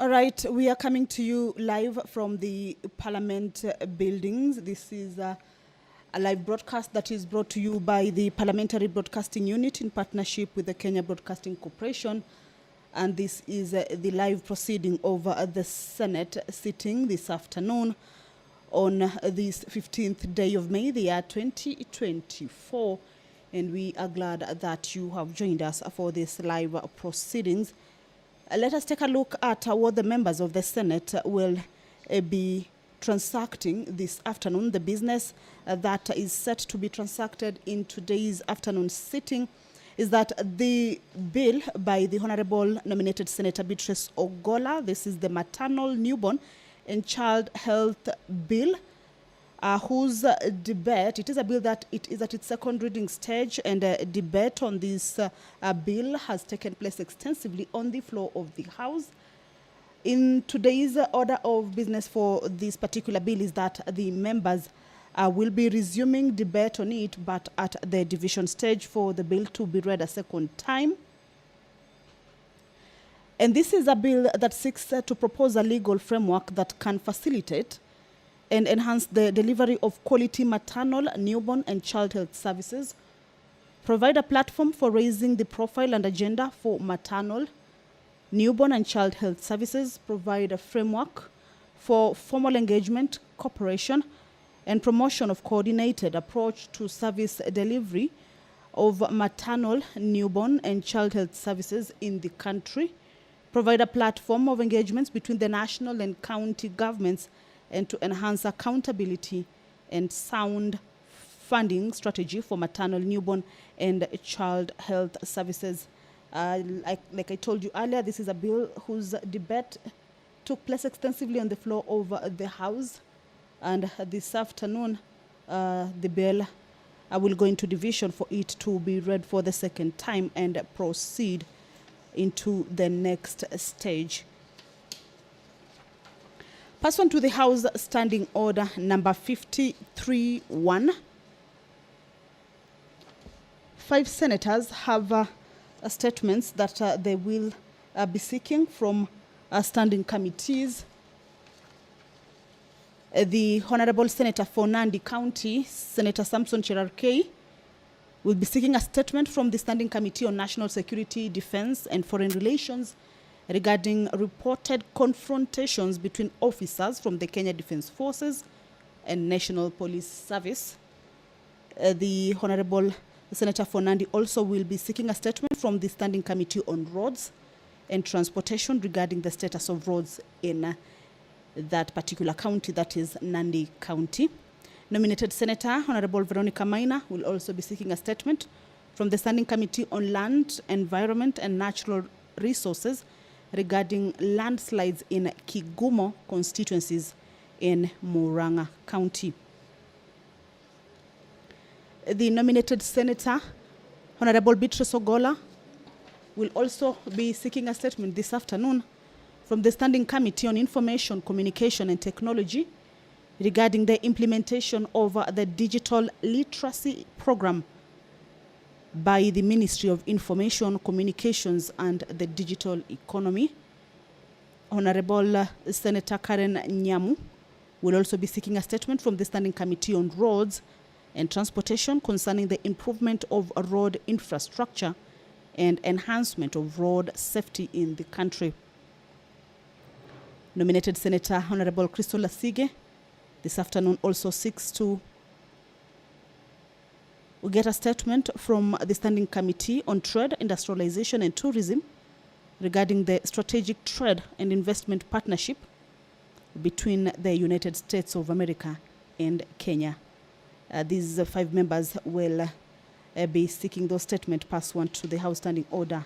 All right, we are coming to you live from the Parliament buildings. This is a live broadcast that is brought to you by the Parliamentary Broadcasting Unit in partnership with the Kenya Broadcasting Corporation. And this is the live proceeding of the Senate sitting this afternoon on this 15th day of May, the year 2024. And we are glad that you have joined us for this live proceedings. Let us take a look at what the members of the Senate will be transacting this afternoon. The business that is set to be transacted in today's afternoon sitting is that the bill by the Honorable nominated Senator Beatrice Ogolla, this is the Maternal, Newborn and Child Health Bill, whose debate, it is a bill that it is at its second reading stage, and a debate on this bill has taken place extensively on the floor of the House. In today's order of business for this particular bill is that the members will be resuming debate on it, but at the division stage for the bill to be read a second time. And this is a bill that seeks to propose a legal framework that can facilitate and enhance the delivery of quality maternal, newborn, and child health services, provide a platform for raising the profile and agenda for maternal, newborn, and child health services, provide a framework for formal engagement, cooperation, and promotion of coordinated approach to service delivery of maternal, newborn, and child health services in the country, provide a platform of engagements between the national and county governments, and to enhance accountability and sound funding strategy for maternal, newborn, and child health services. Like I told you earlier, this is a bill whose debate took place extensively on the floor of the House. And this afternoon, the bill will go into division for it to be read for the second time and proceed into the next stage. Pursuant to the House Standing Order number 53-1, 5 senators have statements that they will be seeking from standing committees. The Honorable Senator for Nandi County, Senator Samson Cherarkei, will be seeking a statement from the Standing Committee on National Security, Defense and Foreign Relations regarding reported confrontations between officers from the Kenya Defense Forces and National Police Service. The Honorable Senator for Nandi also will be seeking a statement from the Standing Committee on Roads and Transportation regarding the status of roads in that particular county, that is Nandi County. Nominated Senator Honorable Veronica Maina will also be seeking a statement from the Standing Committee on Land, Environment and Natural Resources regarding landslides in Kigumo constituencies in Murang'a County. The nominated Senator Honorable Beatrice Ogolla will also be seeking a statement this afternoon from the Standing Committee on Information, Communication and Technology regarding the implementation of the Digital Literacy Program by the Ministry of Information, Communications and the Digital Economy. Honorable Senator Karen Nyamu will also be seeking a statement from the Standing Committee on Roads and Transportation concerning the improvement of road infrastructure and enhancement of road safety in the country. Nominated Senator Honorable Crystal Lasige this afternoon also seeks to get a statement from the Standing Committee on Trade, Industrialization and Tourism regarding the strategic trade and investment partnership between the United States of America and Kenya. These 5 members will be seeking those statements pursuant to the House Standing Order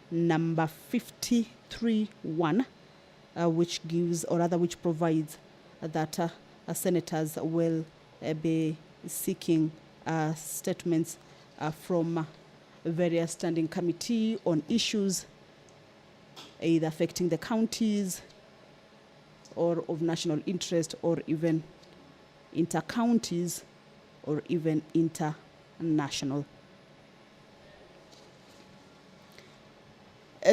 number 53-1, which gives, or rather which provides that senators will be seeking statements from various standing committee on issues either affecting the counties or of national interest, or even inter-counties or even international.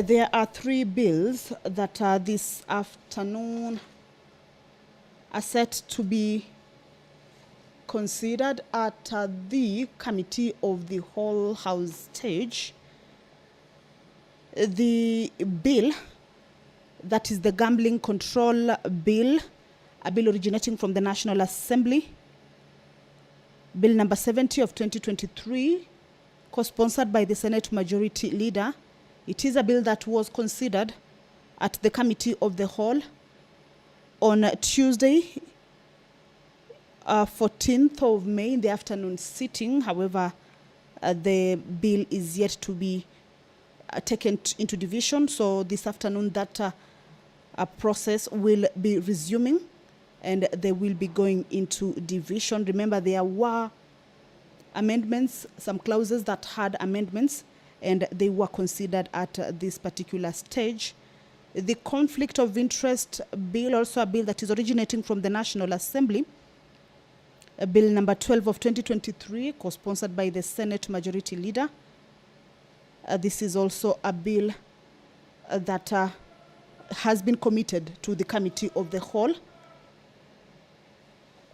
There are three bills that this afternoon are set to be considered at the Committee of the Whole House stage. The bill, that is the Gambling Control Bill, a bill originating from the National Assembly, Bill number 70 of 2023, co-sponsored by the Senate Majority Leader. It is a bill that was considered at the Committee of the Whole on Tuesday, 14th of May in the afternoon sitting. However, the bill is yet to be taken into division. So this afternoon that process will be resuming and they will be going into division. Remember, there were amendments, some clauses that had amendments, and they were considered at this particular stage. The Conflict of Interest Bill, also a bill that is originating from the National Assembly, Bill number 12 of 2023, co-sponsored by the Senate Majority Leader. This is also a bill that has been committed to the Committee of the Whole,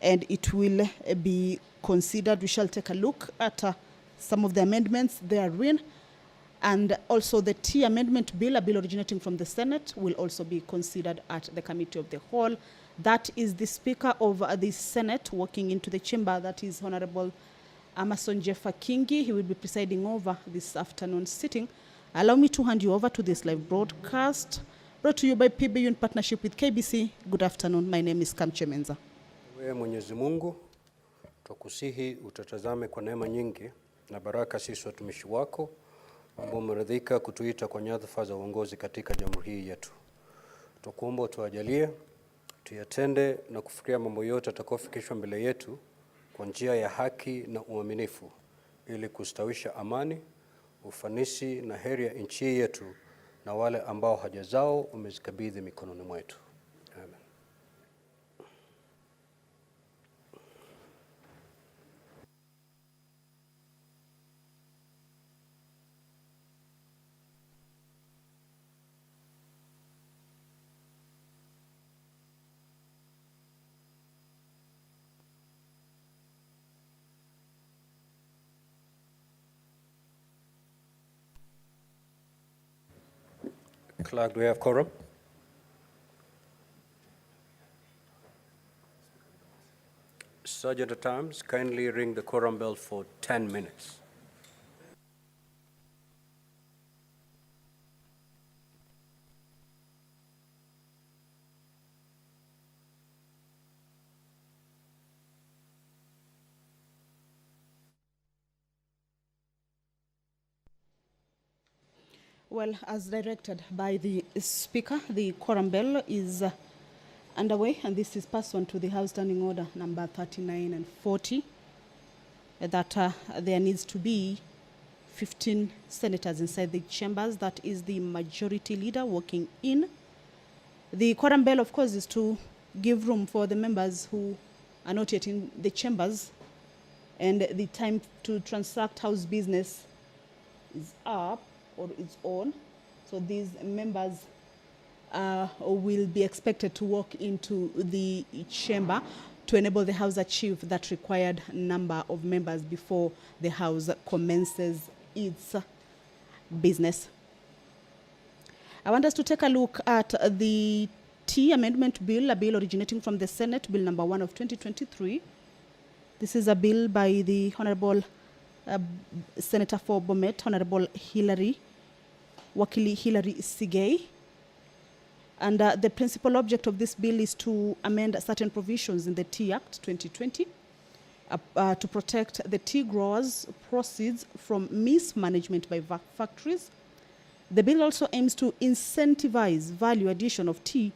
and it will be considered. We shall take a look at some of the amendments therein, and also the T Amendment Bill, a bill originating from the Senate, will also be considered at the Committee of the Whole. That is the Speaker of the Senate walking into the chamber, that is Honorable Amason Jeffa Kingi. He will be presiding over this afternoon sitting. Allow me to hand you over to this live broadcast, brought to you by PBU in partnership with KBC. Good afternoon. My name is Kamche Menza. Wewe Mwenyezi Mungu, tukusihi utatazame kwa neema nyingi na baraka sisi watumishi wako ambao umeridhika kutuita kwa nyadhifa za uongozi katika jamhuri hii yetu. Tukuomba utuajalie tuyatende na kufikiria mambo yote atakayofikishwa mbele yetu kwa njia ya haki na uaminifu, ili kustawisha amani, ufanisi na heri ya nchi yetu na wale ambao haja zao umezikabidhi mikononi mwetu. Amen. Clerk, do we have quorum? Sergeant at Arms, kindly ring the quorum bell for 10 minutes. Well, as directed by the Speaker, the quorum bell is underway, and this is pursuant to the House Standing Order number 39 and 40, that there needs to be 15 senators inside the chambers. That is the Majority Leader walking in. The quorum bell, of course, is to give room for the members who are not yet in the chambers, and the time to transact House business is up, or is on. So these members will be expected to walk into the chamber to enable the House achieve that required number of members before the House commences its business. I want us to take a look at the T Amendment Bill, a bill originating from the Senate, Bill number 1 of 2023. This is a bill by the Honorable Senator for Bomet, Honorable Wakili Hilary Sigei. And the principal object of this bill is to amend certain provisions in the Tea Act 2020 to protect the tea growers' proceeds from mismanagement by factories. The bill also aims to incentivize value addition of tea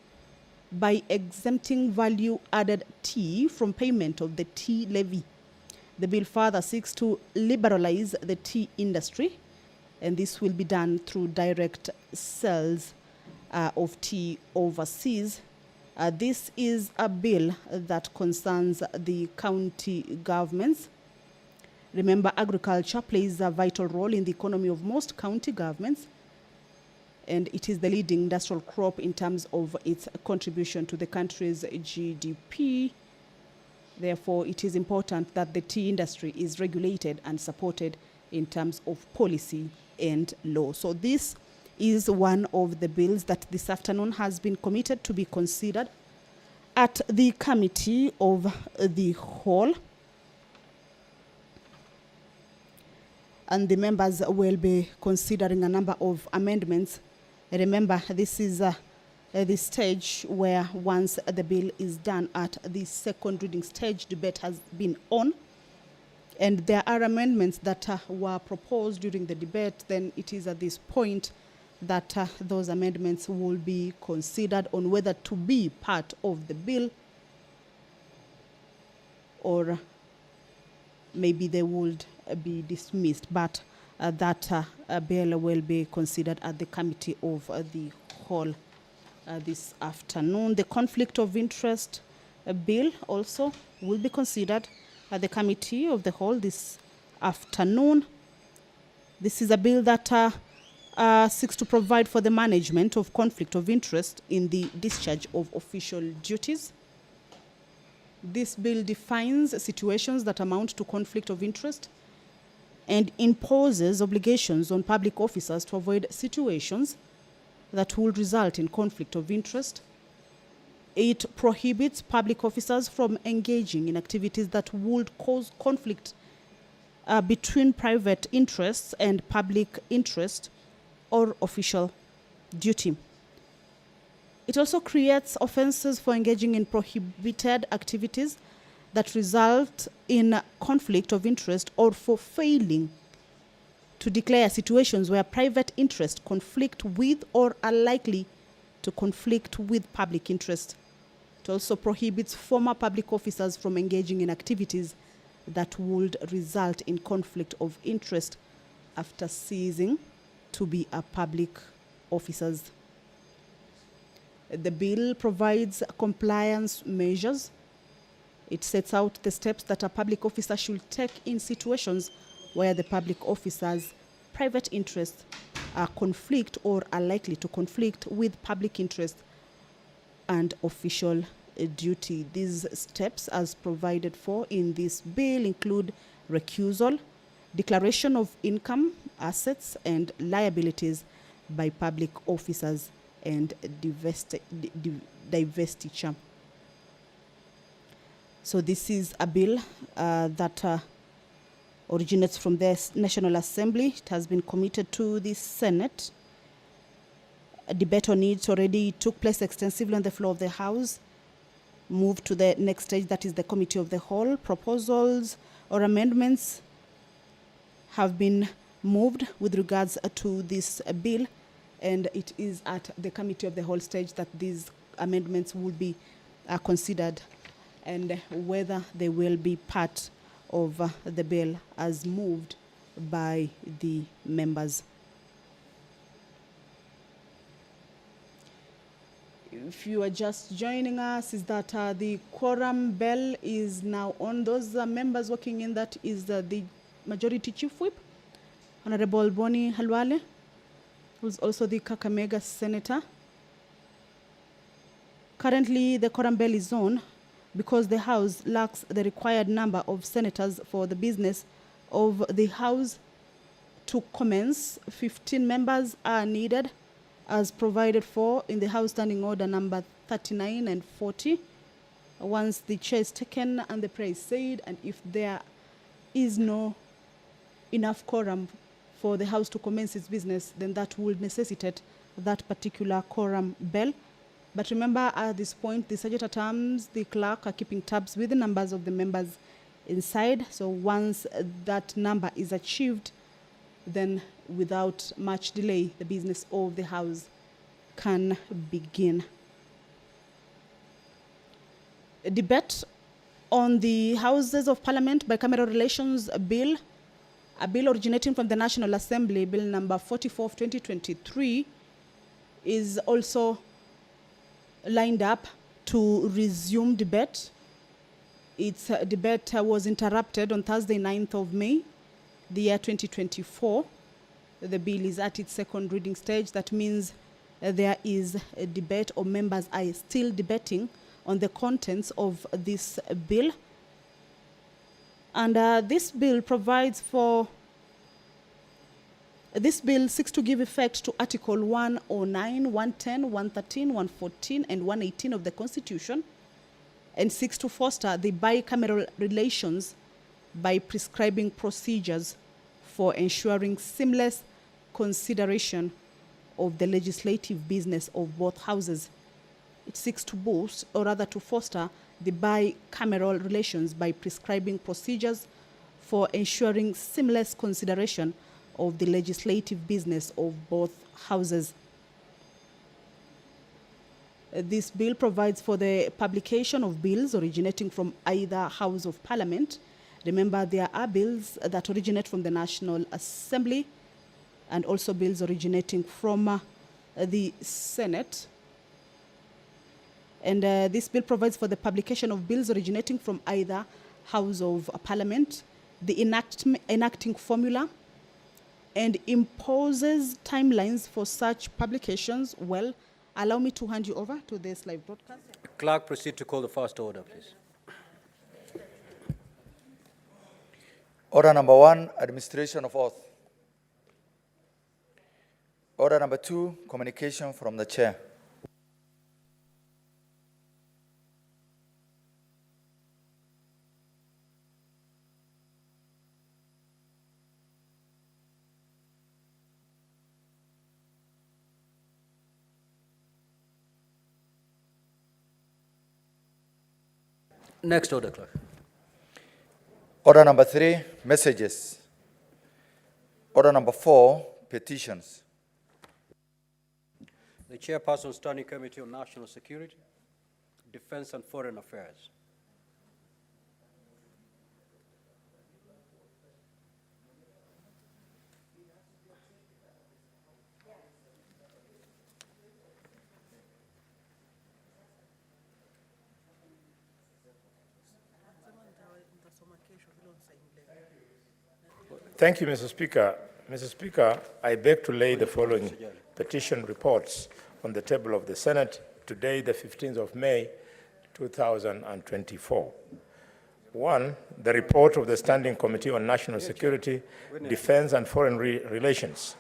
by exempting value-added tea from payment of the tea levy. The bill further seeks to liberalize the tea industry, and this will be done through direct sales of tea overseas. This is a bill that concerns the county governments. Remember, agriculture plays a vital role in the economy of most county governments. and it is the leading industrial crop in terms of its contribution to the country's GDP. Therefore, it is important that the tea industry is regulated and supported in terms of policy and law. So this is one of the bills that this afternoon has been committed to be considered at the Committee of the Whole. And the members will be considering a number of amendments. Remember, this is the stage where once the bill is done at the second reading stage, debate has been on. And there are amendments that were proposed during the debate. Then it is at this point that those amendments will be considered on whether to be part of the bill or maybe they would be dismissed. But that bill will be considered at the Committee of the Whole this afternoon. The conflict of interest bill also will be considered at the Committee of the Whole this afternoon. This is a bill that seeks to provide for the management of conflict of interest in the discharge of official duties. This bill defines situations that amount to conflict of interest and imposes obligations on public officers to avoid situations that will result in conflict of interest. It prohibits public officers from engaging in activities that would cause conflict between private interests and public interest or official duty. It also creates offenses for engaging in prohibited activities that result in conflict of interest or for failing to declare situations where private interests conflict with or are likely to conflict with public interest. It also prohibits former public officers from engaging in activities that would result in conflict of interest after ceasing to be a public officers. The bill provides compliance measures. It sets out the steps that a public officer should take in situations where the public officer's private interests conflict or are likely to conflict with public interest and official duty. These steps, as provided for in this bill, include recusal, declaration of income, assets, and liabilities by public officers, and divestiture. So this is a bill that originates from the National Assembly. It has been committed to the Senate. A debate on it already took place extensively on the floor of the House. Moved to the next stage, that is the Committee of the Whole. Proposals or amendments have been moved with regards to this bill, and it is at the Committee of the Whole stage that these amendments will be considered and whether they will be part of the bill as moved by the members. If you are just joining us, is that the quorum bell is now on. Those members working in that is the Majority Chief Whip, Honorable Bonnie Halwale, who's also the Kakamega Senator. Currently, the quorum bell is on because the House lacks the required number of senators for the business of the House to commence. 15 members are needed, as provided for in the House Standing Order number 39 and 40. Once the chair is taken and the prayer is said, and if there is no enough quorum for the House to commence its business, then that will necessitate that particular quorum bell. But remember, at this point, the Sergeant at Arms, the clerk, are keeping tabs with the numbers of the members inside. So once that number is achieved, then without much delay, the business of the House can begin. A debate on the Houses of Parliament Bicameral Relations Bill, a bill originating from the National Assembly, Bill number 44 of 2023, is also lined up to resume debate. Its debate was interrupted on Thursday, 9th of May, the year 2024. The bill is at its second reading stage. That means there is a debate, or members are still debating on the contents of this bill. And this bill provides for, this bill seeks to give effect to Article 109, 110, 113, 114, and 118 of the Constitution, and seeks to foster the bicameral relations by prescribing procedures for ensuring seamless consideration of the legislative business of both houses. It seeks to boost, or rather to foster, the bicameral relations by prescribing procedures for ensuring seamless consideration of the legislative business of both houses. This bill provides for the publication of bills originating from either House of Parliament. Remember, there are bills that originate from the National Assembly and also bills originating from the Senate. And this bill provides for the publication of bills originating from either House of Parliament, the enacting formula, and imposes timelines for such publications. Well, allow me to hand you over to this live broadcast. Clerk, proceed to call the first order, please. Order number 1, administration of oath. Order number 2, communication from the chair. Next order, clerk. Order number 3, messages. Order number 4, petitions. The Chairperson, Standing Committee on National Security, Defense and Foreign Affairs. Thank you, Mr. Speaker. Mr. Speaker, I beg to lay the following petition reports on the table of the Senate today, the 15th of May, 2024. 1, the report of the Standing Committee on National Security, Defense and Foreign Relations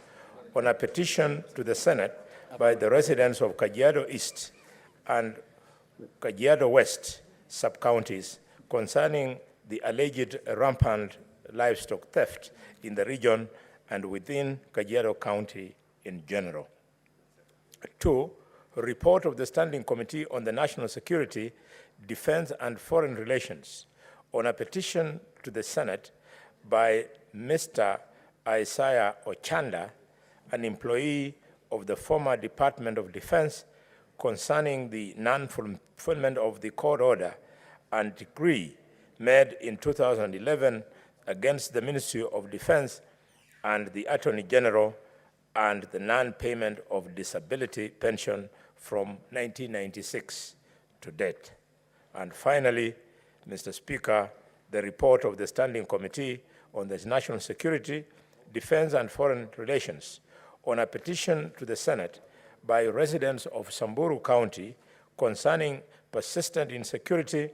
on a petition to the Senate by the residents of Kajiado East and Kajiado West sub-counties concerning the alleged rampant livestock theft in the region and within Kajiado County in general. 2, a report of the Standing Committee on the National Security, Defense and Foreign Relations on a petition to the Senate by Mr. Isaiah Ochanda, an employee of the former Department of Defense, concerning the non-fulfillment of the court order and decree made in 2011 against the Ministry of Defense and the Attorney General, and the non-payment of disability pension from 1996 to date. And finally, Mr. Speaker, the report of the Standing Committee on the National Security, Defense and Foreign Relations on a petition to the Senate by residents of Samburu County concerning persistent insecurity,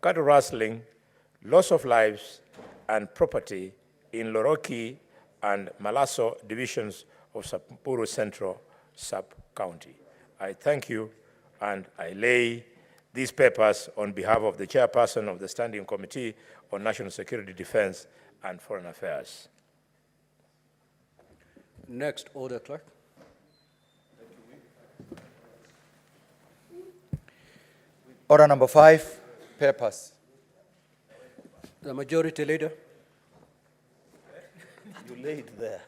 cattle rustling, loss of lives and property in Loroki and Malaso divisions of Samburu Central Sub-County. I thank you, and I lay these papers on behalf of the Chairperson of the Standing Committee on National Security, Defense and Foreign Affairs. Next order, clerk. Order number 5, papers. The Majority Leader. You laid there.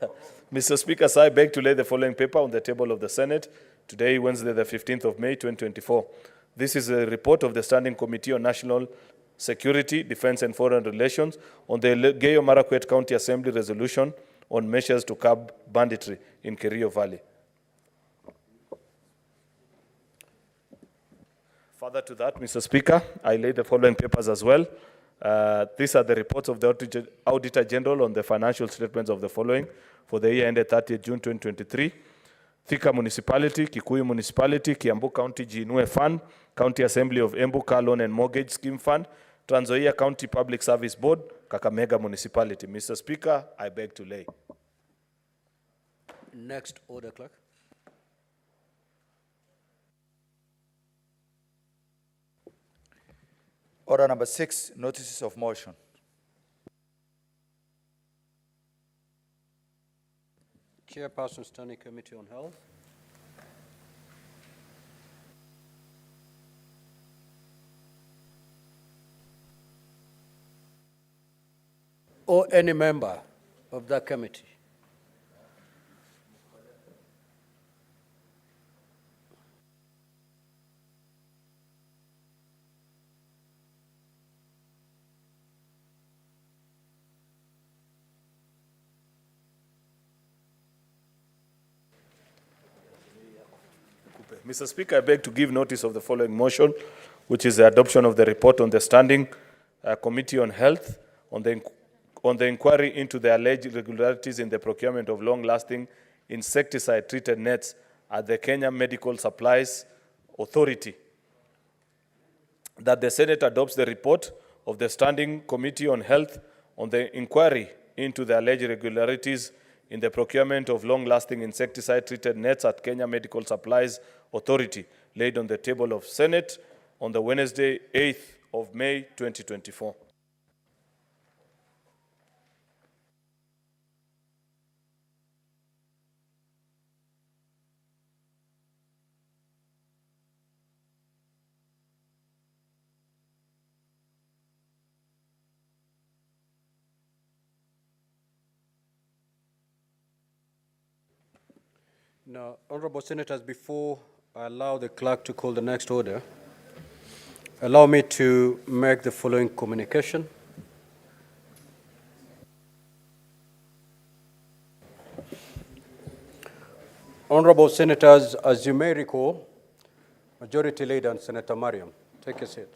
Mr. Speaker, I beg to lay the following paper on the table of the Senate today, Wednesday, the 15th of May, 2024. This is a report of the Standing Committee on National Security, Defense and Foreign Relations on the Elgeyo Marakwet County Assembly resolution on measures to curb banditry in Kerio Valley. Further to that, Mr. Speaker, I lay the following papers as well. These are the reports of the Auditor General on the financial statements of the following for the year ended 30th June 2023. Thika Municipality, Kikuyu Municipality, Kiambu County Jinue Fund, County Assembly of Embu Car Loan and Mortgage Scheme Fund, Trans Nzoia County Public Service Board, Kakamega Municipality. Mr. Speaker, I beg to lay. Next order, clerk. Order number 6, notices of motion. Chairperson, Standing Committee on Health. Or any member of that committee. Mr. Speaker, I beg to give notice of the following motion, which is the adoption of the report on the Standing Committee on Health on the inquiry into the alleged irregularities in the procurement of long-lasting insecticide-treated nets at the Kenya Medical Supplies Authority. That the Senate adopts the report of the Standing Committee on Health on the inquiry into the alleged irregularities in the procurement of long-lasting insecticide-treated nets at Kenya Medical Supplies Authority, laid on the table of Senate on the Wednesday, 8th of May, 2024. Now, honorable senators, before I allow the clerk to call the next order, allow me to make the following communication. Honorable senators, as you may recall, Majority Leader and Senator Mariam, take a seat.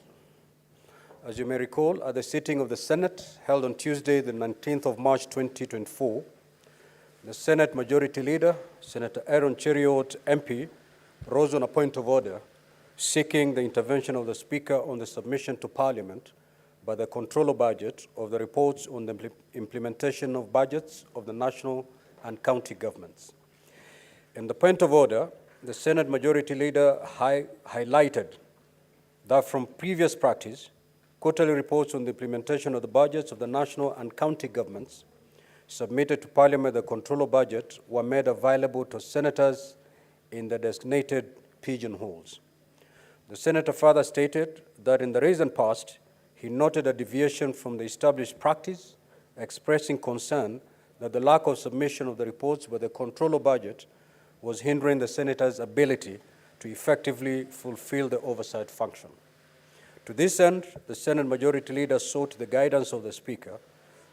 As you may recall, at the sitting of the Senate held on Tuesday, the 19th of March, 2024, the Senate Majority Leader, Senator Aaron Cheriot, MP, rose on a point of order, seeking the intervention of the Speaker on the submission to Parliament by the Controller Budget of the reports on the implementation of budgets of the national and county governments. In the point of order, the Senate Majority Leader highlighted that from previous practice, quarterly reports on the implementation of the budgets of the national and county governments submitted to Parliament the Controller Budget were made available to senators in the designated pigeonholes. The senator further stated that in the recent past, he noted a deviation from the established practice, expressing concern that the lack of submission of the reports by the Controller Budget was hindering the senator's ability to effectively fulfill the oversight function. To this end, the Senate Majority Leader sought the guidance of the Speaker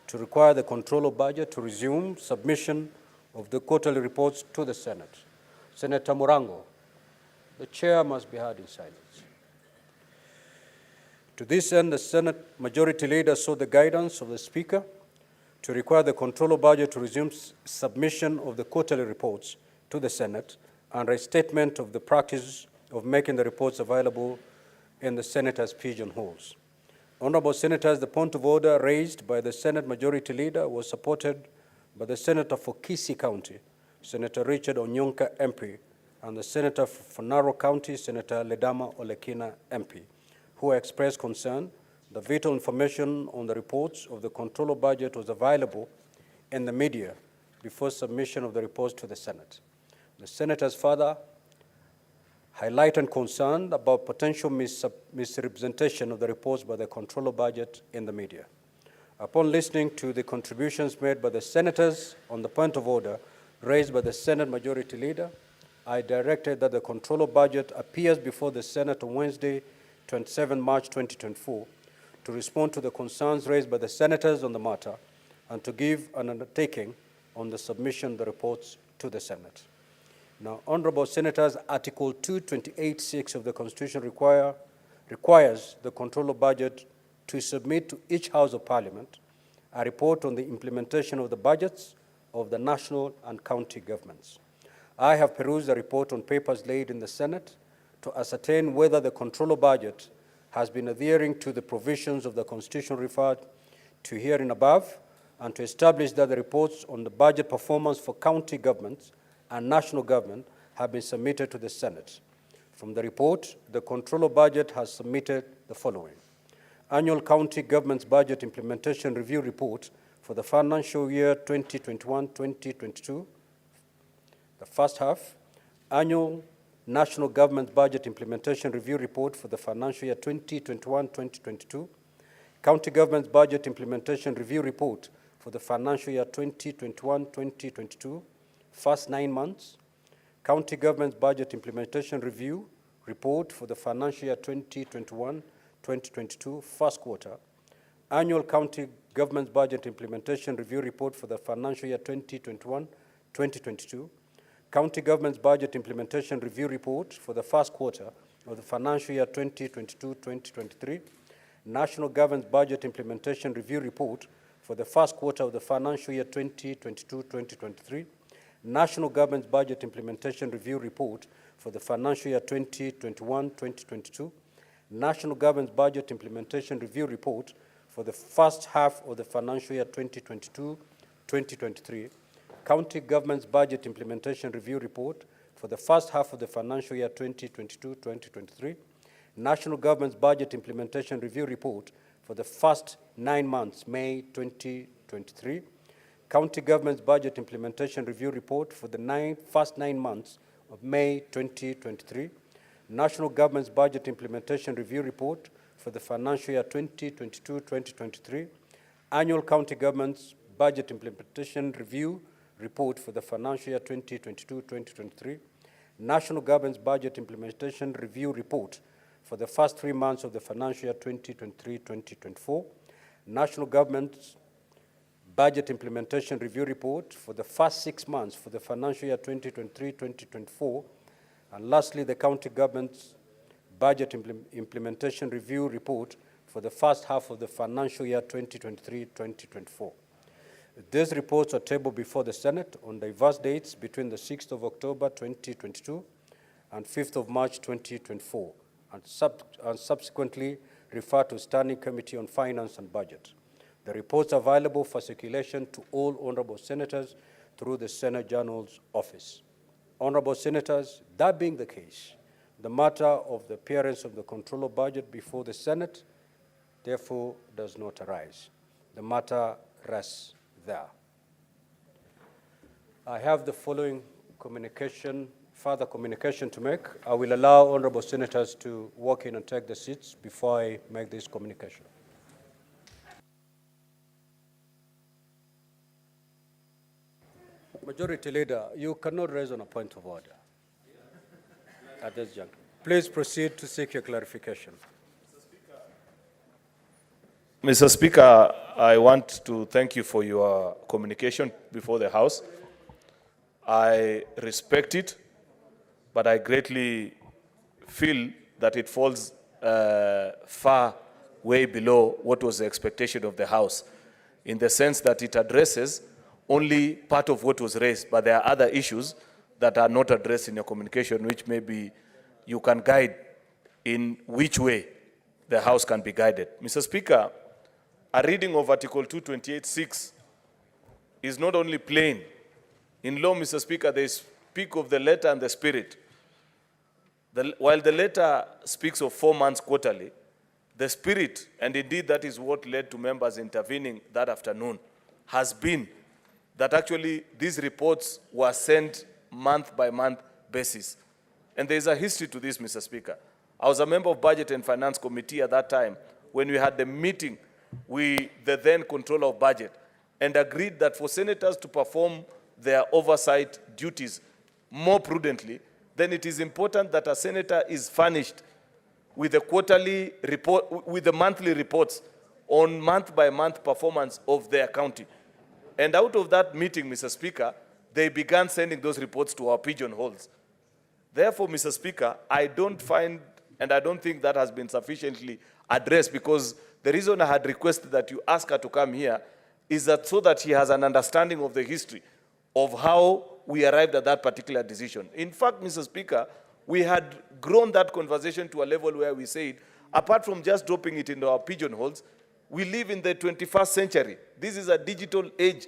to require the Controller Budget to resume submission of the quarterly reports to the Senate. Senator Murango, the chair must be heard in silence. To this end, the Senate Majority Leader sought the guidance of the Speaker to require the Controller Budget to resume submission of the quarterly reports to the Senate and restatement of the practice of making the reports available in the Senator's pigeonholes. Honorable Senators, the point of order raised by the Senate Majority Leader was supported by the Senator for Kisii County, Senator Richard Onyonka, MP, and the Senator for Narok County, Senator Ledama Olekina, MP, who expressed concern that vital information on the reports of the Controller Budget was available in the media before submission of the reports to the Senate. The Senators further highlighted concern about potential misrepresentation of the reports by the Controller Budget in the media. Upon listening to the contributions made by the senators on the point of order raised by the Senate Majority Leader, I directed that the Controller Budget appears before the Senate on Wednesday, 27 March 2024, to respond to the concerns raised by the senators on the matter and to give an undertaking on the submission of the reports to the Senate. Now, Honorable Senators, Article 228(6) of the Constitution requires the Controller Budget to submit to each House of Parliament a report on the implementation of the budgets of the national and county governments. I have perused the report on papers laid in the Senate to ascertain whether the controller budget has been adhering to the provisions of the Constitution referred to herein above, and to establish that the reports on the budget performance for county governments and national government have been submitted to the Senate. From the report, the controller budget has submitted the following: Annual County Government's Budget Implementation Review Report for the financial year 2021-2022, the first half; Annual National Government Budget Implementation Review Report for the financial year 2021-2022, County Government's Budget Implementation Review Report for the financial year 2021-2022, first 9 months; County Government's Budget Implementation Review Report for the financial year 2021-2022, first quarter; Annual County Government's Budget Implementation Review Report for the financial year 2021-2022, County Government's Budget Implementation Review Report for the first quarter of the financial year 2022-2023, National Government's Budget Implementation Review Report for the first quarter of the financial year 2022-2023, National Government's Budget Implementation Review Report for the financial year 2021-2022, National Government's Budget Implementation Review Report for the first half of the financial year 2022-2023, County Government's Budget Implementation Review Report for the first half of the financial year 2022-2023, National Government's Budget Implementation Review Report for the first 9 months, May 2023, County Government's Budget Implementation Review Report for the first 9 months of May 2023, National Government's Budget Implementation Review Report for the financial year 2022-2023, Annual County Government's Budget Implementation Review Report for the financial year 2022-2023, National Government's Budget Implementation Review Report for the first 3 months of the financial year 2023-2024, National Government's Budget Implementation Review Report for the first 6 months for the financial year 2023-2024, and lastly, the County Government's Budget Implementation Review Report for the first half of the financial year 2023-2024. These reports are tabled before the Senate on diverse dates between the 6th of October 2022 and 5th of March 2024, and subsequently referred to Standing Committee on Finance and Budget. The reports are available for circulation to all honorable senators through the Senate Journal's office. Honorable senators, that being the case, the matter of the appearance of the controller budget before the Senate therefore does not arise. The matter rests there. I have the following further communication to make. I will allow honorable senators to walk in and take the seats before I make this communication. Majority Leader, you cannot raise on a point of order at this juncture. Please proceed to seek your clarification. Mr. Speaker, I want to thank you for your communication before the House. I respect it, but I greatly feel that it falls far way below what was the expectation of the House, in the sense that it addresses only part of what was raised, but there are other issues that are not addressed in your communication, which maybe you can guide in which way the House can be guided. Mr. Speaker, a reading of Article 228(6) is not only plain. In law, Mr. Speaker, they speak of the letter and the spirit. While the letter speaks of 4 months quarterly, the spirit, and indeed that is what led to members intervening that afternoon, has been that actually these reports were sent month by month basis. And there is a history to this, Mr. Speaker. I was a member of Budget and Finance Committee at that time when we had the meeting with the then controller of budget and agreed that for senators to perform their oversight duties more prudently, then it is important that a senator is furnished with the quarterly report, with the monthly reports on month-by-month performance of their county. And out of that meeting, Mr. Speaker, they began sending those reports to our pigeonholes. Therefore, Mr. Speaker, I don't find, and I don't think that has been sufficiently addressed, because the reason I had requested that you ask her to come here is that so that she has an understanding of the history of how we arrived at that particular decision. In fact, Mr. Speaker, we had grown that conversation to a level where we said, apart from just dropping it into our pigeonholes, we live in the 21st century. This is a digital age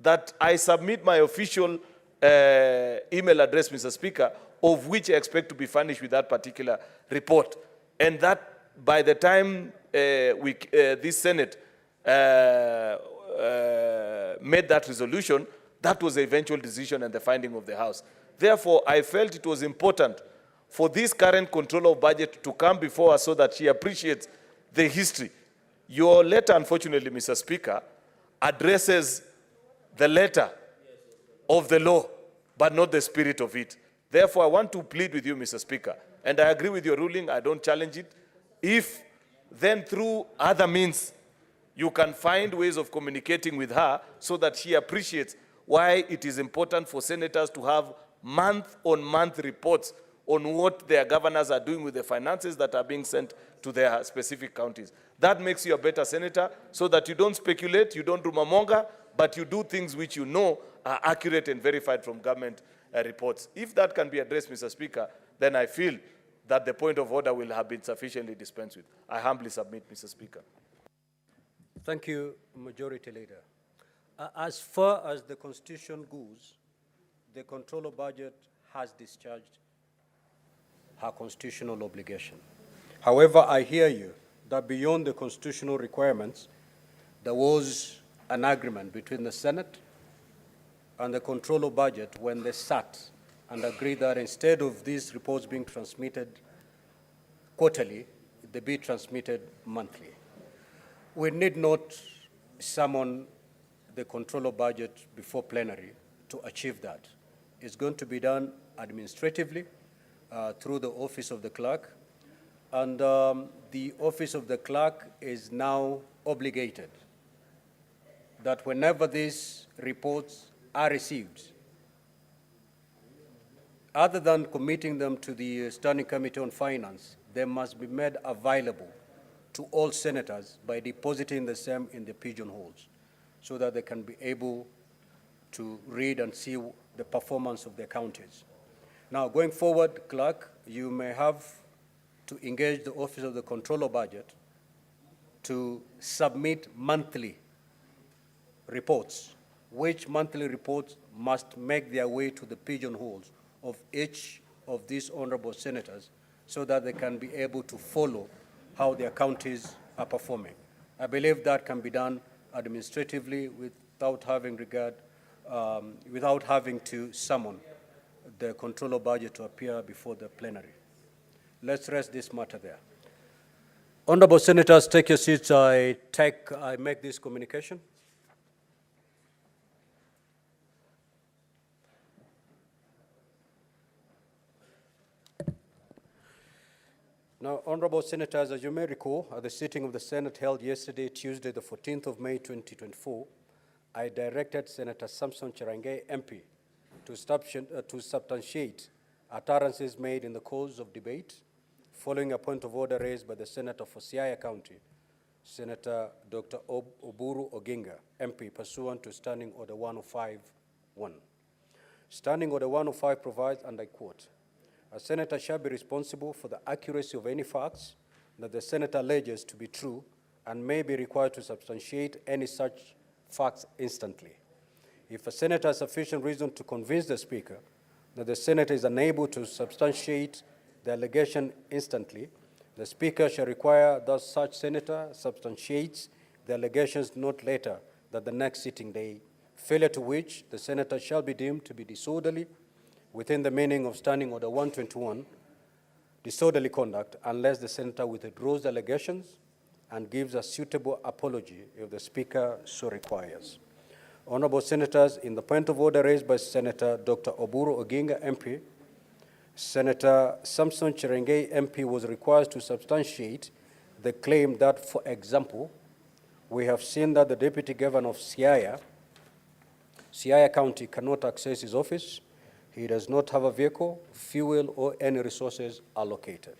that I submit my official email address, Mr. Speaker, of which I expect to be furnished with that particular report. And that by the time this Senate made that resolution, that was the eventual decision and the finding of the House. Therefore, I felt it was important for this current controller of budget to come before us so that she appreciates the history. Your letter, unfortunately, Mr. Speaker, addresses the letter of the law, but not the spirit of it. Therefore, I want to plead with you, Mr. Speaker, and I agree with your ruling, I don't challenge it. If then through other means, you can find ways of communicating with her so that she appreciates why it is important for senators to have month-on-month reports on what their governors are doing with the finances that are being sent to their specific counties. That makes you a better senator so that you don't speculate, you don't rumour-monger, but you do things which you know are accurate and verified from government reports. If that can be addressed, Mr. Speaker, then I feel that the point of order will have been sufficiently dispensed with. I humbly submit, Mr. Speaker. Thank you, Majority Leader. As far as the Constitution goes, the controller budget has discharged her constitutional obligation. However, I hear you that beyond the constitutional requirements, there was an agreement between the Senate and the controller budget when they sat and agreed that instead of these reports being transmitted quarterly, they be transmitted monthly. We need not summon the controller budget before plenary to achieve that. It's going to be done administratively through the office of the clerk, and the office of the clerk is now obligated that whenever these reports are received, other than committing them to the Standing Committee on Finance, they must be made available to all senators by depositing the same in the pigeonholes so that they can be able to read and see the performance of their counties. Now, going forward, clerk, you may have to engage the Office of the Controller Budget to submit monthly reports, which monthly reports must make their way to the pigeonholes of each of these honorable senators so that they can be able to follow how their counties are performing. I believe that can be done administratively without having without having to summon the controller budget to appear before the plenary. Let's rest this matter there. Honorable senators, take your seats. I make this communication. Now, honorable senators, as you may recall, at the sitting of the Senate held yesterday, Tuesday, the 14th of May, 2024, I directed Senator Samson Cherargei, MP, to substantiate utterances made in the course of debate following a point of order raised by the Senator for Siaya County, Senator Dr. Oburu Oginga, MP, pursuant to Standing Order 105-1. Standing Order 105 provides, and I quote, "A senator shall be responsible for the accuracy of any facts that the senator alleges to be true and may be required to substantiate any such facts instantly. If a senator has sufficient reason to convince the Speaker that the senator is unable to substantiate the allegation instantly, the Speaker shall require that such senator substantiates the allegations not later than the next sitting day, failure to which the senator shall be deemed to be disorderly within the meaning of Standing Order 121, disorderly conduct, unless the senator withdraws the allegations and gives a suitable apology if the Speaker so requires." Honorable senators, in the point of order raised by Senator Dr. Oburu Oginga, MP, Senator Samson Cherargei, MP, was required to substantiate the claim that, for example, we have seen that the Deputy Governor of Siaya County cannot access his office. He does not have a vehicle, fuel, or any resources allocated.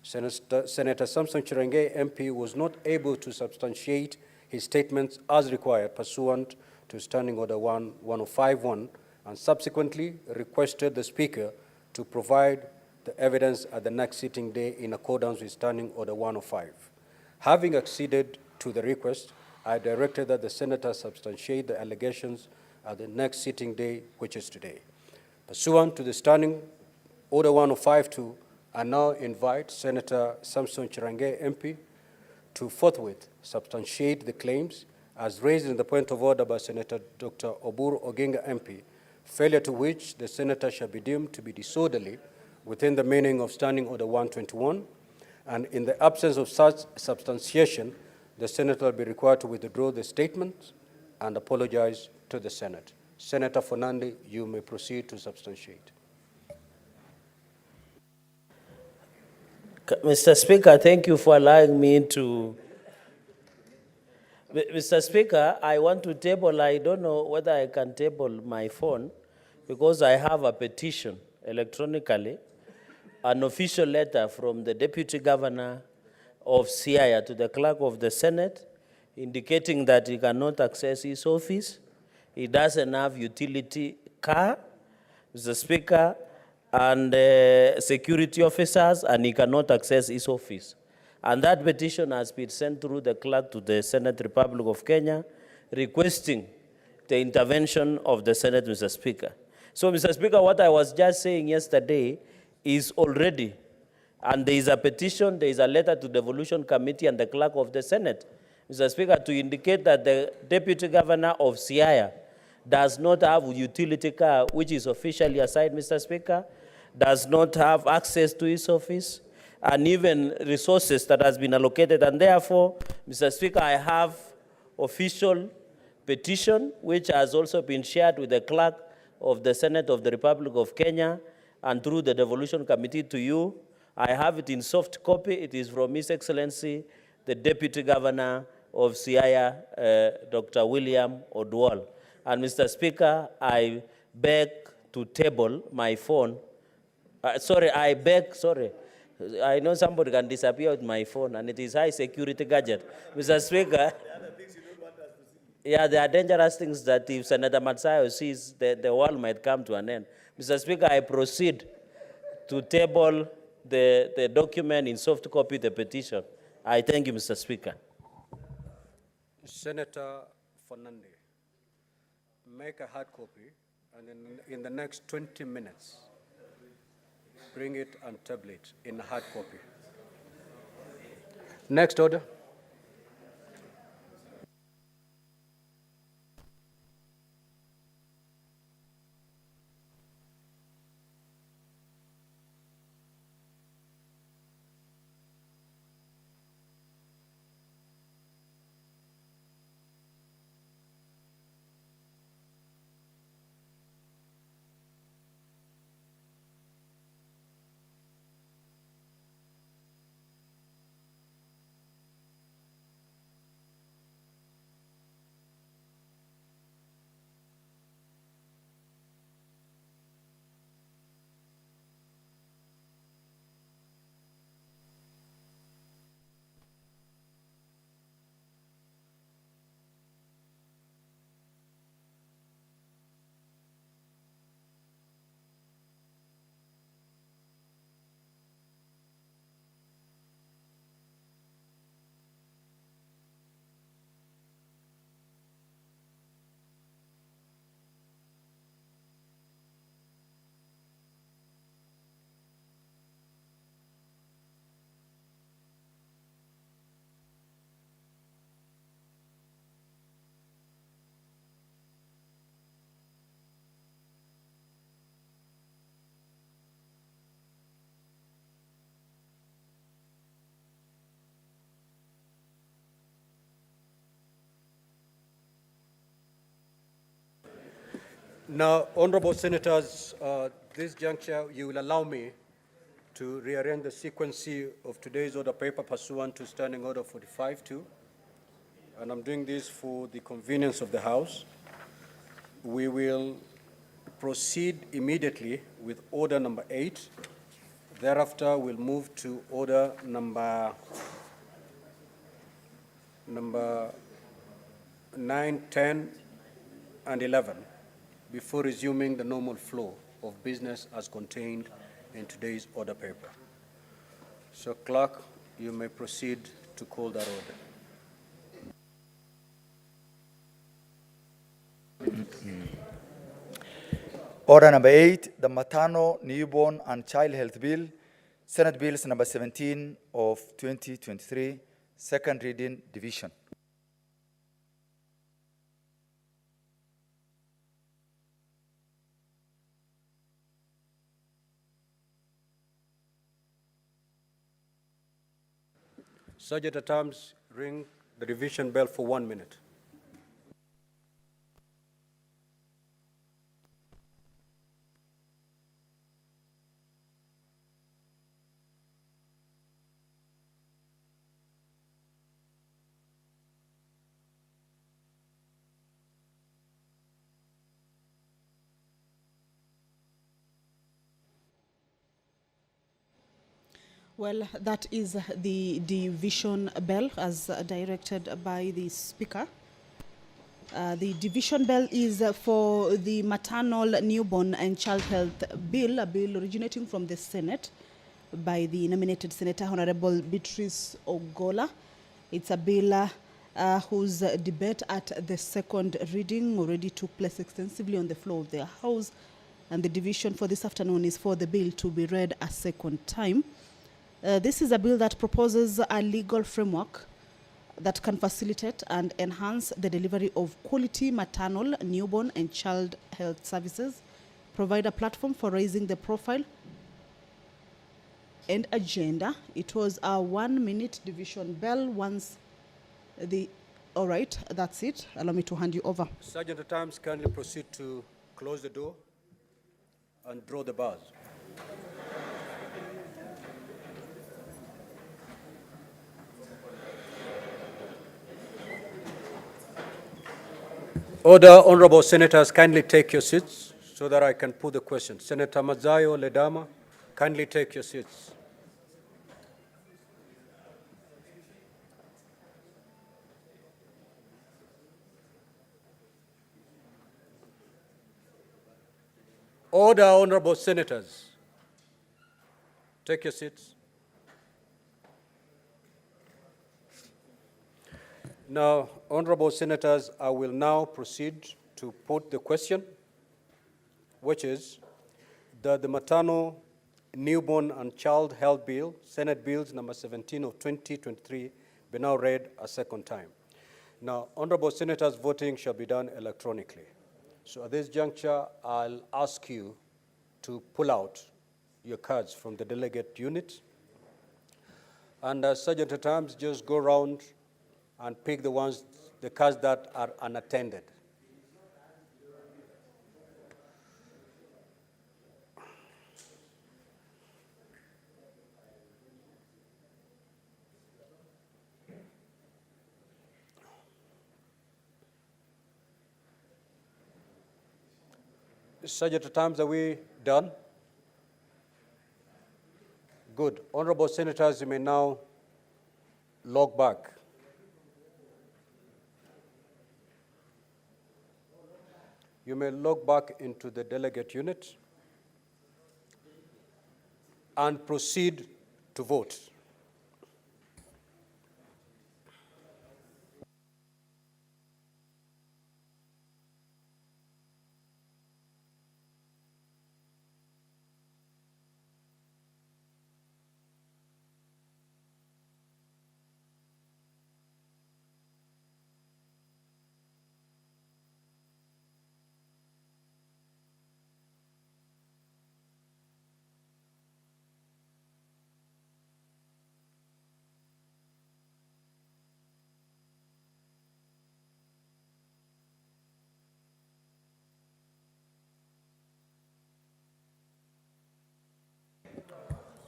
Senator Samson Cherargei, MP, was not able to substantiate his statements as required pursuant to Standing Order 105-1 and subsequently requested the Speaker to provide the evidence at the next sitting day in accordance with Standing Order 105. Having acceded to the request, I directed that the Senator substantiate the allegations at the next sitting day, which is today. Pursuant to the Standing Order 105-2, I now invite Senator Samson Chirange, MP, to forthwith substantiate the claims as raised in the point of order by Senator Dr. Oburu Oginga, MP, failure to which the Senator shall be deemed to be disorderly within the meaning of Standing Order 121, and in the absence of such substantiation, the Senator will be required to withdraw the statement and apologize to the Senate. Senator Fernandez, you may proceed to substantiate. Mr. Speaker, thank you for allowing me to. Mr. Speaker, I want to table, I don't know whether I can table my phone because I have a petition electronically, an official letter from the Deputy Governor of Siaya to the Clerk of the Senate indicating that he cannot access his office. He doesn't have utility car, Mr. Speaker, and security officers, and he cannot access his office. And that petition has been sent through the clerk to the Senate Republic of Kenya, requesting the intervention of the Senate, Mr. Speaker. So, Mr. Speaker, what I was just saying yesterday is already, and there is a petition, there is a letter to the Devolution Committee and the clerk of the Senate, Mr. Speaker, to indicate that the Deputy Governor of Siaya does not have a utility car, which is officially assigned, Mr. Speaker, does not have access to his office, and even resources that has been allocated. And therefore, Mr. Speaker, I have official petition, which has also been shared with the clerk of the Senate of the Republic of Kenya and through the Devolution Committee to you. I have it in soft copy. It is from His Excellency, the Deputy Governor of Siaya, Dr. William Odwal. And Mr. Speaker, I beg to table my phone. I know somebody can disappear with my phone, and it is high security gadget. Mr. Speaker, yeah, there are dangerous things that if Senator Matsayo sees, the world might come to an end. Mr. Speaker, I proceed to table the document in soft copy, the petition. I thank you, Mr. Speaker. Senator Fernandez, make a hard copy, and in the next 20 minutes, bring it and table it in a hard copy. Next order. Now, honorable senators, this juncture, you will allow me to rearrange the sequence of today's order paper pursuant to Standing Order 45-2, and I'm doing this for the convenience of the House. We will proceed immediately with order number 8. Thereafter, we'll move to order number 9, 10, and 11. before resuming the normal flow of business as contained in today's order paper. So, Clerk, you may proceed to call that order. Order number 8, the Maternal, Newborn and Child Health Bill, Senate Bills number 17 of 2023, second reading, division. Sergeant at Arms, ring the division bell for 1 minute. Well, that is the division bell as directed by the Speaker. The division bell is for the Maternal, Newborn and Child Health Bill, a bill originating from the Senate by the nominated Senator Honorable Beatrice Ogola. It's a bill whose debate at the second reading already took place extensively on the floor of the House, and the division for this afternoon is for the bill to be read a second time. This is a bill that proposes a legal framework that can facilitate and enhance the delivery of quality maternal, newborn, and child health services, provide a platform for raising the profile and agenda. It was a 1 minute division bell once the... All right, that's it. Allow me to hand you over. Sergeant at Arms, kindly proceed to close the door and draw the bars. Order, honorable senators, kindly take your seats so that I can put the question. Senator Mazayo Ledama, kindly take your seats. Order, honorable senators. Take your seats. Now, honorable senators, I will now proceed to put the question, which is that the Maternal, Newborn and Child Health Bill, Senate Bills number 17 of 2023, be now read a second time. Now, honorable senators, voting shall be done electronically. So at this juncture, I'll ask you to pull out your cards from the delegate unit. And Sergeant at Arms, just go around and pick the cards that are unattended. Sergeant at Arms, are we done? Good. Honorable senators, you may now log back. You may log back into the delegate unit and proceed to vote.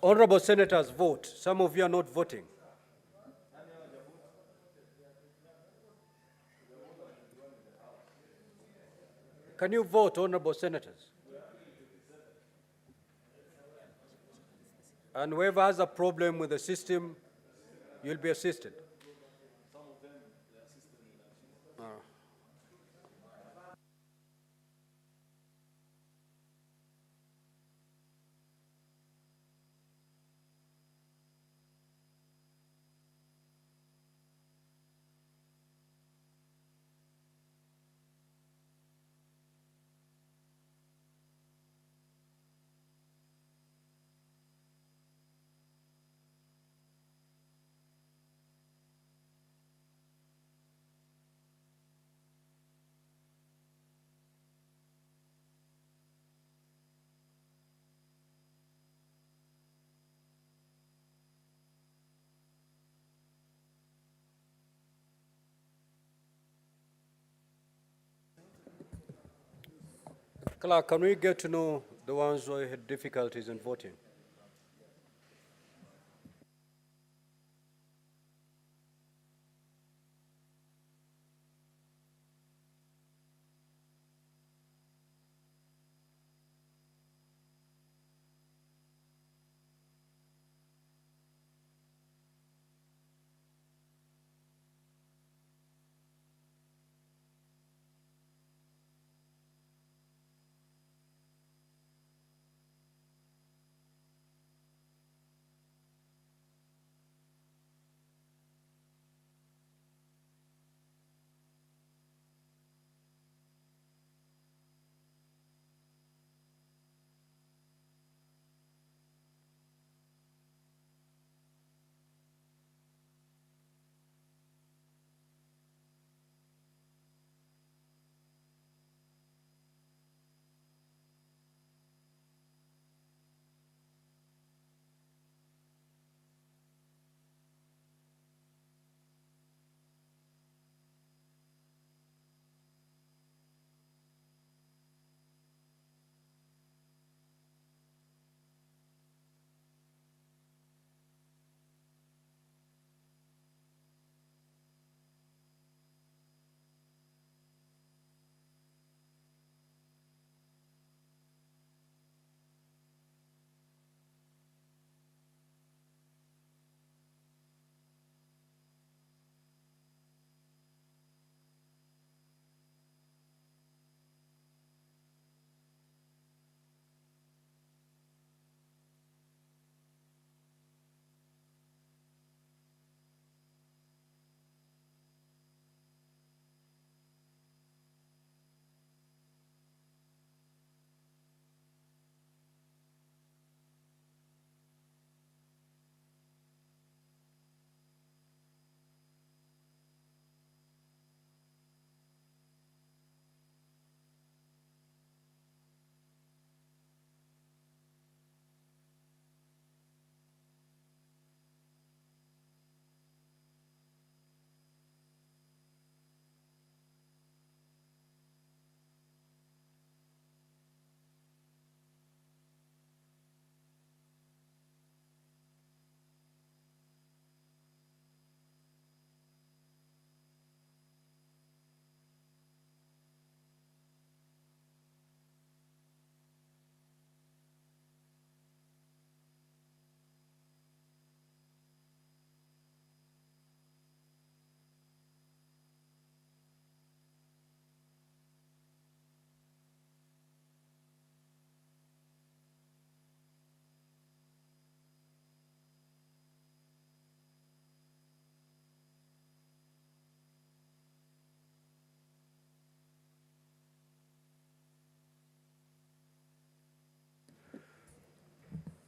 Honorable senators, vote. Some of you are not voting. Can you vote, honorable senators? And whoever has a problem with the system, you'll be assisted. Clark, can we get to know the ones who had difficulties in voting?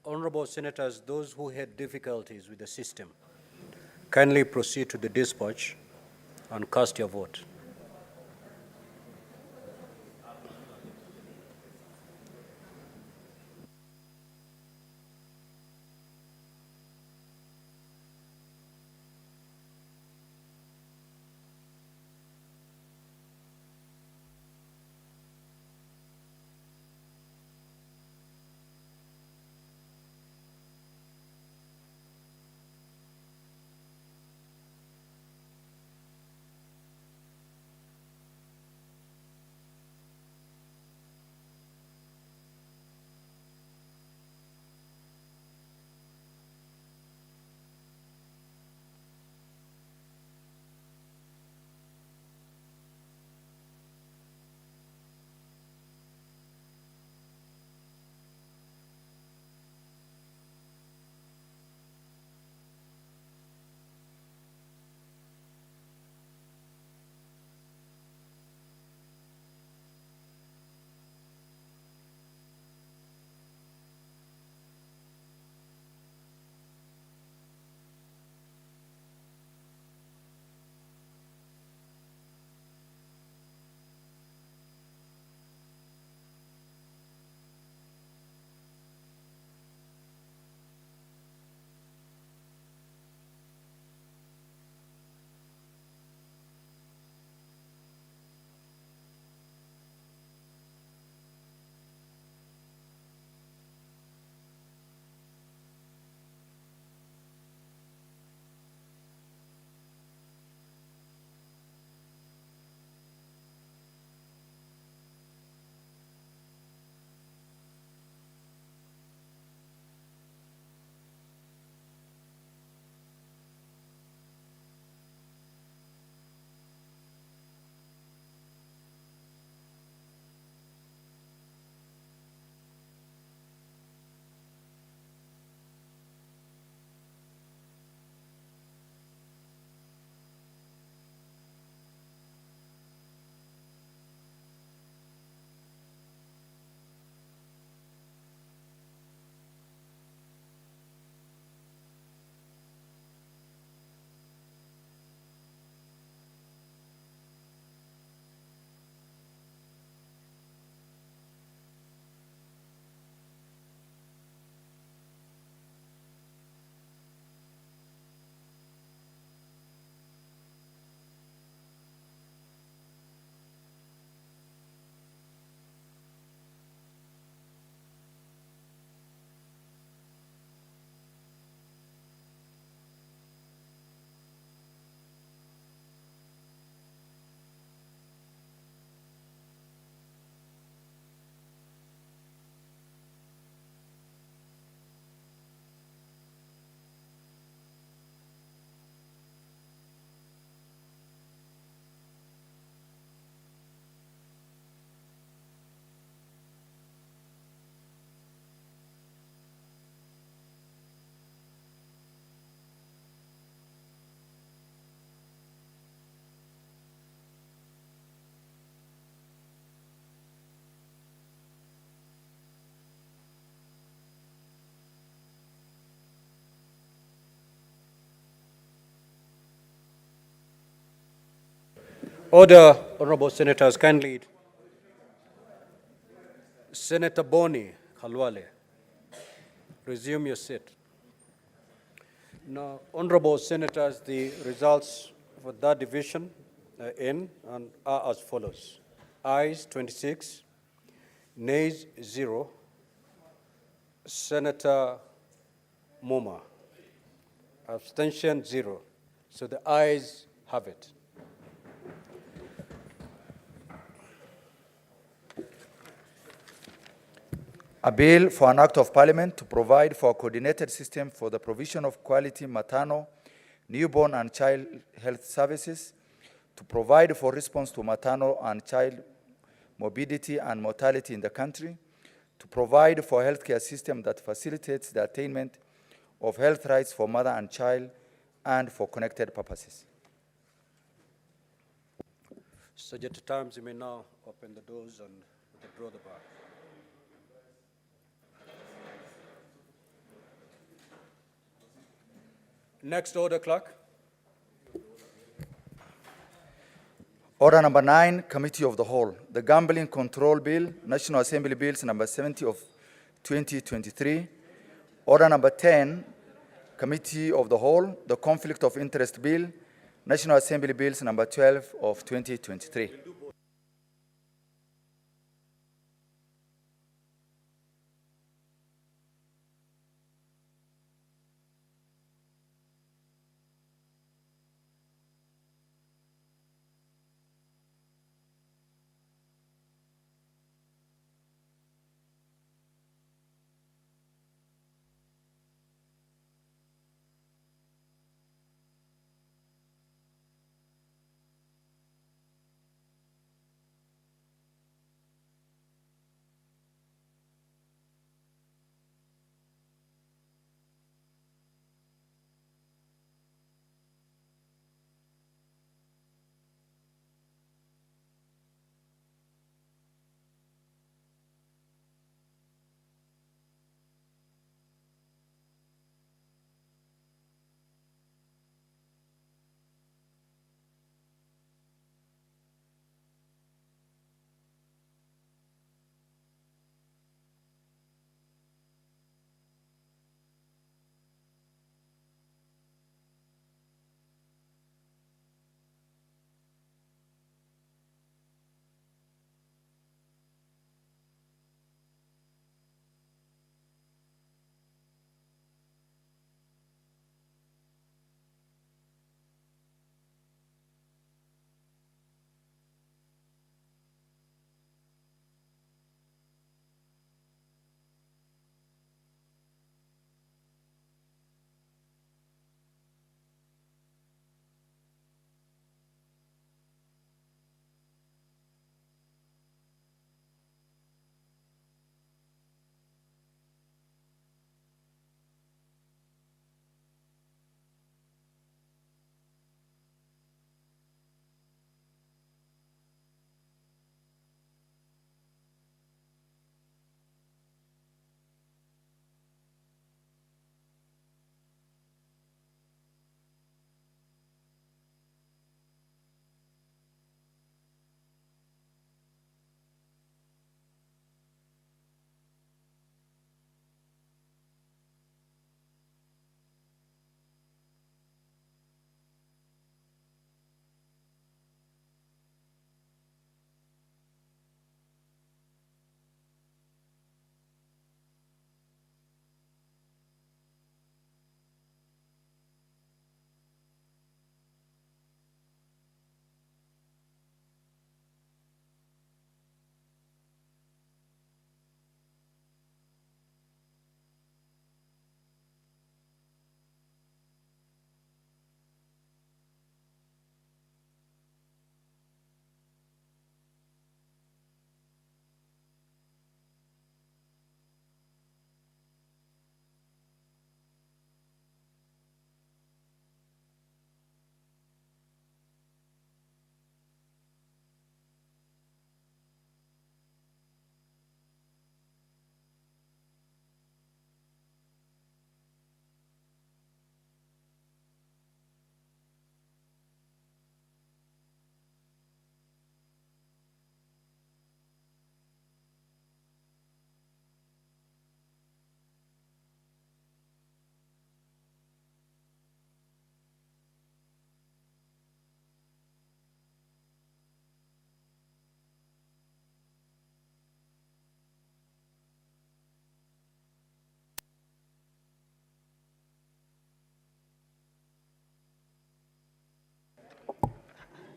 Honorable Senators, those who had difficulties with the system, kindly proceed to the dispatch and cast your vote. Order, honorable senators, kindly. Senator Boni Khalwale, resume your seat. Now, honorable senators, the results for that division are in and are as follows. Ayes 26, nays 0. Senator Muma, abstention 0. So the ayes have it. A bill for an act of parliament to provide for a coordinated system for the provision of quality maternal, newborn and child health services, to provide for response to maternal and child morbidity and mortality in the country, to provide for a healthcare system that facilitates the attainment of health rights for mother and child, and for connected purposes. Subject to times, you may now open the doors and withdraw the bar. Next order, clerk. Order number 9, Committee of the Whole. The Gambling Control Bill, National Assembly Bills number 70 of 2023. Order number 10, Committee of the Whole. The Conflict of Interest Bill, National Assembly Bills number 12 of 2023.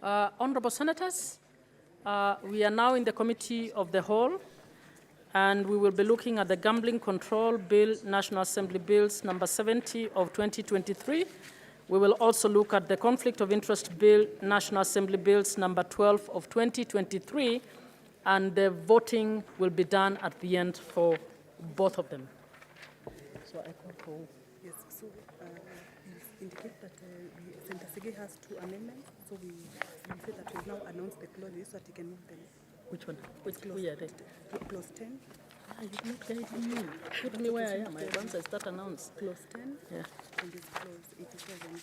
Honorable Senators, we are now in the Committee of the Whole, and we will be looking at the Gambling Control Bill, National Assembly Bills number 70 of 2023. We will also look at the Conflict of Interest Bill, National Assembly Bills number 12 of 2023, and the voting will be done at the end for both of them. So I call for... Yes, so you indicate that Senator Sige has 2 amendments, so we say that we now announce the clauses so that he can move them. Which one? Which Clause, we are there? Clause 10. You not guiding me. Put me where I am. Once I start announce. Clause 10. Yeah. And this clause 87.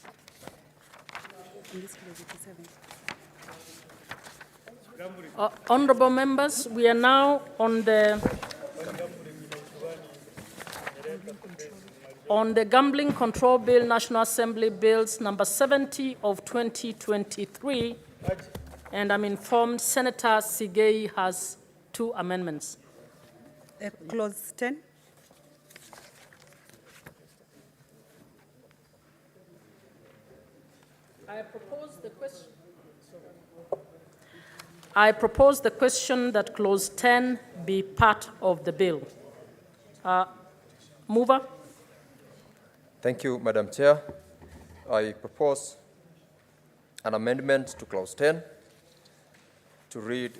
And this clause 87. Honorable members, we are now on the Gambling Control Bill, National Assembly Bills number 70 of 2023, and I'm informed Senator Sige has 2 amendments. Clause 10. I propose the question that clause 10 be part of the bill. Mover? Thank you, Madam Chair. I propose an amendment to clause 10 to read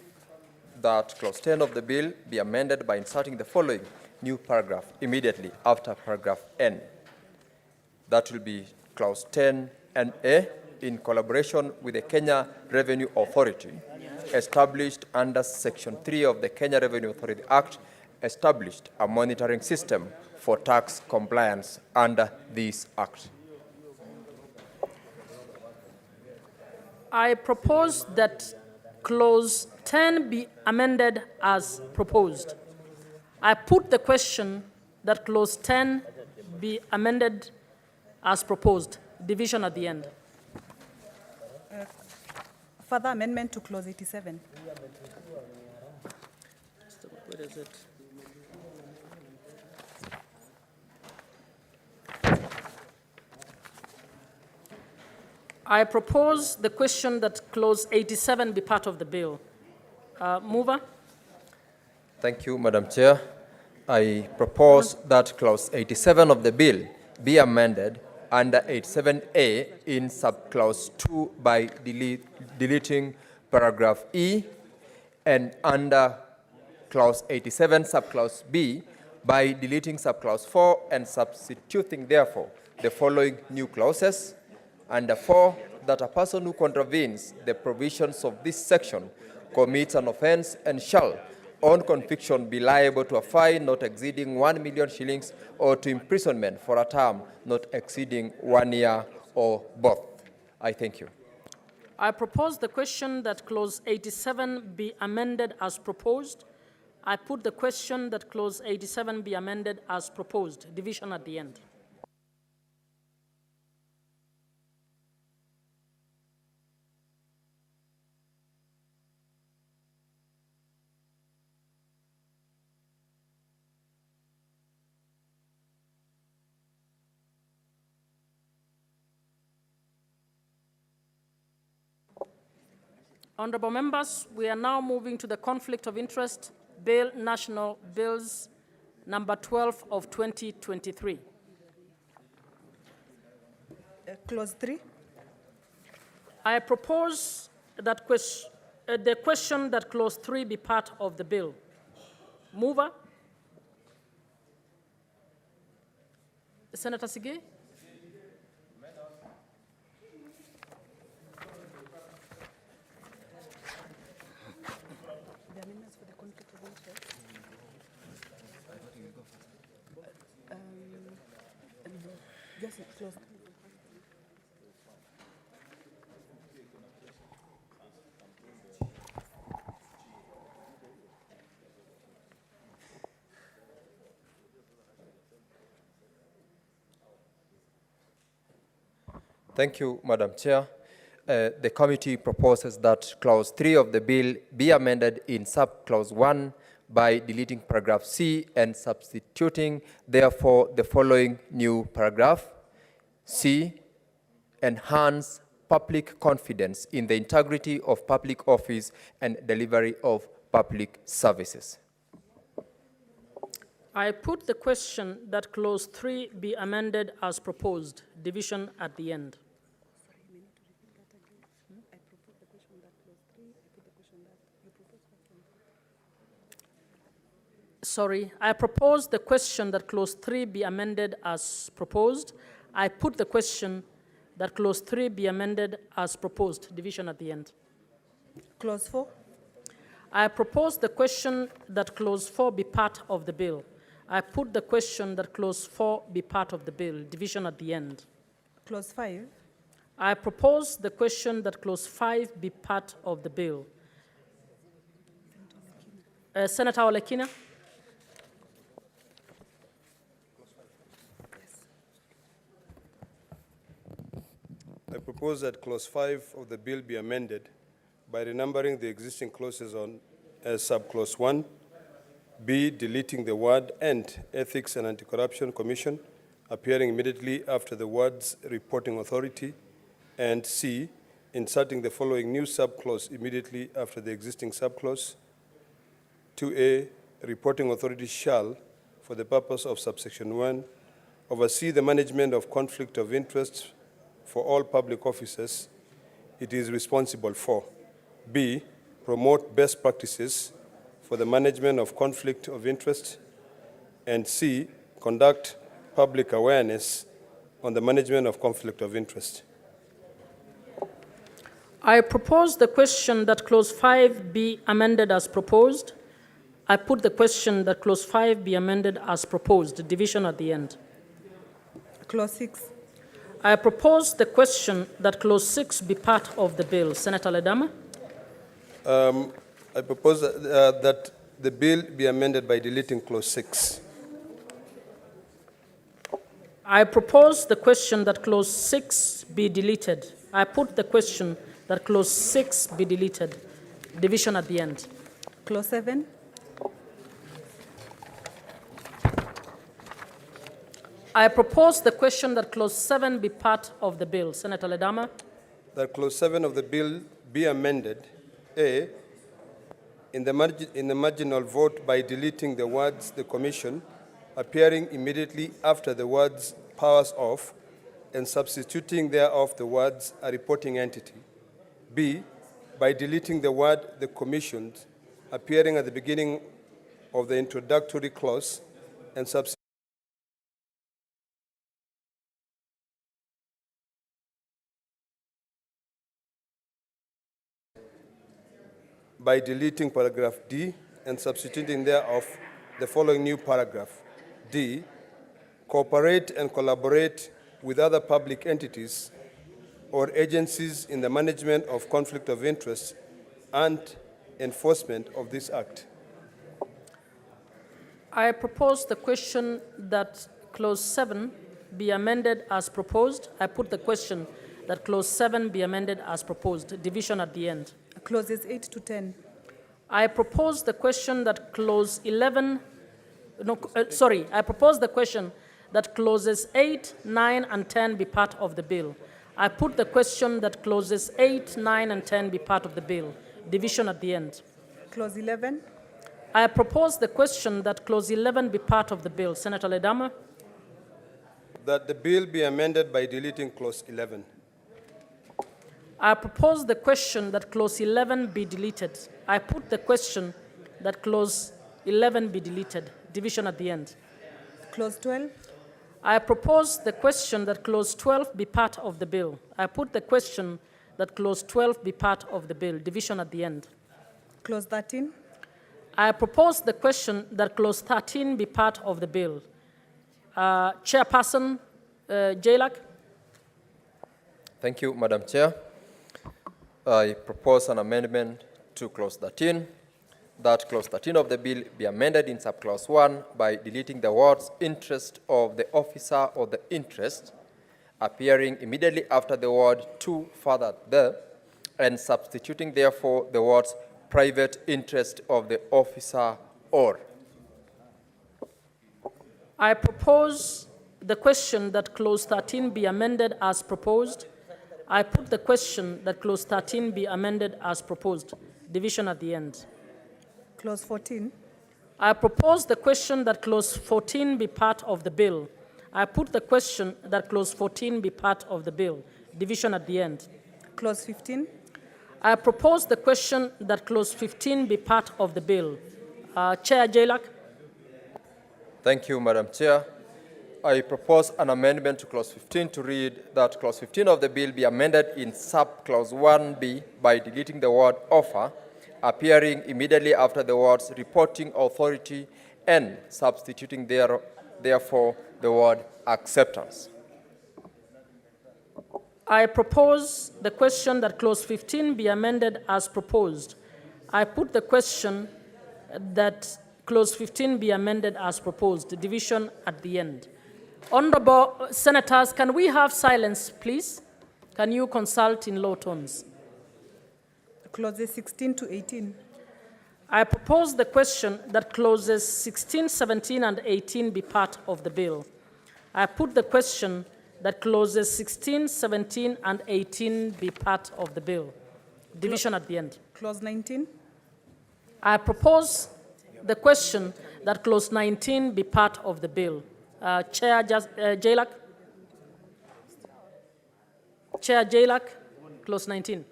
that clause 10 of the bill be amended by inserting the following new paragraph immediately after paragraph N. That will be clause 10 and A, in collaboration with the Kenya Revenue Authority, established under Section 3 of the Kenya Revenue Authority Act, established a monitoring system for tax compliance under this act. I propose that clause 10 be amended as proposed. I put the question that clause 10 be amended as proposed. Division at the end. Further amendment to clause 87. Where is it? I propose the question that clause 87 be part of the bill. Mover? Thank you, Madam Chair. I propose that clause 87 of the bill be amended under 87A in subclause 2 by deleting paragraph E, and under clause 87 subclause B by deleting subclause 4 and substituting, therefore, the following new clauses. Under 4, that a person who contravenes the provisions of this section commits an offense and shall, on conviction, be liable to a fine not exceeding 1 million shillings or to imprisonment for a term not exceeding 1 year or both. I thank you. I propose the question that clause 87 be amended as proposed. I put the question that clause 87 be amended as proposed. Division at the end. Honorable members, we are now moving to the Conflict of Interest Bill, National Bills number 12 of 2023. Clause 3. I propose that the question that clause 3 be part of the bill. Mover? Senator Sige? Just close. Thank you, Madam Chair. The committee proposes that clause 3 of the bill be amended in subclause 1 by deleting paragraph C and substituting, therefore, the following new paragraph. C, enhance public confidence in the integrity of public office and delivery of public services. I put the question that clause 3 be amended as proposed, division at the end. Sorry, I propose the question that clause 3 be amended as proposed. I put the question that clause 3 be amended as proposed, division at the end. Clause 4. I propose the question that clause 4 be part of the bill. I put the question that clause 4 be part of the bill, division at the end. Clause 5. I propose the question that clause 5 be part of the bill. Senator Olekina. I propose that clause 5 of the bill be amended by renumbering the existing clauses on as subclause 1, B, deleting the word "and Ethics and Anti-Corruption Commission," appearing immediately after the words "reporting authority," and C, inserting the following new subclause immediately after the existing subclause. 2A, reporting authority shall, for the purpose of subsection 1, oversee the management of conflict of interest for all public officers it is responsible for. B, promote best practices for the management of conflict of interest. And C, conduct public awareness on the management of conflict of interest. I propose the question that clause 5 be amended as proposed. I put the question that clause 5 be amended as proposed, division at the end. Clause 6. I propose the question that clause 6 be part of the bill. Senator Ledama. I propose that the bill be amended by deleting clause 6. I propose the question that clause 6 be deleted. I put the question that clause 6 be deleted, division at the end. Clause 7. I propose the question that clause 7 be part of the bill. Senator Ledama. That clause 7 of the bill be amended. A, in the marginal vote by deleting the words "the Commission," appearing immediately after the words "powers of," and substituting thereof the words "a reporting entity." B, by deleting the word "the Commissioned," appearing at the beginning of the introductory clause, and by deleting paragraph D and substituting thereof the following new paragraph. D, cooperate and collaborate with other public entities or agencies in the management of conflict of interest and enforcement of this act. I propose the question that clause 7 be amended as proposed. I put the question that clause 7 be amended as proposed, division at the end. Clauses 8 to 10. I propose the question that clause 11, I propose the question that clauses 8, 9, and 10 be part of the bill. I put the question that clauses 8, 9, and 10 be part of the bill, division at the end. Clause 11. I propose the question that clause 11 be part of the bill. Senator Ledama. That the bill be amended by deleting clause 11. I propose the question that clause 11 be deleted. I put the question that clause 11 be deleted, division at the end. Clause 12. I propose the question that clause 12 be part of the bill. I put the question that clause 12 be part of the bill, division at the end. Clause 13. I propose the question that clause 13 be part of the bill. Chairperson Jailak. Thank you, Madam Chair. I propose an amendment to clause 13, that clause 13 of the bill be amended in subclause 1 by deleting the words "interest of the officer or the interest," appearing immediately after the word "to" further there, and substituting therefore the words "private interest of the officer or." I propose the question that clause 13 be amended as proposed. I put the question that clause 13 be amended as proposed. Division at the end. Clause 14. I propose the question that clause 14 be part of the bill. I put the question that clause 14 be part of the bill. Division at the end. Clause 15. I propose the question that clause 15 be part of the bill. Chair Jailak. Thank you, Madam Chair. I propose an amendment to clause 15 to read that clause 15 of the bill be amended in sub-clause 1B by deleting the word offer, appearing immediately after the words reporting authority, and substituting therefore the word acceptance. I propose the question that clause 15 be amended as proposed. I put the question that clause 15 be amended as proposed. Division at the end. Honorable Senators, can we have silence, please? Can you consult in low tones? Clauses 16 to 18. I propose the question that clauses 16, 17, and 18 be part of the bill. I put the question that clauses 16, 17, and 18 be part of the bill. Division at the end. Clause 19. I propose the question that clause 19 be part of the bill. Chair Jailak. Chair Jailak, clause 19.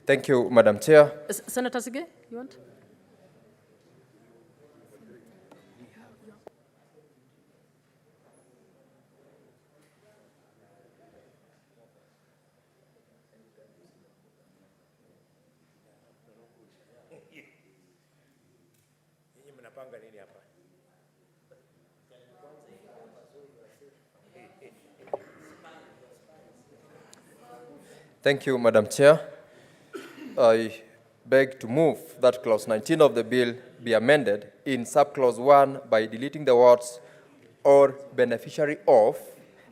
Thank you, Madam Chair. Senator Sige, you want? Thank you, Madam Chair. I beg to move that clause 19 of the bill be amended in subclause 1 by deleting the words or beneficiary of,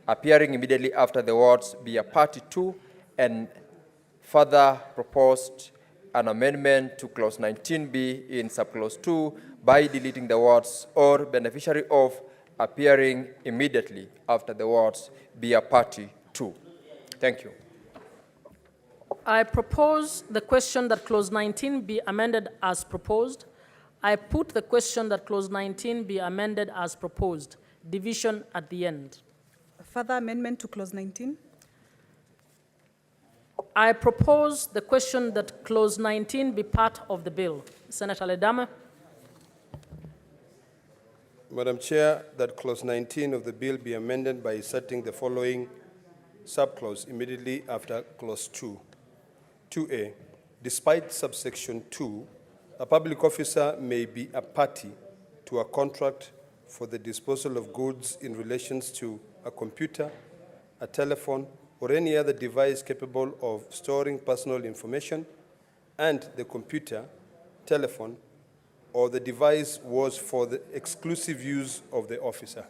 appearing immediately after the words be a party to, and further proposed an amendment to clause 19b in subclause 2 by deleting the words or beneficiary of, appearing immediately after the words be a party to. Thank you. I propose the question that clause 19 be amended as proposed. I put the question that clause 19 be amended as proposed. Division at the end. Further amendment to clause 19. I propose the question that clause 19 be part of the bill. Senator Ledama. Madam Chair, that clause 19 of the bill be amended by inserting the following subclause immediately after clause 2. 2A, despite subsection 2, a public officer may be a party to a contract for the disposal of goods in relation to a computer, a telephone, or any other device capable of storing personal information, and the computer, telephone, or the device was for the exclusive use of the officer.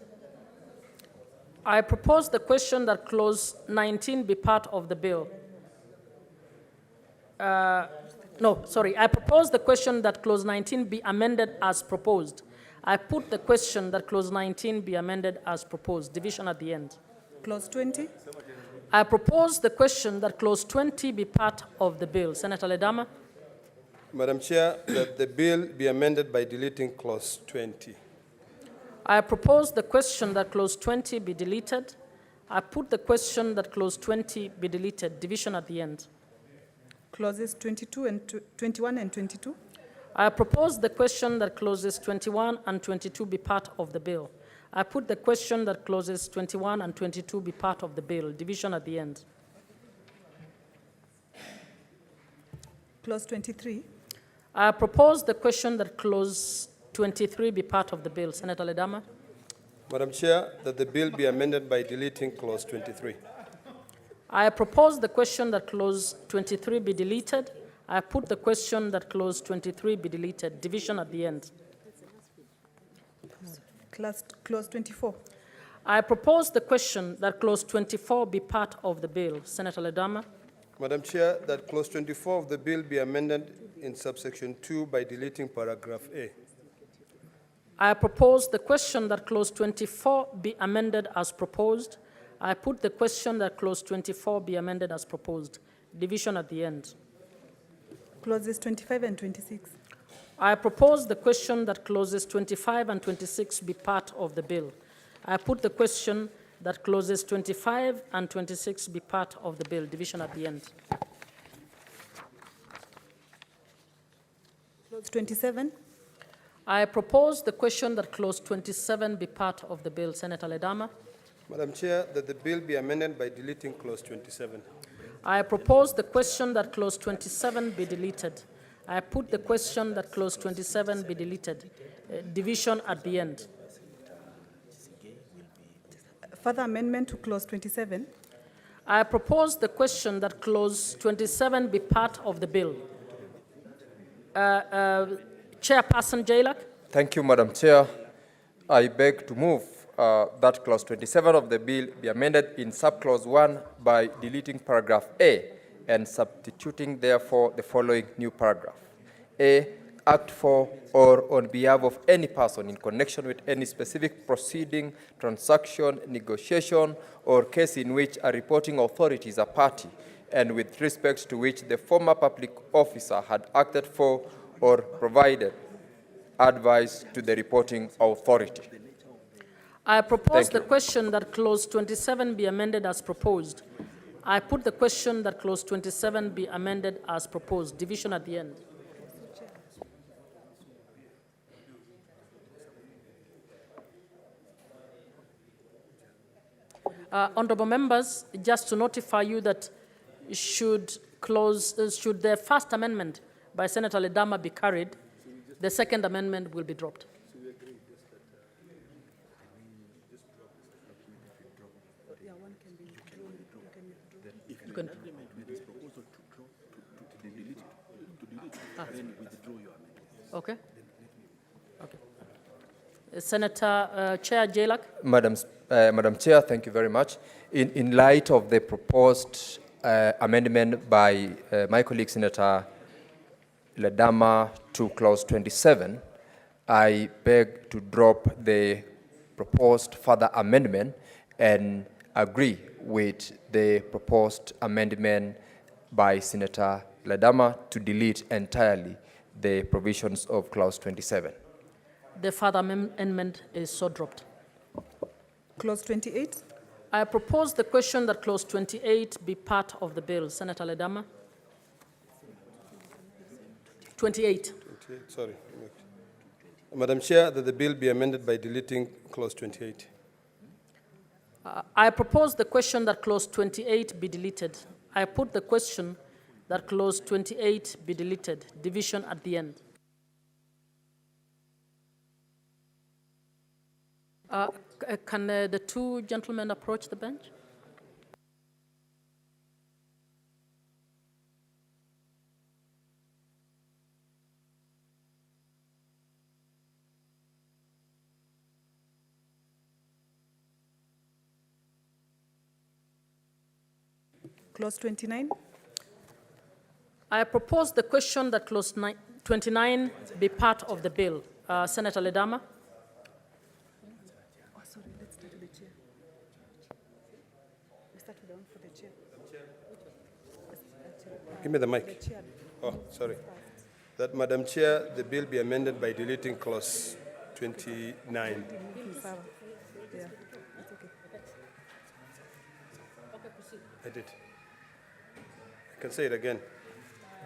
I propose the question that clause 19 be part of the bill. I propose the question that clause 19 be amended as proposed. I put the question that clause 19 be amended as proposed. Division at the end. Clause 20. I propose the question that clause 20 be part of the bill. Senator Ledama. Madam Chair, that the bill be amended by deleting clause 20. I propose the question that clause 20 be deleted. I put the question that clause 20 be deleted. Division at the end. Clauses 22 and 21 and 22. I propose the question that clauses 21 and 22 be part of the bill. I put the question that clauses 21 and 22 be part of the bill. Division at the end. Clause 23. I propose the question that clause 23 be part of the bill. Senator Ledama. Madam Chair, that the bill be amended by deleting clause 23. I propose the question that clause 23 be deleted. I put the question that clause 23 be deleted. Division at the end. Clause 24. I propose the question that clause 24 be part of the bill. Senator Ledama. Madam Chair, that clause 24 of the bill be amended in subsection 2 by deleting paragraph A. I propose the question that clause 24 be amended as proposed. I put the question that clause 24 be amended as proposed. Division at the end. Clauses 25 and 26. I propose the question that clauses 25 and 26 be part of the bill. I put the question that clauses 25 and 26 be part of the bill. Division at the end. Clause 27. I propose the question that clause 27 be part of the bill. Senator Ledama. Madam Chair, that the bill be amended by deleting clause 27. I propose the question that clause 27 be deleted. I put the question that clause 27 be deleted. Division at the end. Further amendment to clause 27. I propose the question that clause 27 be part of the bill. Chairperson Jailak. Thank you, Madam Chair. I beg to move that clause 27 of the bill be amended in subclause 1 by deleting paragraph A and substituting therefore the following new paragraph. A, act for or on behalf of any person in connection with any specific proceeding, transaction, negotiation, or case in which a reporting authority is a party and with respect to which the former public officer had acted for or provided advice to the reporting authority. I propose the question that clause 27 be amended as proposed. I put the question that clause 27 be amended as proposed. Division at the end. Honorable members, just to notify you that should the first amendment by Senator Ledama be carried, the second amendment will be dropped. Okay. Okay. Senator Chair Jailak. Madam Chair, thank you very much. In light of the proposed amendment by my colleague Senator Ledama to clause 27, I beg to drop the proposed further amendment and agree with the proposed amendment by Senator Ledama to delete entirely the provisions of clause 27. The further amendment is so dropped. Clause 28. I propose the question that clause 28 be part of the bill. Senator Ledama. 28. 28, sorry. Madam Chair, that the bill be amended by deleting clause 28. I propose the question that clause 28 be deleted. I put the question that clause 28 be deleted. Division at the end. Can the two gentlemen approach the bench? Clause 29. I propose the question that clause 29 be part of the bill. Senator Ledama. Sorry, let's start with the chair. We start with the one for the chair. Give me the mic. Oh, sorry. That, Madam Chair, the bill be amended by deleting clause 29. Yeah, it's okay. I did. I can say it again.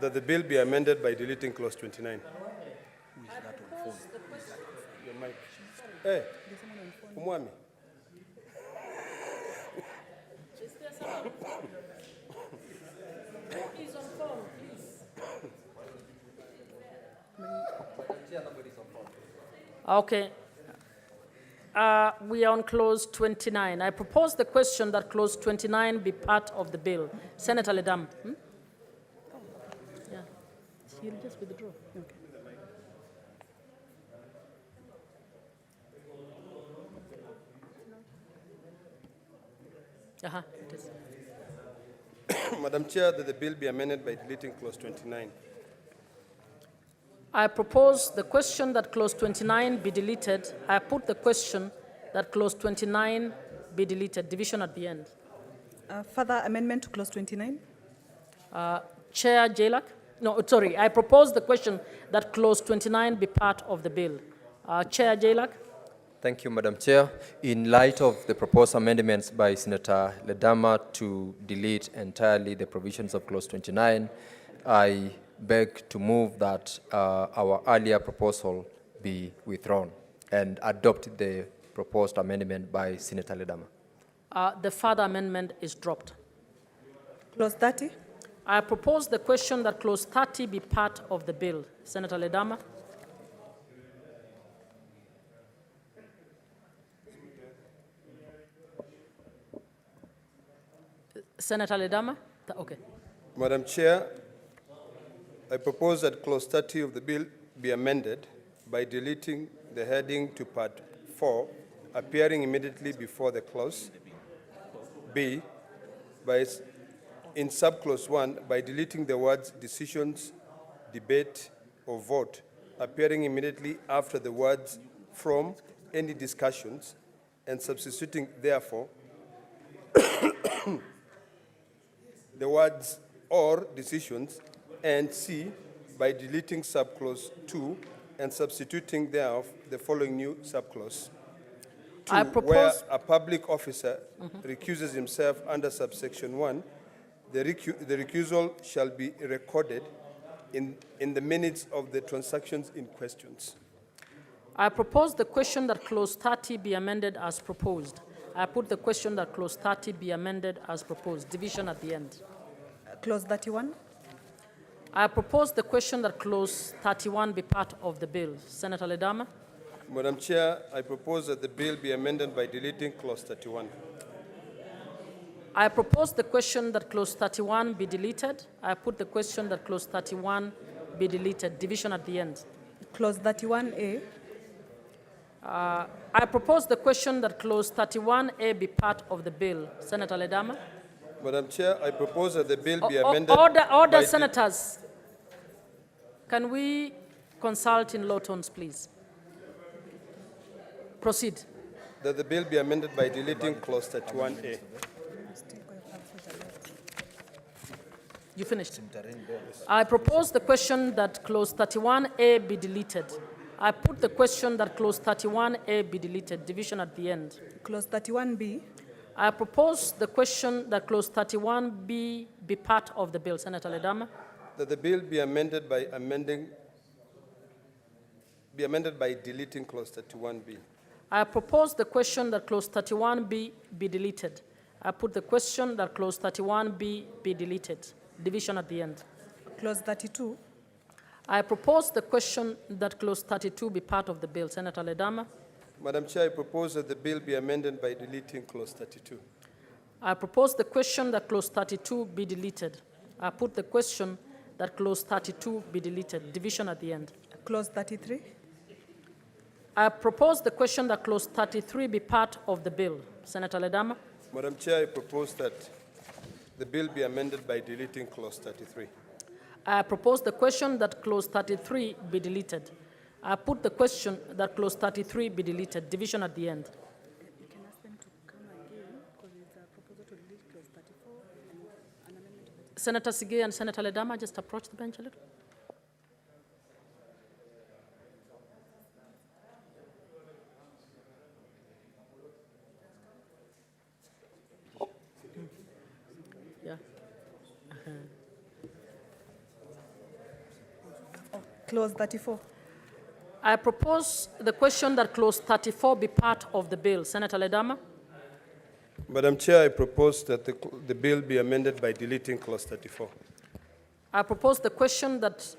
That the bill be amended by deleting clause 29. Who is that on phone? Your mic. Hey, Umwami. He's on phone, please. Okay. We are on clause 29. I propose the question that clause 29 be part of the bill. Senator Ledam. Yeah. He'll just withdraw. Okay. It is. Madam Chair, that the bill be amended by deleting clause 29. I propose the question that clause 29 be deleted. I put the question that clause 29 be deleted. Division at the end. Further amendment to clause 29. Chair Jalak? No, sorry. I propose the question that clause 29 be part of the bill. Chair Jalak? Thank you, Madam Chair. In light of the proposed amendments by Senator Ledama to delete entirely the provisions of clause 29, I beg to move that our earlier proposal be withdrawn and adopt the proposed amendment by Senator Ledama. The further amendment is dropped. Clause 30. I propose the question that clause 30 be part of the bill. Senator Ledama? Senator Ledama? Okay. Madam Chair, I propose that clause 30 of the bill be amended by deleting the heading to part 4, appearing immediately before the clause. B, in subclause 1, by deleting the words decisions, debate, or vote, appearing immediately after the words from any discussions, and substituting therefore the words or decisions, and C, by deleting subclause 2 and substituting thereof the following new subclause. 2, where a public officer recuses himself under subsection 1, the recusal shall be recorded in the minutes of the transactions in questions. I propose the question that clause 30 be amended as proposed. I put the question that clause 30 be amended as proposed. Division at the end. Clause 31. I propose the question that clause 31 be part of the bill. Senator Ledama? Madam Chair, I propose that the bill be amended by deleting clause 31. I propose the question that clause 31 be deleted. I put the question that clause 31 be deleted. Division at the end. Clause 31A. I propose the question that clause 31A be part of the bill. Senator Ledama? Madam Chair, I propose that the bill be amended. Order, senators. Can we consult in low tones, please? Proceed. That the bill be amended by deleting clause 31A. You finished? I propose the question that clause 31A be deleted. I put the question that clause 31A be deleted. Division at the end. Clause 31B. I propose the question that clause 31B be part of the bill. Senator Ledama? That the bill be amended by deleting clause 31B. I propose the question that clause 31B be deleted. I put the question that clause 31B be deleted. Division at the end. Clause 32. I propose the question that clause 32 be part of the bill. Senator Ledama? Madam Chair, I propose that the bill be amended by deleting clause 32. I propose the question that clause 32 be deleted. I put the question that clause 32 be deleted. Division at the end. Clause 33. I propose the question that clause 33 be part of the bill. Senator Ledama? Madam Chair, I propose that the bill be amended by deleting clause 33. I propose the question that clause 33 be deleted. I put the question that clause 33 be deleted. Division at the end. You can ask them to come again because it's a proposal to delete clause 34 and an amendment to 34. Senator Sige and Senator Ledama, just approach the bench a little. Yeah. Clause 34. I propose the question that clause 34 be part of the bill. Senator Ledama? Madam Chair, I propose that the bill be amended by deleting clause 34. I propose the question that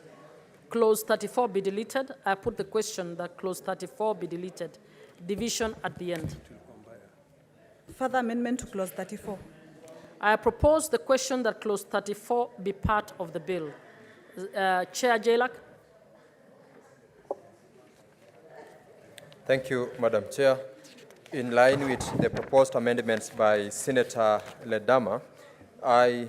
clause 34 be deleted. I put the question that clause 34 be deleted. Division at the end. Further amendment to clause 34. I propose the question that clause 34 be part of the bill. Chair Jalak? Thank you, Madam Chair. In line with the proposed amendments by Senator Ledama, I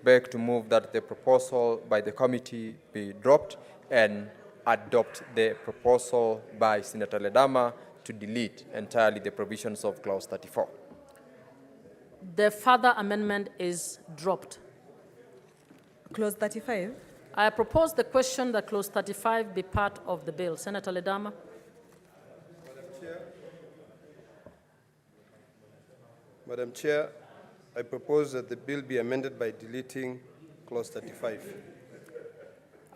beg to move that the proposal by the committee be dropped and adopt the proposal by Senator Ledama to delete entirely the provisions of Clause 34. The further amendment is dropped. Clause 35. I propose the question that Clause 35 be part of the bill. Senator Ledama. Madam Chair, I propose that the bill be amended by deleting Clause 35.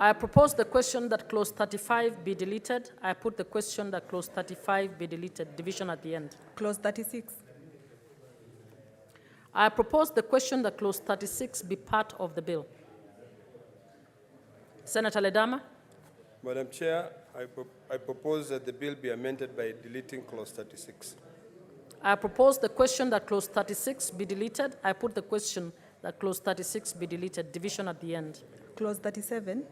I propose the question that Clause 35 be deleted. I put the question that Clause 35 be deleted. Division at the end. Clause 36. I propose the question that Clause 36 be part of the bill. Senator Ledama. Madam Chair, I propose that the bill be amended by deleting Clause 36. I propose the question that Clause 36 be deleted. I put the question that Clause 36 be deleted. Division at the end. Clause 37.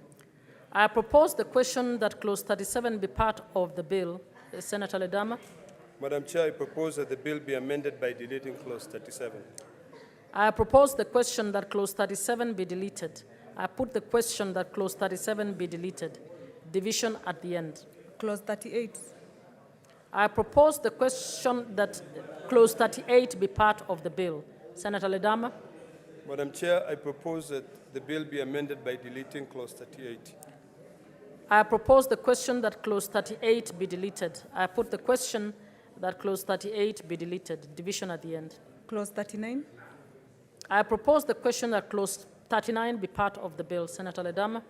I propose the question that Clause 37 be part of the bill. Senator Ledama. Madam Chair, I propose that the bill be amended by deleting Clause 37. I propose the question that Clause 37 be deleted. I put the question that Clause 37 be deleted. Division at the end. Clause 38. I propose the question that Clause 38 be part of the bill. Senator Ledama. Madam Chair, I propose that the bill be amended by deleting Clause 38. I propose the question that Clause 38 be deleted. I put the question that Clause 38 be deleted. Division at the end. Clause 39. I propose the question that Clause 39 be part of the bill. Senator Ledama.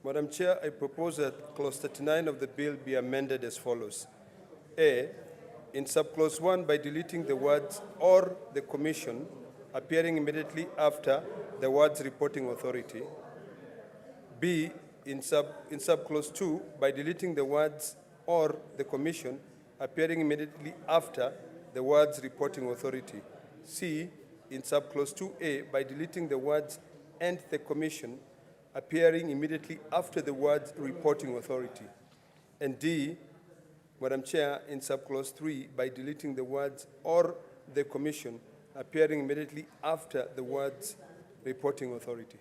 Madam Chair, I propose that Clause 39 of the bill be amended as follows. A, in subclause 1, by deleting the words "or the Commission" appearing immediately after the words "reporting authority." B, in subclause 2, by deleting the words "or the Commission" appearing immediately after the words "reporting authority." C, in subclause 2A, by deleting the words "and the Commission" appearing immediately after the words "reporting authority." And D, Madam Chair, in subclause 3, by deleting the words "or the Commission" appearing immediately after the words "reporting authority."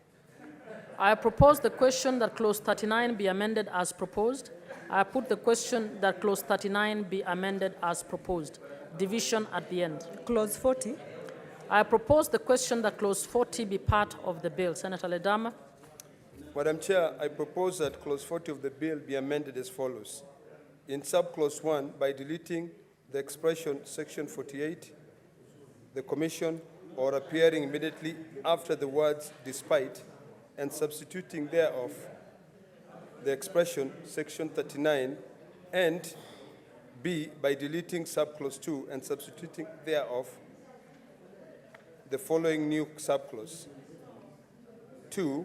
I propose the question that Clause 39 be amended as proposed. I put the question that Clause 39 be amended as proposed. Division at the end. Clause 40. I propose the question that Clause 40 be part of the bill. Senator Ledama. Madam Chair, I propose that Clause 40 of the bill be amended as follows. In subclause 1, by deleting the expression "Section 48, the Commission," or appearing immediately after the words "despite," and substituting thereof the expression "Section 39," and B, by deleting subclause 2 and substituting thereof the following new subclause. 2,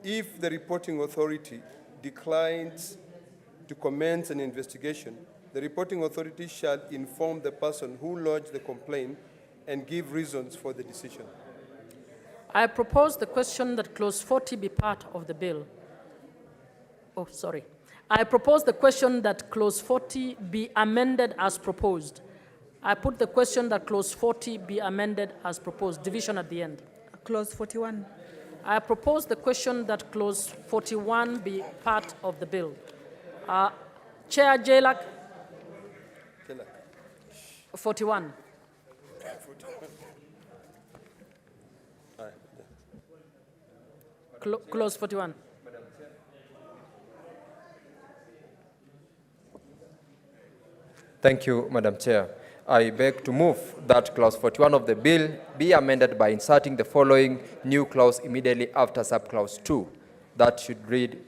if the reporting authority declines to commence an investigation, the reporting authority shall inform the person who lodged the complaint and give reasons for the decision. I propose the question that Clause 40 be part of the bill. Oh, sorry. I propose the question that Clause 40 be amended as proposed. I put the question that Clause 40 be amended as proposed. Division at the end. Clause 41. I propose the question that Clause 41 be part of the bill. Chair Jailak. 41. Clause 41. Thank you, Madam Chair. I beg to move that Clause 41 of the bill be amended by inserting the following new clause immediately after subclause 2. That should read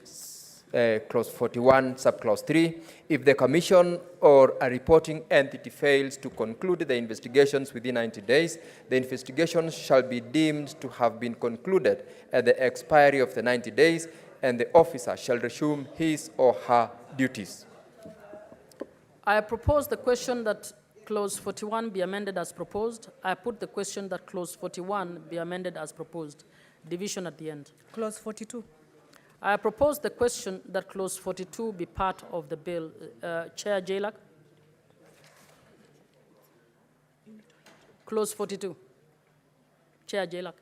Clause 41, subclause 3. If the Commission or a reporting entity fails to conclude the investigations within 90 days, the investigation shall be deemed to have been concluded at the expiry of the 90 days, and the officer shall resume his or her duties. I propose the question that Clause 41 be amended as proposed. I put the question that Clause 41 be amended as proposed. Division at the end. Clause 42. I propose the question that Clause 42 be part of the bill. Chair Jailak. Clause 42. Chair Jailak.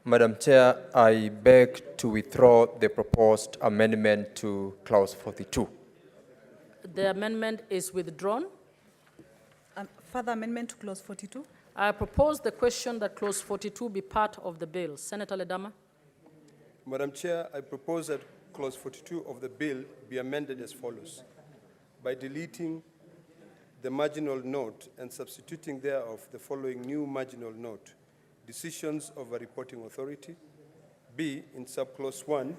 Madam Chair, I beg to withdraw the proposed amendment to clause 42. The amendment is withdrawn. Further amendment to clause 42. I propose the question that clause 42 be part of the bill. Senator Ledama. Madam Chair, I propose that clause 42 of the bill be amended as follows: by deleting the marginal note and substituting thereof the following new marginal note: decisions of a reporting authority. B, in subclause 1,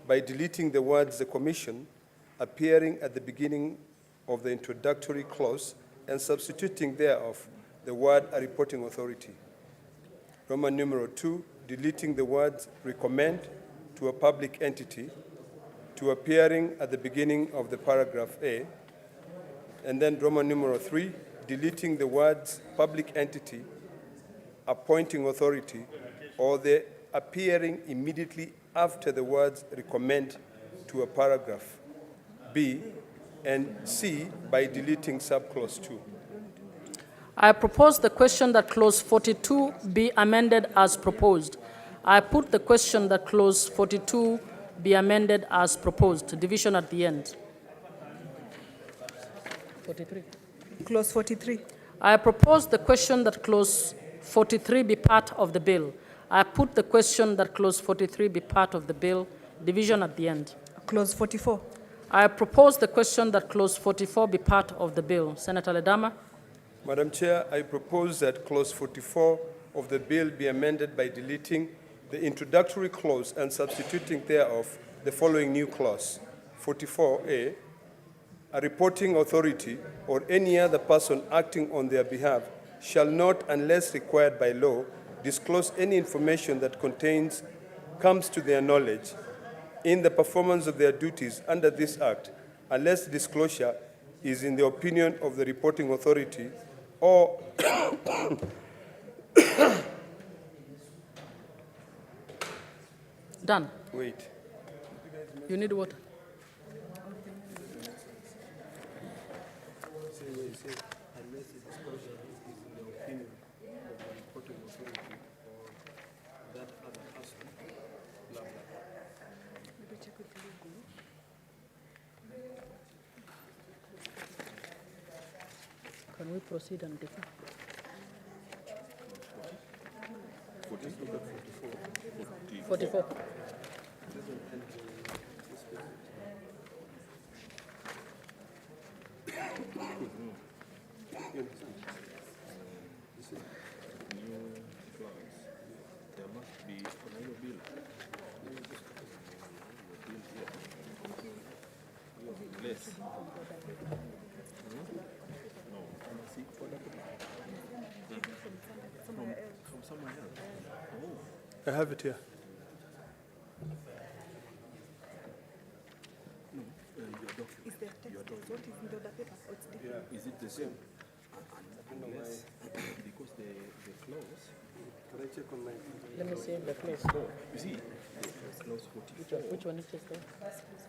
by deleting the words "the Commission" appearing at the beginning of the introductory clause and substituting thereof the word "a reporting authority." Roman numeral 2, deleting the words "recommend" to a public entity to appearing at the beginning of the paragraph A. And then Roman numeral 3, deleting the words "public entity," "appointing authority," or the appearing immediately after the words "recommend" to a paragraph B, and C, by deleting subclause 2. I propose the question that clause 42 be amended as proposed. I put the question that clause 42 be amended as proposed. Division at the end. 43. Clause 43. I propose the question that clause 43 be part of the bill. I put the question that clause 43 be part of the bill. Division at the end. Clause 44. I propose the question that clause 44 be part of the bill. Senator Ledama. Madam Chair, I propose that clause 44 of the bill be amended by deleting the introductory clause and substituting thereof the following new clause: 44A, a reporting authority or any other person acting on their behalf shall not, unless required by law, disclose any information that comes to their knowledge in the performance of their duties under this Act, unless disclosure is in the opinion of the reporting authority or Done. wait. You need water. Can we proceed and defer? 44. I have it here. Is the text what is in the other paper? Or it's different? Is it the same? Unless, because the clause, Can I check on my... Let me see the clause. you see, the clause 44. Which one is this?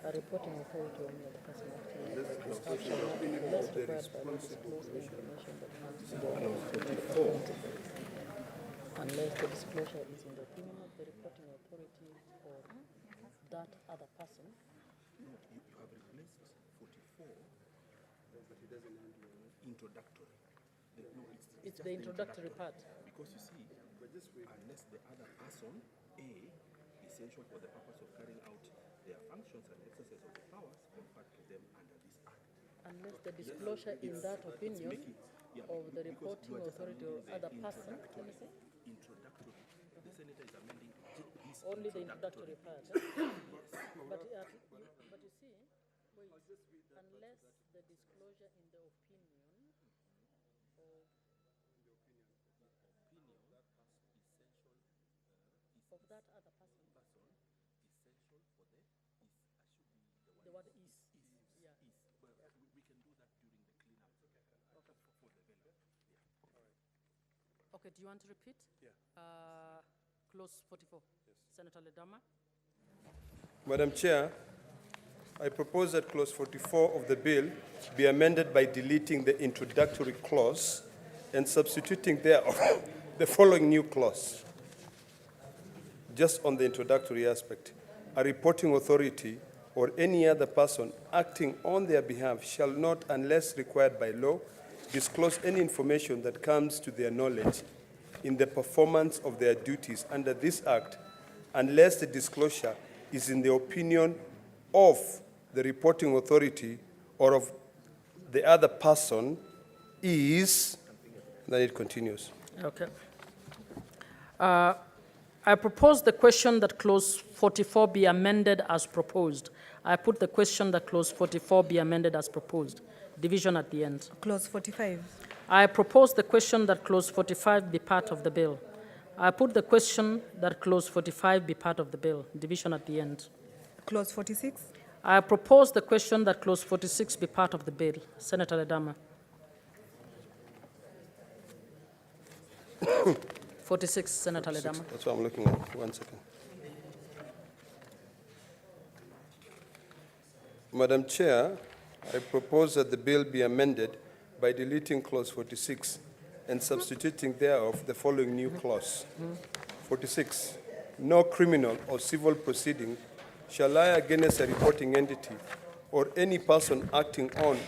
A reporting authority on the person acting. Unless required by law, disclose the information that comes to their knowledge. Unless the disclosure is in the opinion of the reporting authority or that other person. No, you have replaced 44, but it doesn't end introductory. It's the introductory part. Because you see, unless the other person, A, essential for the purpose of carrying out their functions and exercise of the powers conferred to them under this Act. Unless the disclosure in that opinion of the reporting authority or other person. Let me see. Introductory. The Senator is amending this Only the introductory part. But you see, wait, unless the disclosure in the opinion of that other person. essential for the The word is. Yeah. But we can do that during the cleanup for the development. Okay, do you want to repeat? Yeah. Clause 44. Yes. Senator Ledama. Madam Chair, I propose that clause 44 of the bill be amended by deleting the introductory clause and substituting thereof the following new clause: just on the introductory aspect, a reporting authority or any other person acting on their behalf shall not, unless required by law, disclose any information that comes to their knowledge in the performance of their duties under this Act, unless the disclosure is in the opinion of the reporting authority or of the other person is, then it continues. Okay. I propose the question that clause 44 be amended as proposed. I put the question that clause 44 be amended as proposed. Division at the end. Clause 45. I propose the question that clause 45 be part of the bill. I put the question that clause 45 be part of the bill. Division at the end. Clause 46. I propose the question that clause 46 be part of the bill. Senator Ledama. 46, Senator Ledama. That's what I'm looking at. 1 second. Madam Chair, I propose that the bill be amended by deleting clause 46 and substituting thereof the following new clause. 46, no criminal or civil proceeding shall lie against a reporting entity or any person acting on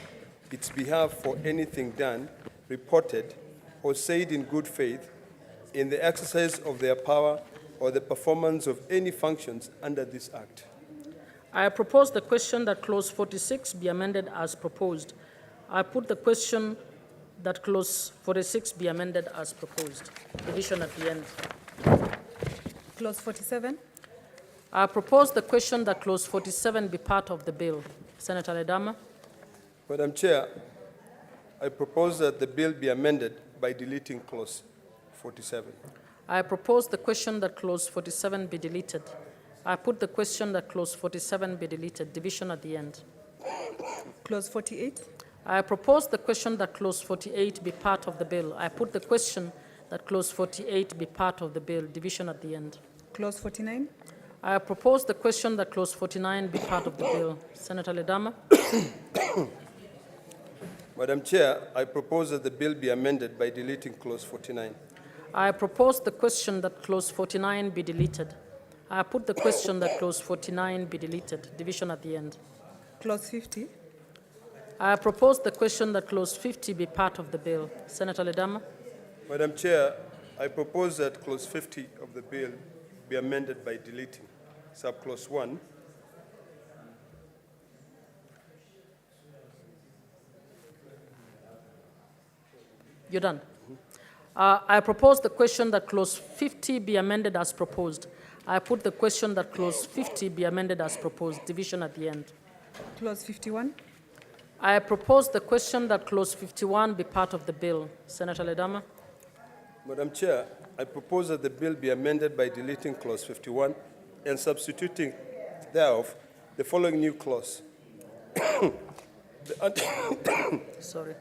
its behalf for anything done, reported, or said in good faith in the exercise of their power or the performance of any functions under this Act. I propose the question that clause 46 be amended as proposed. I put the question that clause 46 be amended as proposed. Division at the end. Clause 47. I propose the question that clause 47 be part of the bill. Senator Ledama. Madam Chair, I propose that the bill be amended by deleting clause 47. I propose the question that clause 47 be deleted. I put the question that clause 47 be deleted. Division at the end. Clause 48. I propose the question that clause 48 be part of the bill. I put the question that clause 48 be part of the bill. Division at the end. Clause 49. I propose the question that clause 49 be part of the bill. Senator Ledama. Madam Chair, I propose that the bill be amended by deleting clause 49. I propose the question that clause 49 be deleted. I put the question that clause 49 be deleted. Division at the end. Clause 50. I propose the question that clause 50 be part of the bill. Senator Ledama. Madam Chair, I propose that clause 50 of the bill be amended by deleting subclause 1. You're done. I propose the question that clause 50 be amended as proposed. I put the question that clause 50 be amended as proposed. Division at the end. Clause 51. I propose the question that clause 51 be part of the bill. Senator Ledama. Madam Chair, I propose that the bill be amended by deleting clause 51 and substituting thereof the following new clause. Sorry.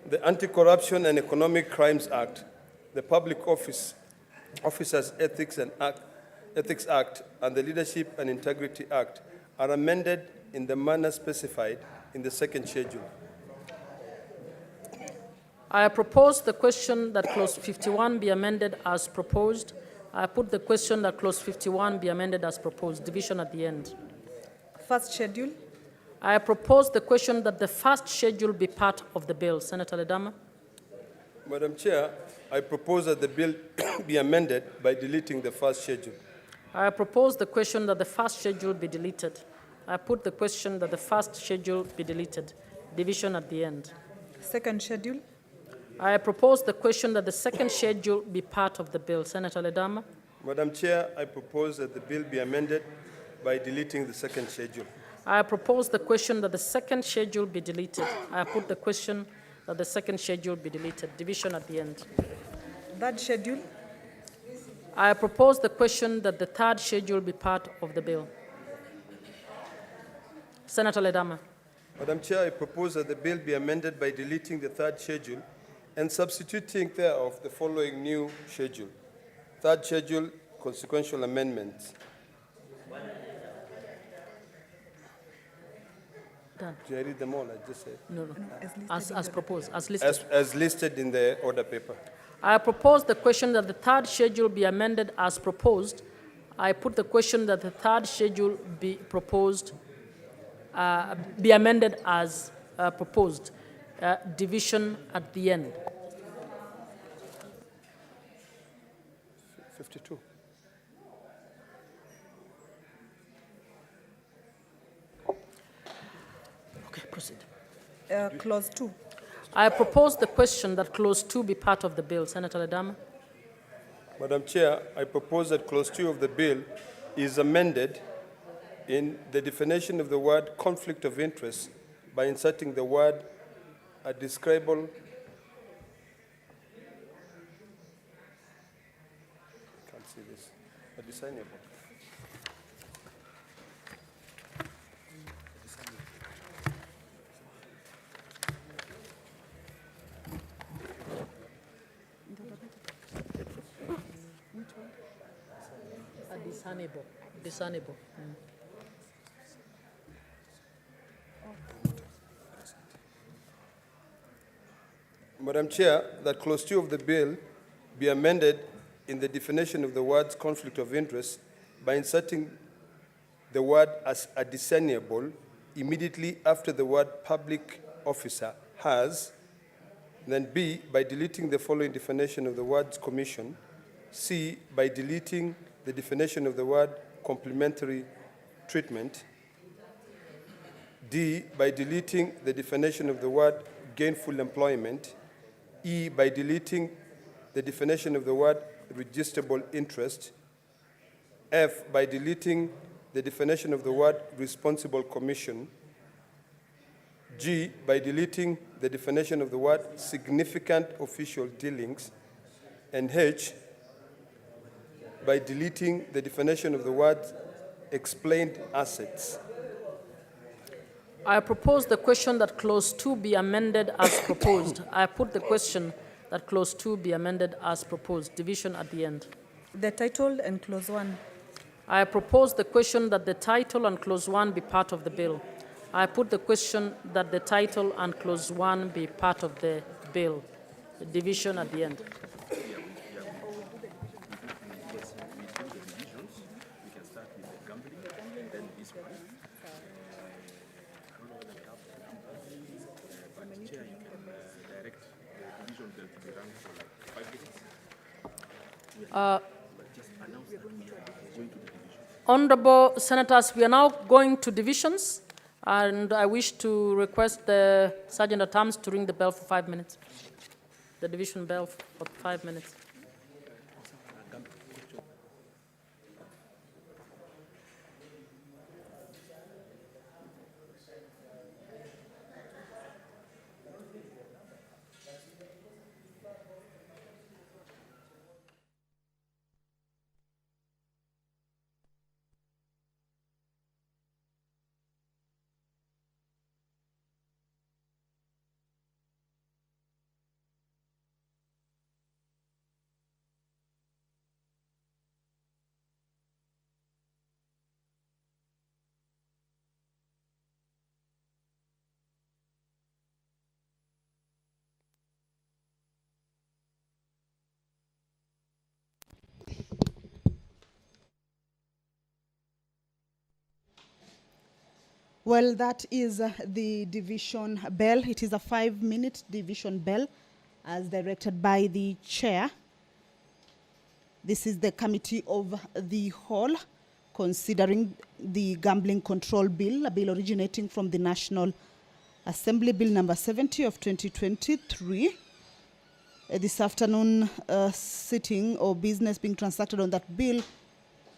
The Anti-Corruption and Economic Crimes Act, the Public Officers Ethics Act, and the Leadership and Integrity Act are amended in the manner specified in the second schedule. I propose the question that clause 51 be amended as proposed. I put the question that clause 51 be amended as proposed. Division at the end. First schedule. I propose the question that the first schedule be part of the bill. Senator Ledama. Madam Chair, I propose that the bill be amended by deleting the first schedule. I propose the question that the first schedule be deleted. I put the question that the first schedule be deleted. Division at the end. Second schedule. I propose the question that the second schedule be part of the bill. Senator Ledama. Madam Chair, I propose that the bill be amended by deleting the second schedule. I propose the question that the second schedule be deleted. I put the question that the second schedule be deleted. Division at the end. Third schedule. I propose the question that the third schedule be part of the bill. Senator Ledama. Madam Chair, I propose that the bill be amended by deleting the third schedule and substituting thereof the following new schedule. Third schedule, consequential amendments. Done. Did I read them all? I just said. No. As proposed, as listed. As listed in the order paper. I propose the question that the third schedule be amended as proposed. I put the question that the third schedule be proposed, be amended as proposed. Division at the end. 52. Okay, proceed. Clause 2. I propose the question that clause 2 be part of the bill. Senator Ledama. Madam Chair, I propose that clause 2 of the bill is amended in the definition of the word conflict of interest by inserting the word a describable can't see this, a designable. Discernible. Discernible. Madam Chair, that clause 2 of the bill be amended in the definition of the words conflict of interest by inserting the word as a discernible immediately after the word public officer has, then B, by deleting the following definition of the words commission, C, by deleting the definition of the word complementary treatment, D, by deleting the definition of the word gainful employment, E, by deleting the definition of the word registrable interest, F, by deleting the definition of the word responsible commission, G, by deleting the definition of the word significant official dealings, and H, by deleting the definition of the word explained assets. I propose the question that clause 2 be amended as proposed. I put the question that clause 2 be amended as proposed. Division at the end. The title and clause 1. I propose the question that the title and clause 1 be part of the bill. I put the question that the title and clause 1 be part of the bill. The division at the end. Honorable Senators, we are now going to divisions, and I wish to request the Sergeant at Arms to ring the bell for 5 minutes. The division bell for 5 minutes. Well, that is the division bell. It is a 5-minute division bell as directed by the chair. This is the committee of the whole considering the gambling control bill, a bill originating from the National Assembly Bill number 70 of 2023. This afternoon sitting or business being transacted on that bill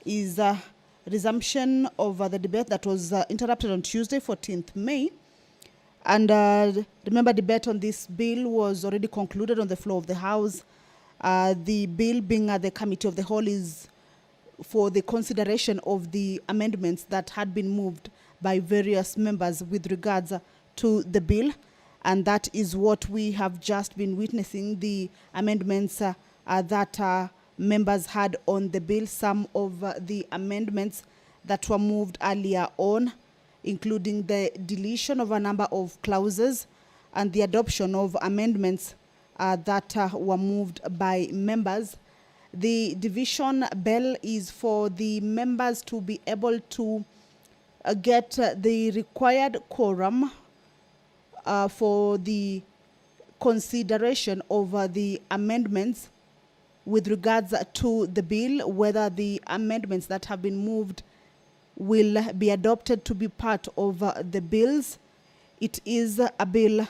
is resumption of the debate that was interrupted on Tuesday, 14th May. And remember, debate on this bill was already concluded on the floor of the House. The bill being at the committee of the whole is for the consideration of the amendments that had been moved by various members with regards to the bill. And that is what we have just been witnessing, the amendments that members had on the bill. Some of the amendments that were moved earlier on, including the deletion of a number of clauses and the adoption of amendments that were moved by members. The division bell is for the members to be able to get the required quorum for the consideration over the amendments with regards to the bill, whether the amendments that have been moved will be adopted to be part of the bills. It is a bill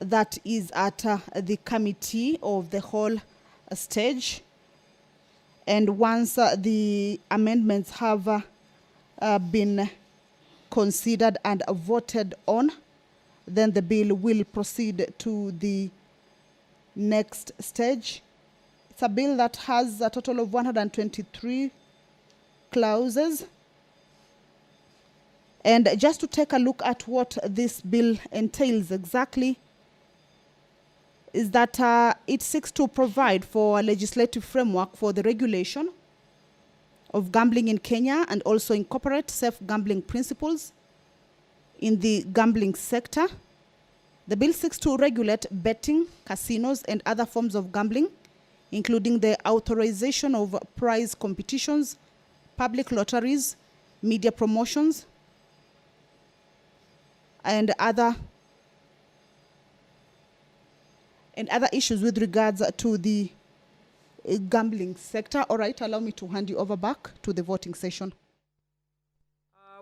that is at the committee of the whole stage. And once the amendments have been considered and voted on, then the bill will proceed to the next stage. It's a bill that has a total of 123 clauses. And just to take a look at what this bill entails exactly, is that it seeks to provide for a legislative framework for the regulation of gambling in Kenya and also incorporate safe gambling principles in the gambling sector. The bill seeks to regulate betting, casinos, and other forms of gambling, including the authorization of prize competitions, public lotteries, media promotions, and other issues with regards to the gambling sector. All right, allow me to hand you over back to the voting session.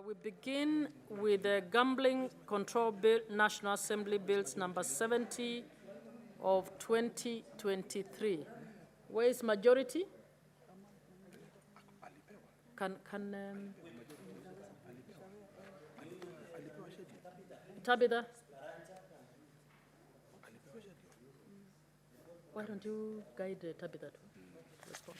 We begin with the Gambling Control Bill, National Assembly Bills number 70 of 2023. Where is majority? Tabitha? Why don't you guide Tabitha to respond?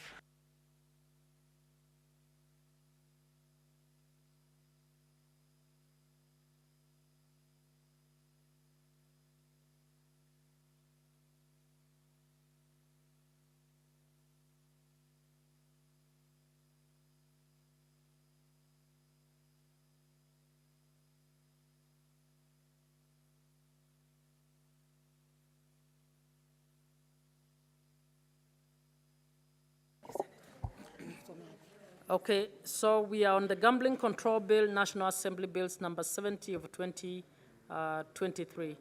Okay, so we are on the Gambling Control Bill, National Assembly Bills number 70 of 2023.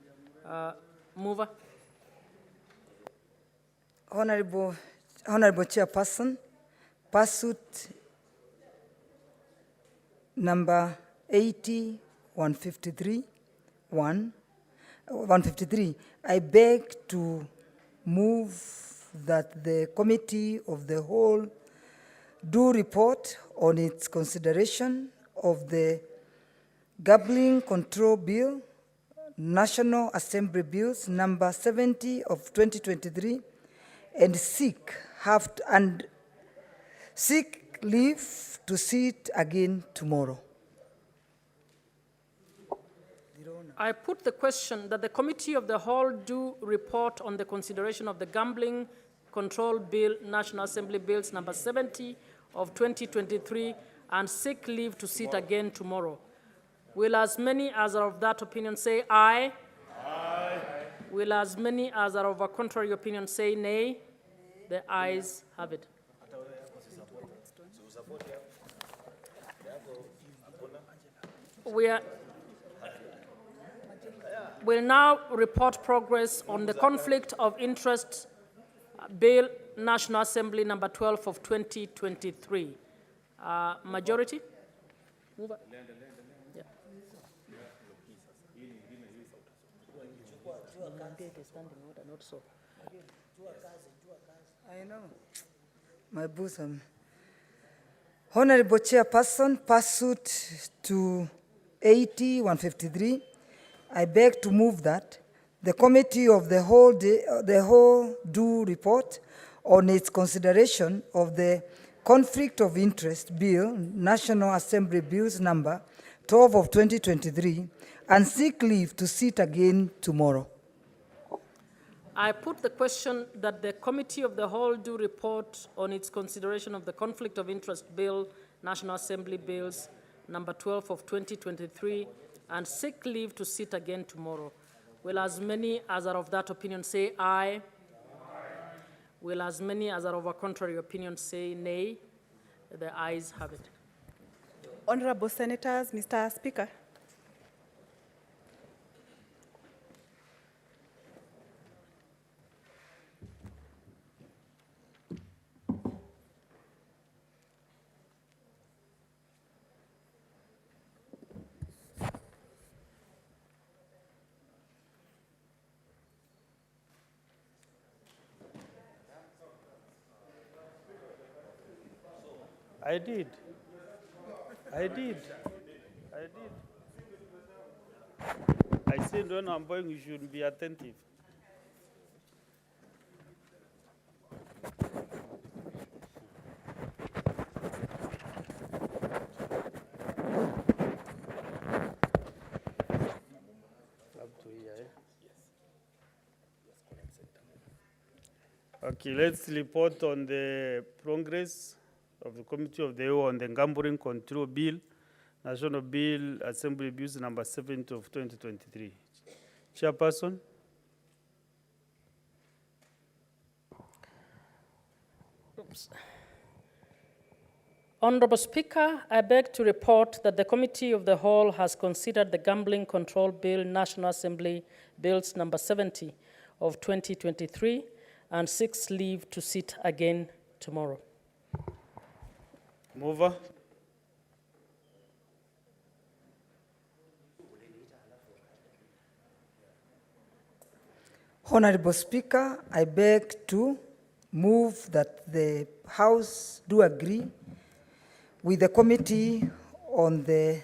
Mover. Honorable Chairperson, pursuit number 80-153, 153, I beg to move that the Committee of the Whole do report on its consideration of the Gambling Control Bill, National Assembly Bills number 70 of 2023, and seek leave to see it again tomorrow. I put the question that the Committee of the Whole do report on the consideration of the Gambling Control Bill, National Assembly Bills number 70 of 2023, and seek leave to sit again tomorrow. Will as many as are of that opinion say aye? Aye. Will as many as are of a contrary opinion say nay? The ayes have it. We'll now report progress on the Conflict of Interest Bill, National Assembly number 12 of 2023. Majority? Move it. Yeah. I know. My bosom. Honorable Chairperson, pursuant to 80-153, I beg to move that the Committee of the Whole do report on its consideration of the Conflict of Interest Bill, National Assembly Bills number 12 of 2023, and seek leave to sit again tomorrow. I put the question that the Committee of the Whole do report on its consideration of the Conflict of Interest Bill, National Assembly Bills number 12 of 2023, and seek leave to sit again tomorrow. Will as many as are of that opinion say aye? Will as many as are of a contrary opinion say nay? The ayes have it. Honorable Senators, Mr. Speaker. I did. I said when I'm going, you should be attentive. Up to here, Okay, let's report on the progress of the Committee of the Whole on the Gambling Control Bill, National Bill Assembly Bills number 70 of 2023. Chairperson. Oops. Honorable Speaker, I beg to report that the Committee of the Whole has considered the Gambling Control Bill, National Assembly Bills number 70 of 2023, and seeks leave to sit again tomorrow. Mover. Honorable Speaker, I beg to move that the House do agree with the committee on the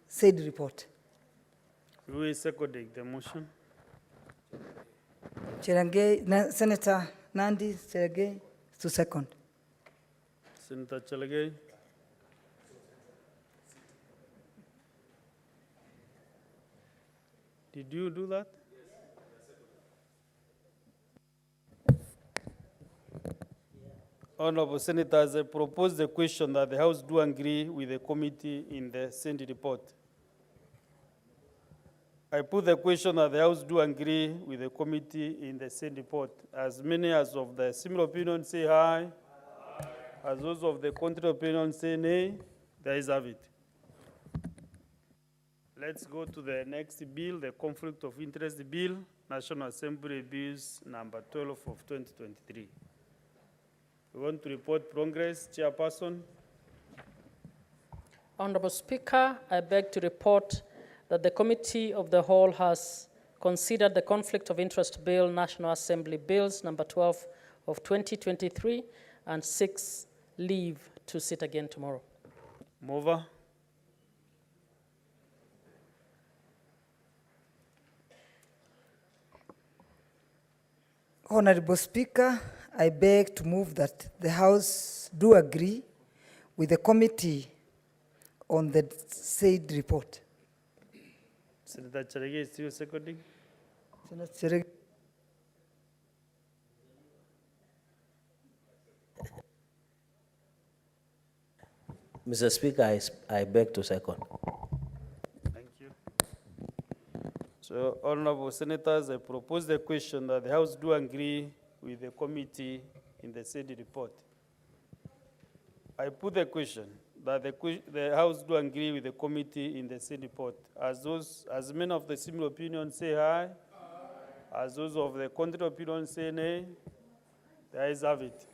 said report. Who is seconding the motion? Senator Nandi Cherargei to second. Senator Cherargei. Did you do that? Honorable Senators, I propose the question that the House do agree with the committee in the sent report. I put the question that the House do agree with the committee in the sent report. As many as of the similar opinion say aye. As those of the contrary opinion say nay, the ayes have it. Let's go to the next bill, the Conflict of Interest Bill, National Assembly Bills number 12 of 2023. We want to report progress, Chairperson. Honorable Speaker, I beg to report that the Committee of the Whole has considered the Conflict of Interest Bill, National Assembly Bills number 12 of 2023, and seeks leave to sit again tomorrow. Mover. Honorable Speaker, I beg to move that the House do agree with the committee on the said report. Senator Cherargei is still seconding. Senator Cherargei. Mr. Speaker, I beg to second. Thank you. So, honorable senators, I propose the question that the House do agree with the committee in the said report. I put the question that the House do agree with the committee in the said report. As many of the similar opinions say aye, as those of the contrary opinion say nay, the ayes have it.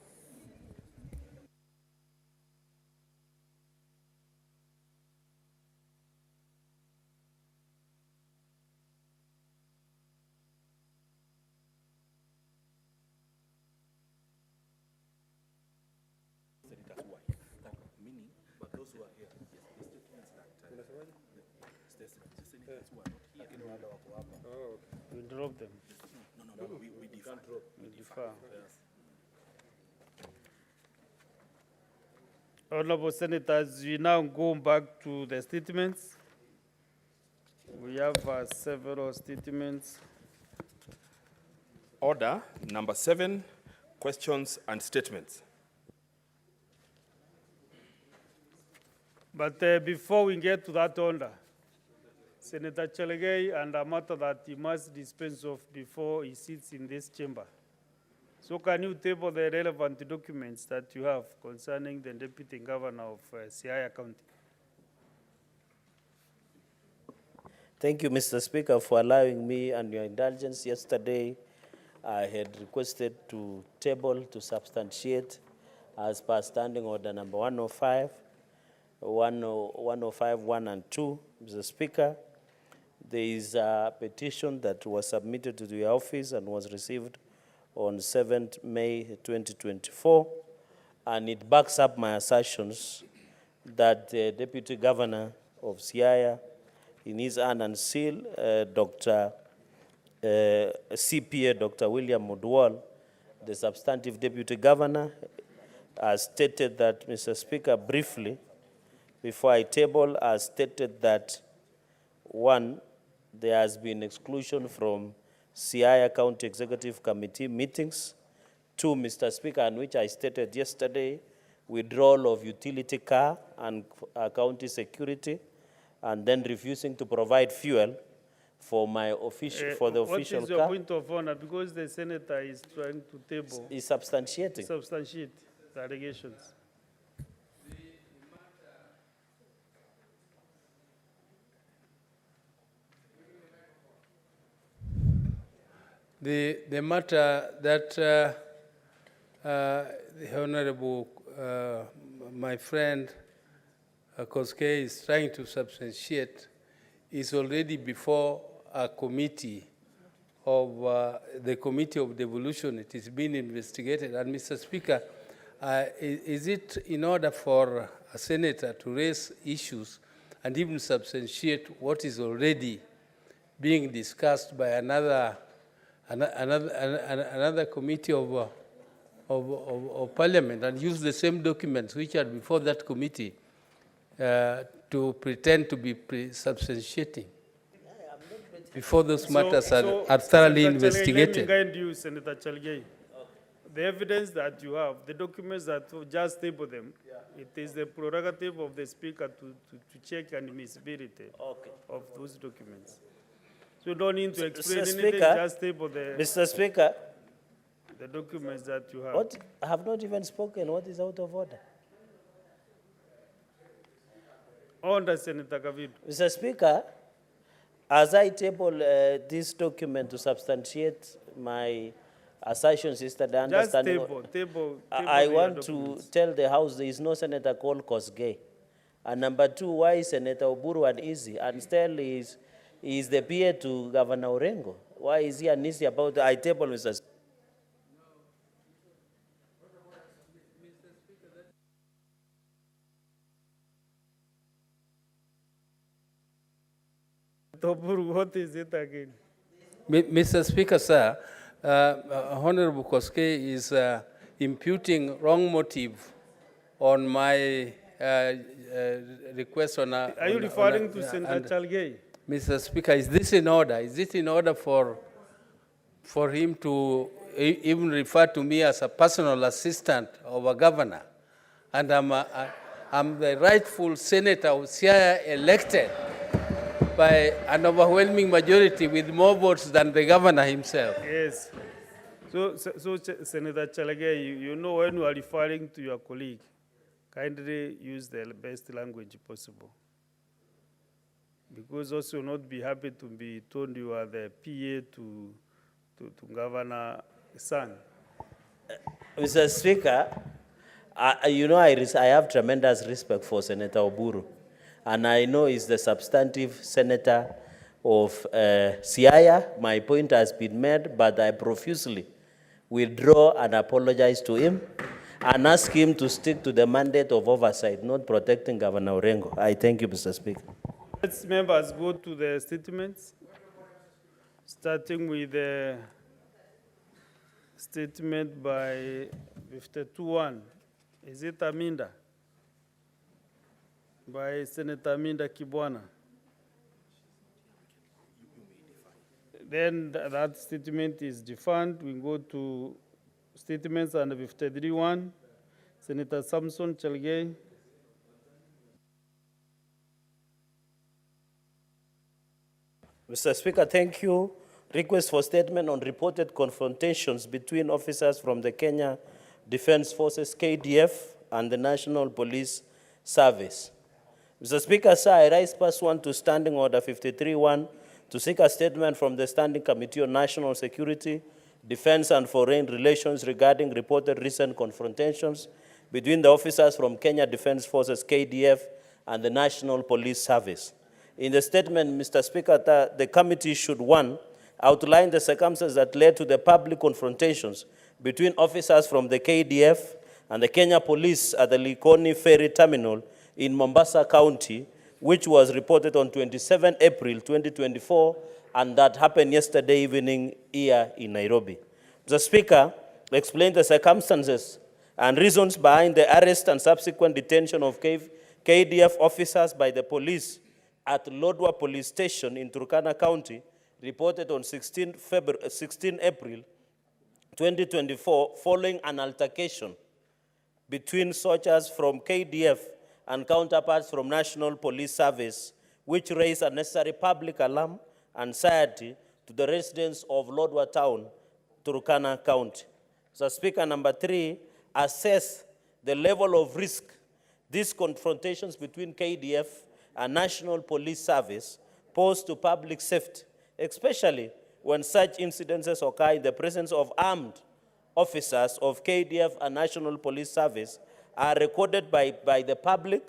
We drop them. No, we defer. We defer. Honorable senators, we now go back to the statements. We have several statements. Order number 7, questions and statements. But before we get to that order, Senator Chalgay and a matter that he must dispense of before he sits in this chamber. So can you table the relevant documents that you have concerning the Deputy Governor of Siaya County? Thank you, Mr. Speaker, for allowing me and your indulgence. Yesterday, I had requested to table to substantiate as per Standing Order number 105, 105, 1 and 2. Mr. Speaker, there is a petition that was submitted to the office and was received on 7th May 2024, and it backs up my assertions that the Deputy Governor of Siaya, in his hand and seal, CPA Dr. William Mudwal, the substantive Deputy Governor, has stated that, Mr. Speaker, briefly, before I table, has stated that, one, there has been exclusion from Siaya County Executive Committee meetings. Two, Mr. Speaker, and which I stated yesterday, withdrawal of utility car and county security, and then refusing to provide fuel for my official, for the official car. What is your point of honor? Because the senator is trying to table. Is substantiating. Substantiate the allegations. The matter that the Honorable, my friend Koske is trying to substantiate is already before a committee of the Committee of Devolution. It is being investigated. And Mr. Speaker, is it in order for a senator to raise issues and even substantiate what is already being discussed by another committee of Parliament and use the same documents which are before that committee to pretend to be substantiating before those matters are thoroughly investigated? Let me guide you, Senator Chalgay. The evidence that you have, the documents that you just table them, it is the prerogative of the Speaker to check the admissibility of those documents. So you don't need to explain anything, just table the... Mr. Speaker, the documents that you have. What? I have not even spoken. What is out of order? Order, Senator Kavidu. Mr. Speaker, as I table this document to substantiate my assertions yesterday, understanding, I want to tell the House there is no senator called Kosgei. And number two, why is Senator Oburu uneasy? And still is the PA to Governor Orengo. Why is he uneasy about the I table, Mr. Speaker? What is it again? Mr. Speaker, sir, Honorable Koske is imputing wrong motive on my request on a... Are you referring to Senator Chalgay? Mr. Speaker, is this in order? Is it in order for him to even refer to me as a personal assistant of a governor? And I'm the rightful senator of Siaya elected by an overwhelming majority with more votes than the governor himself. Yes. So Senator Chalgay, you know when you are referring to your colleague, kindly use the best language possible. Because also not be happy to be told you are the PA to Governor San. Mr. Speaker, you know I have tremendous respect for Senator Oburu. And I know he's the substantive senator of Siaya. My point has been made, but I profusely withdraw and apologize to him and ask him to stick to the mandate of oversight, not protecting Governor Orengo. I thank you, Mr. Speaker. Let's members go to the statements, starting with the statement by 52-1. Is it Aminda? By Senator Aminda Kibwana. Then that statement is defunct. We go to statements under 53-1. Senator Samson Chalgay. 53-1. Mr. Speaker, thank you. Request for statement on reported confrontations between officers from the Kenya Defence Forces, KDF, and the National Police Service. Mr. Speaker, sir, I rise pursuant to Standing Order 53-1 to seek a statement from the Standing Committee on National Security, Defence and Foreign Relations regarding reported recent confrontations between the officers from Kenya Defence Forces, KDF, and the National Police Service. In the statement, Mr. Speaker, the committee should, 1, outline the circumstances that led to the public confrontations between officers from the KDF and the Kenya Police at the Likoni Ferry Terminal in Mombasa County, which was reported on 27 April 2024, and that happened yesterday evening here in Nairobi. Mr. Speaker, explain the circumstances and reasons behind the arrest and subsequent detention of KDF officers by the police at Lodwar Police Station in Turkana County, reported on 16 April 2024, following an altercation between soldiers from KDF and counterparts from National Police Service, which raised unnecessary public alarm and anxiety to the residents of Lodwar Town, Turkana County. So, Speaker, number 3, assess the level of risk these confrontations between KDF and National Police Service pose to public safety, especially when such incidences occur in the presence of armed officers of KDF and National Police Service, are recorded by the public,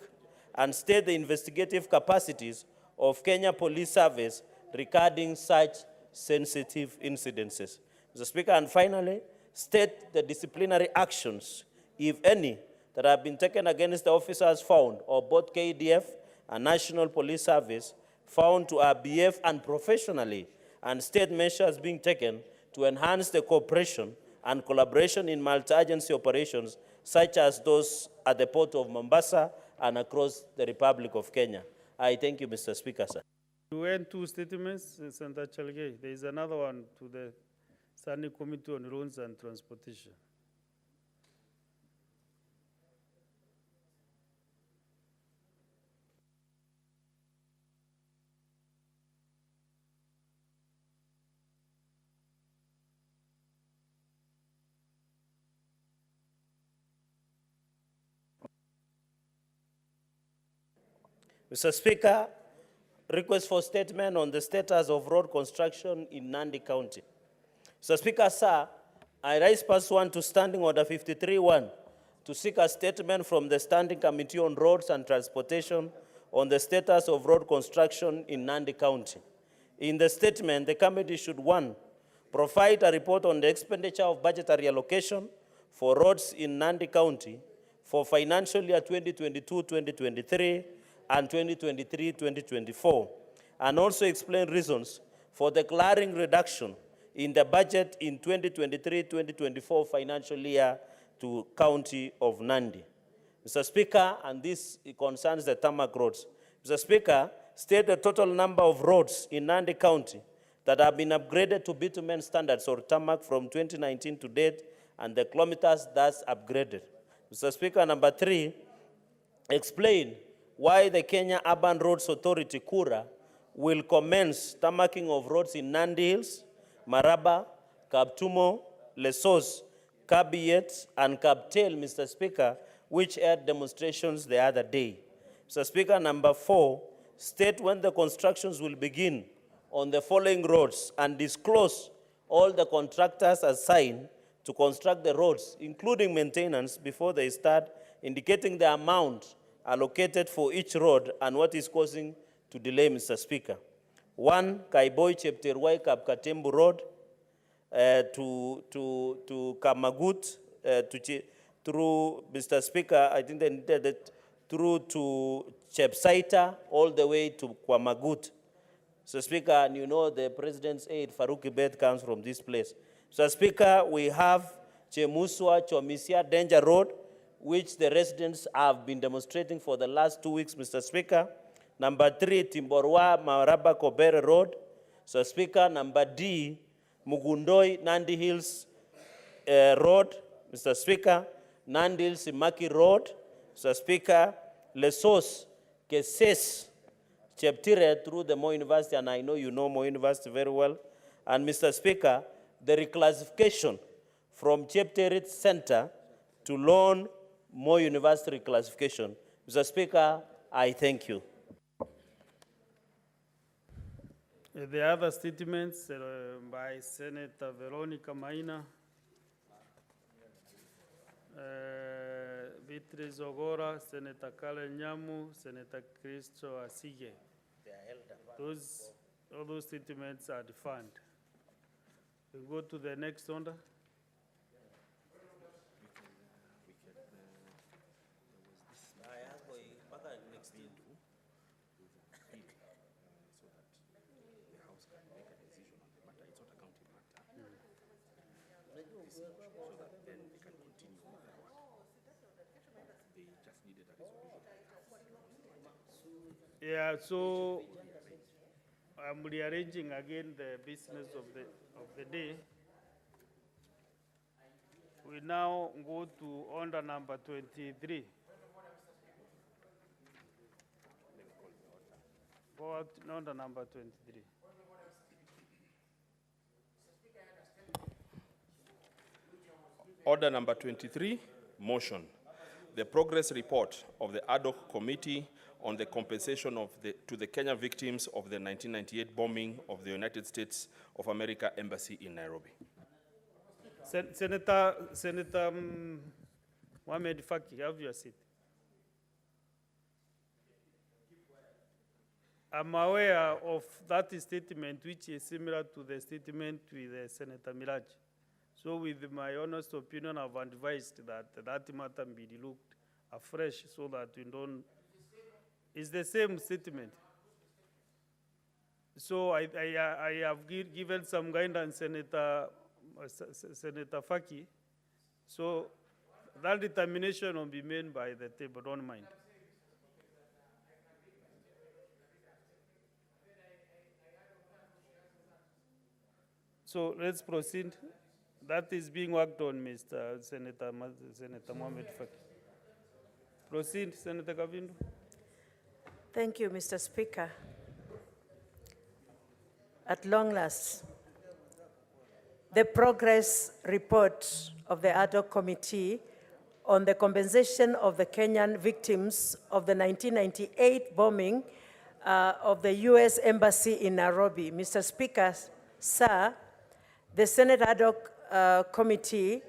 and state the investigative capacities of Kenya Police Service regarding such sensitive incidences. Mr. Speaker, and finally, state the disciplinary actions, if any, that have been taken against the officers found, or both KDF and National Police Service, found to behave unprofessionally, and state measures being taken to enhance the cooperation and collaboration in multi-agency operations, such as those at the port of Mombasa and across the Republic of Kenya. I thank you, Mr. Speaker, sir. You went 2 statements, Senator Chalgei. There is another one to the Standing Committee on Roads and Transportation. Mr. Speaker, request for statement on the status of road construction in Nandi County. Mr. Speaker, sir, I rise pursuant to Standing Order 53-1 to seek a statement from the Standing Committee on Roads and Transportation on the status of road construction in Nandi County. In the statement, the committee should, 1, provide a report on the expenditure of budgetary allocation for roads in Nandi County for financial year 2022-2023 and 2023-2024, and also explain reasons for the glaring reduction in the budget in 2023-2024 financial year to County of Nandi. Mr. Speaker, and this concerns the tarmac roads. Mr. Speaker, state the total number of roads in Nandi County that have been upgraded to bitumen standards or tarmac from 2019 to date, and the kilometers thus upgraded. Mr. Speaker, number 3, explain why the Kenya Urban Roads Authority, KURA, will commence tarmacking of roads in Nandi Hills, Maraba, Kaptumo, Lesos, Kabiyet, and Kaptel, Mr. Speaker, which had demonstrations the other day. Mr. Speaker, number 4, state when the constructions will begin on the following roads and disclose all the contractors assigned to construct the roads, including maintenance, before they start, indicating the amount allocated for each road and what is causing to delay, Mr. Speaker. 1, Kaiboi Chepterwai Kapkatembu Road to Kamagut, through, Mr. Speaker, I think they needed it through to Chepsaita, all the way to Kwamagut. Mr. Speaker, and you know the President's aide, Farouk Ibet, comes from this place. Mr. Speaker, we have Chemuswa Chomisia Danger Road, which the residents have been demonstrating for the last 2 weeks, Mr. Speaker. Number 3, Timborwa Maraba Kobere Road. Mr. Speaker, number D, Mugundoi Nandi Hills Road. Mr. Speaker, Nandi Hills Imaki Road. Mr. Speaker, Lesos Keses Cheptire through the Moi University, and I know you know Moi University very well. And Mr. Speaker, the reclassification from Cheptire Center to Lone Moi University reclassification. Mr. Speaker, I thank you. The other statements by Senator Veronica Maina, Beatrice Ogora, Senator Kale Nyamu, Senator Christo Asige. All those statements are defined. We go to the next order. Yeah, so I'm rearranging again the business of the day. We now go to order number 23. Go out to order number 23. Order number 23, motion. The progress report of the ad hoc committee on the compensation to the Kenya victims of the 1998 bombing of the United States of America Embassy in Nairobi. Senator Mohamed Faki, have your seat. I'm aware of that statement, which is similar to the statement with Senator Miraj. So with my honest opinion, I've advised that that matter be looked afresh so that we don't. It's the same statement. So I have given some guidance, Senator Faki. So that determination will be made by the table, don't mind. So let's proceed. That is being worked on, Mr. Senator Mohamed Faki. Proceed, Senator Kavindu. Thank you, Mr. Speaker. At long last, the progress report of the ad hoc committee on the compensation of the Kenyan victims of the 1998 bombing of the U.S. Embassy in Nairobi. Mr. Speaker, sir, the Senate ad hoc committee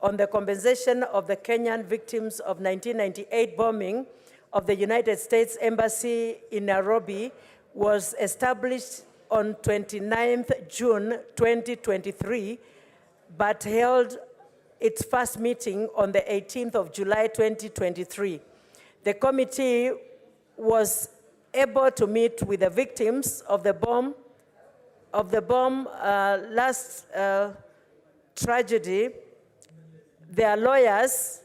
on the compensation of the Kenyan victims of 1998 bombing of the United States Embassy in Nairobi was established on 29th June 2023, but held its first meeting on the 18th of July 2023. The committee was able to meet with the victims of the bomb last tragedy, their lawyers,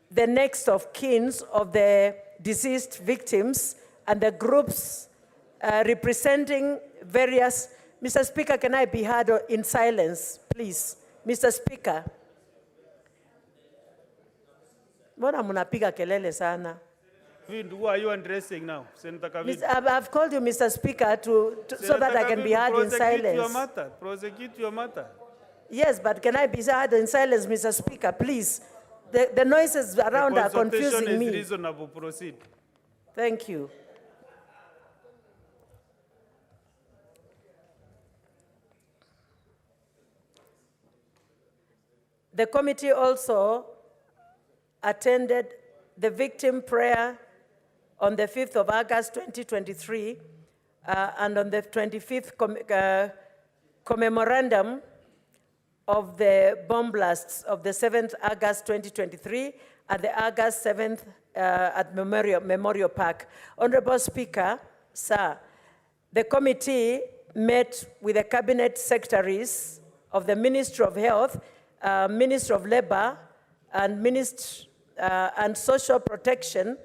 the next of kin of the deceased victims, and the groups representing various. Mr. Speaker, can I be heard in silence, please? Mr. Speaker. Mbona mnapiga kelele sana? Who are you addressing now, Senator Kavindu? I've called you, Mr. Speaker, so that I can be heard in silence. Prosecute your matter. Yes, but can I be heard in silence, Mr. Speaker, please? The noises around are confusing me. The consultation is reasonable. Proceed. Thank you. The committee also attended the victim prayer on the 5th of August 2023 and on the 25th commemorandum of the bomb blasts of the 7th August 2023 at the August 7th at Memorial Park. Honorable Speaker, sir, the committee met with the cabinet secretaries of the Ministry of Health, Ministry of Labor, and Ministry and Social Protection,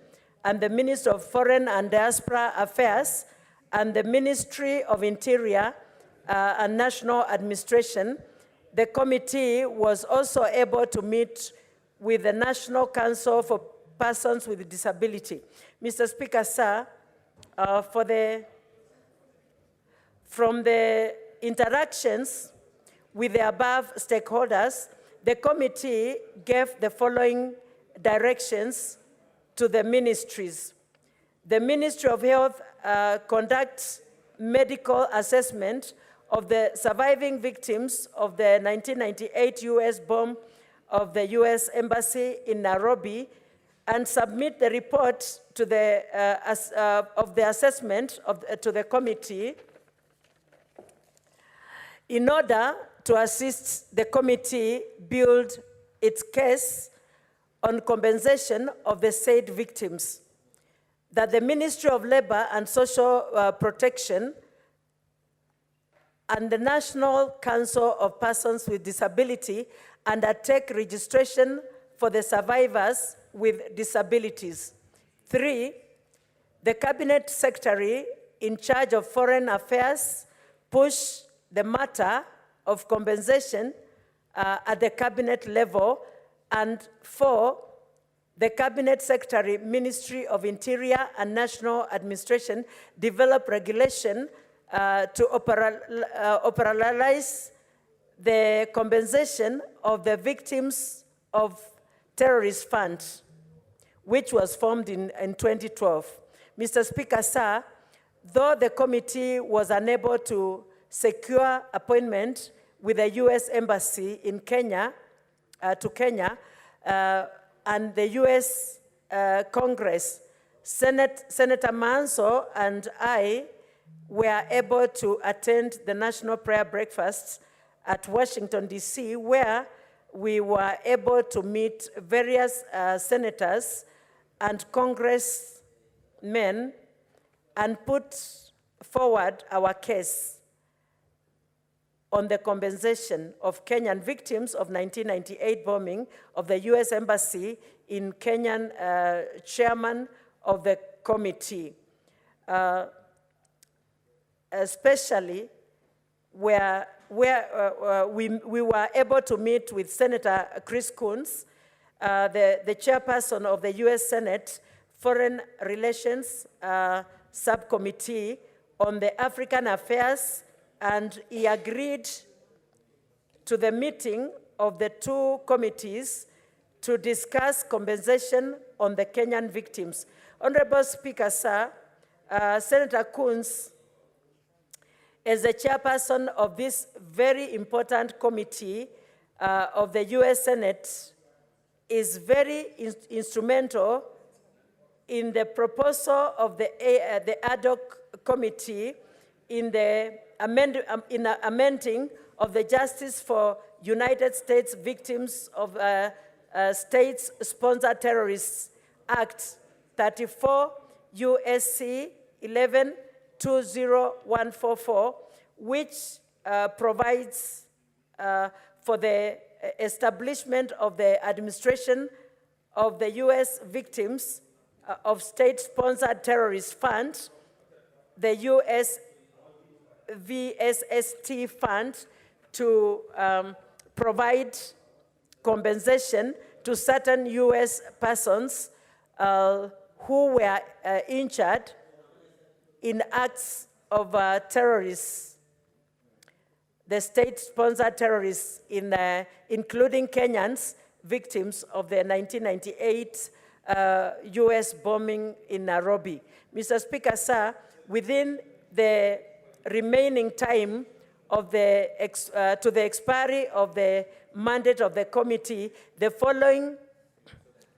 and the Ministry of Foreign and Diaspora Affairs, and the Ministry of Interior and National Administration. The committee was also able to meet with the National Council for Persons with Disability. Mr. Speaker, sir, from the interactions with the above stakeholders, the committee gave the following directions to the ministries. The Ministry of Health conducts medical assessment of the surviving victims of the 1998 US bomb of the US Embassy in Nairobi and submit the report to the, of the assessment to the committee in order to assist the committee build its case on compensation of the said victims. That the Ministry of Labor and Social Protection and the National Council of Persons with Disability undertake registration for the survivors with disabilities. 3, the Cabinet Secretary in charge of Foreign Affairs push the matter of compensation at the cabinet level. And 4, the Cabinet Secretary, Ministry of Interior and National Administration develop regulation to operationalize the compensation of the victims of terrorist funds, which was formed in 2012. Mr. Speaker, sir, though the committee was unable to secure appointment with the US Embassy in Kenya, and the US Congress, Senator Manso and I were able to attend the National Prayer Breakfast at Washington, D.C., where we were able to meet various senators and congressmen and put forward our case on the compensation of Kenyan victims of 1998 bombing of the US Embassy in Kenyan chairman of the committee. Especially where we were able to meet with Senator Chris Coons, the chairperson of the US Senate Foreign Relations Subcommittee on the African Affairs, and he agreed to the meeting of the two committees to discuss compensation on the Kenyan victims. Honorable Speaker, sir, Senator Coons, as the chairperson of this very important committee of the US Senate, is very instrumental in the proposal of the ad hoc committee in the amending of the Justice for United States Victims of States-Sponsored Terrorists Act 34 USC 11-20144, which provides for the establishment of the administration of the U.S. victims of state-sponsored terrorist fund, the U.S. VSST fund, to provide compensation to certain U.S. persons who were injured in acts of terrorists, the state-sponsored terrorists, including Kenyans, victims of the 1998 U.S. bombing in Nairobi. Mr. Speaker, sir, within the remaining time of the to the expiry of the mandate of the committee, the following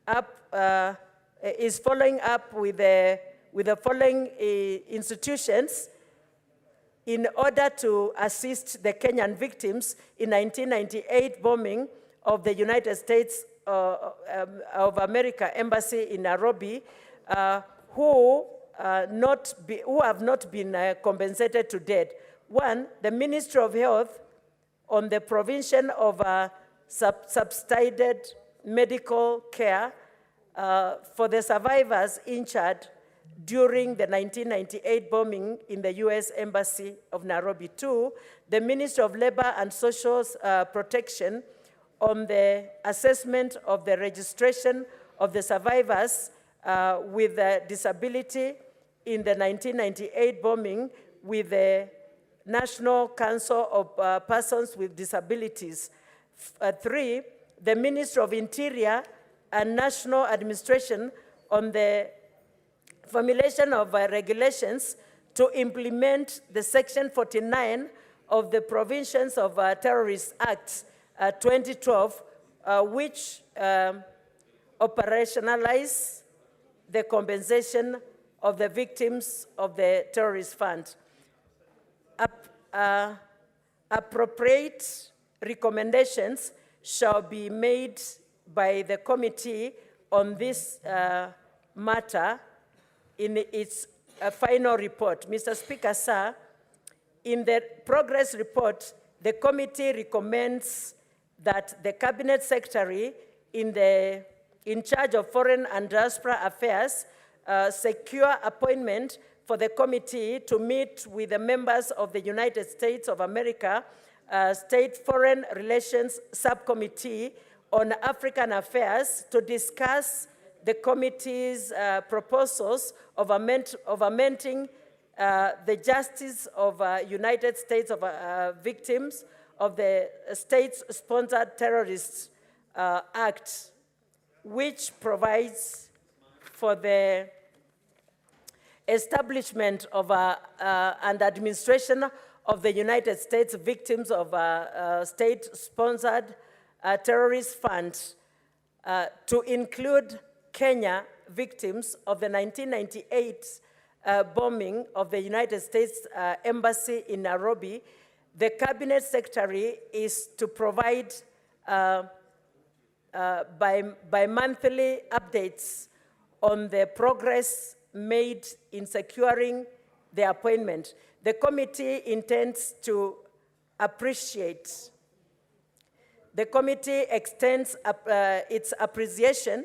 up is following up with the following institutions in order to assist the Kenyan victims in 1998 bombing of the United States of America Embassy in Nairobi, who have not been compensated to date. One, the Ministry of Health on the provision of subsidized medical care for the survivors injured during the 1998 bombing in the US Embassy of Nairobi. 2, the Ministry of Labor and Social Protection on the assessment of the registration of the survivors with a disability in the 1998 bombing with the National Council of Persons with Disabilities. 3, the Ministry of Interior and National Administration on the formulation of regulations to implement the Section 49 of the Provisions of Terrorist Act 2012, which operationalize the compensation of the victims of the terrorist fund. Appropriate recommendations shall be made by the committee on this matter in its final report. Mr. Speaker, sir, in the progress report, the committee recommends that the Cabinet Secretary in charge of Foreign and Diaspora Affairs secure appointment for the committee to meet with the members of the United States of America State Foreign Relations Subcommittee on African Affairs to discuss the committee's proposals of amending the Justice of United States of Victims of the State-Sponsored Terrorist Act, which provides for the establishment of and administration of the United States Victims of State-Sponsored Terrorist Fund to include Kenya victims of the 1998 bombing of the United States Embassy in Nairobi. The Cabinet Secretary is to provide bi-monthly updates on the progress made in securing the appointment. The committee intends to appreciate. The committee extends its appreciation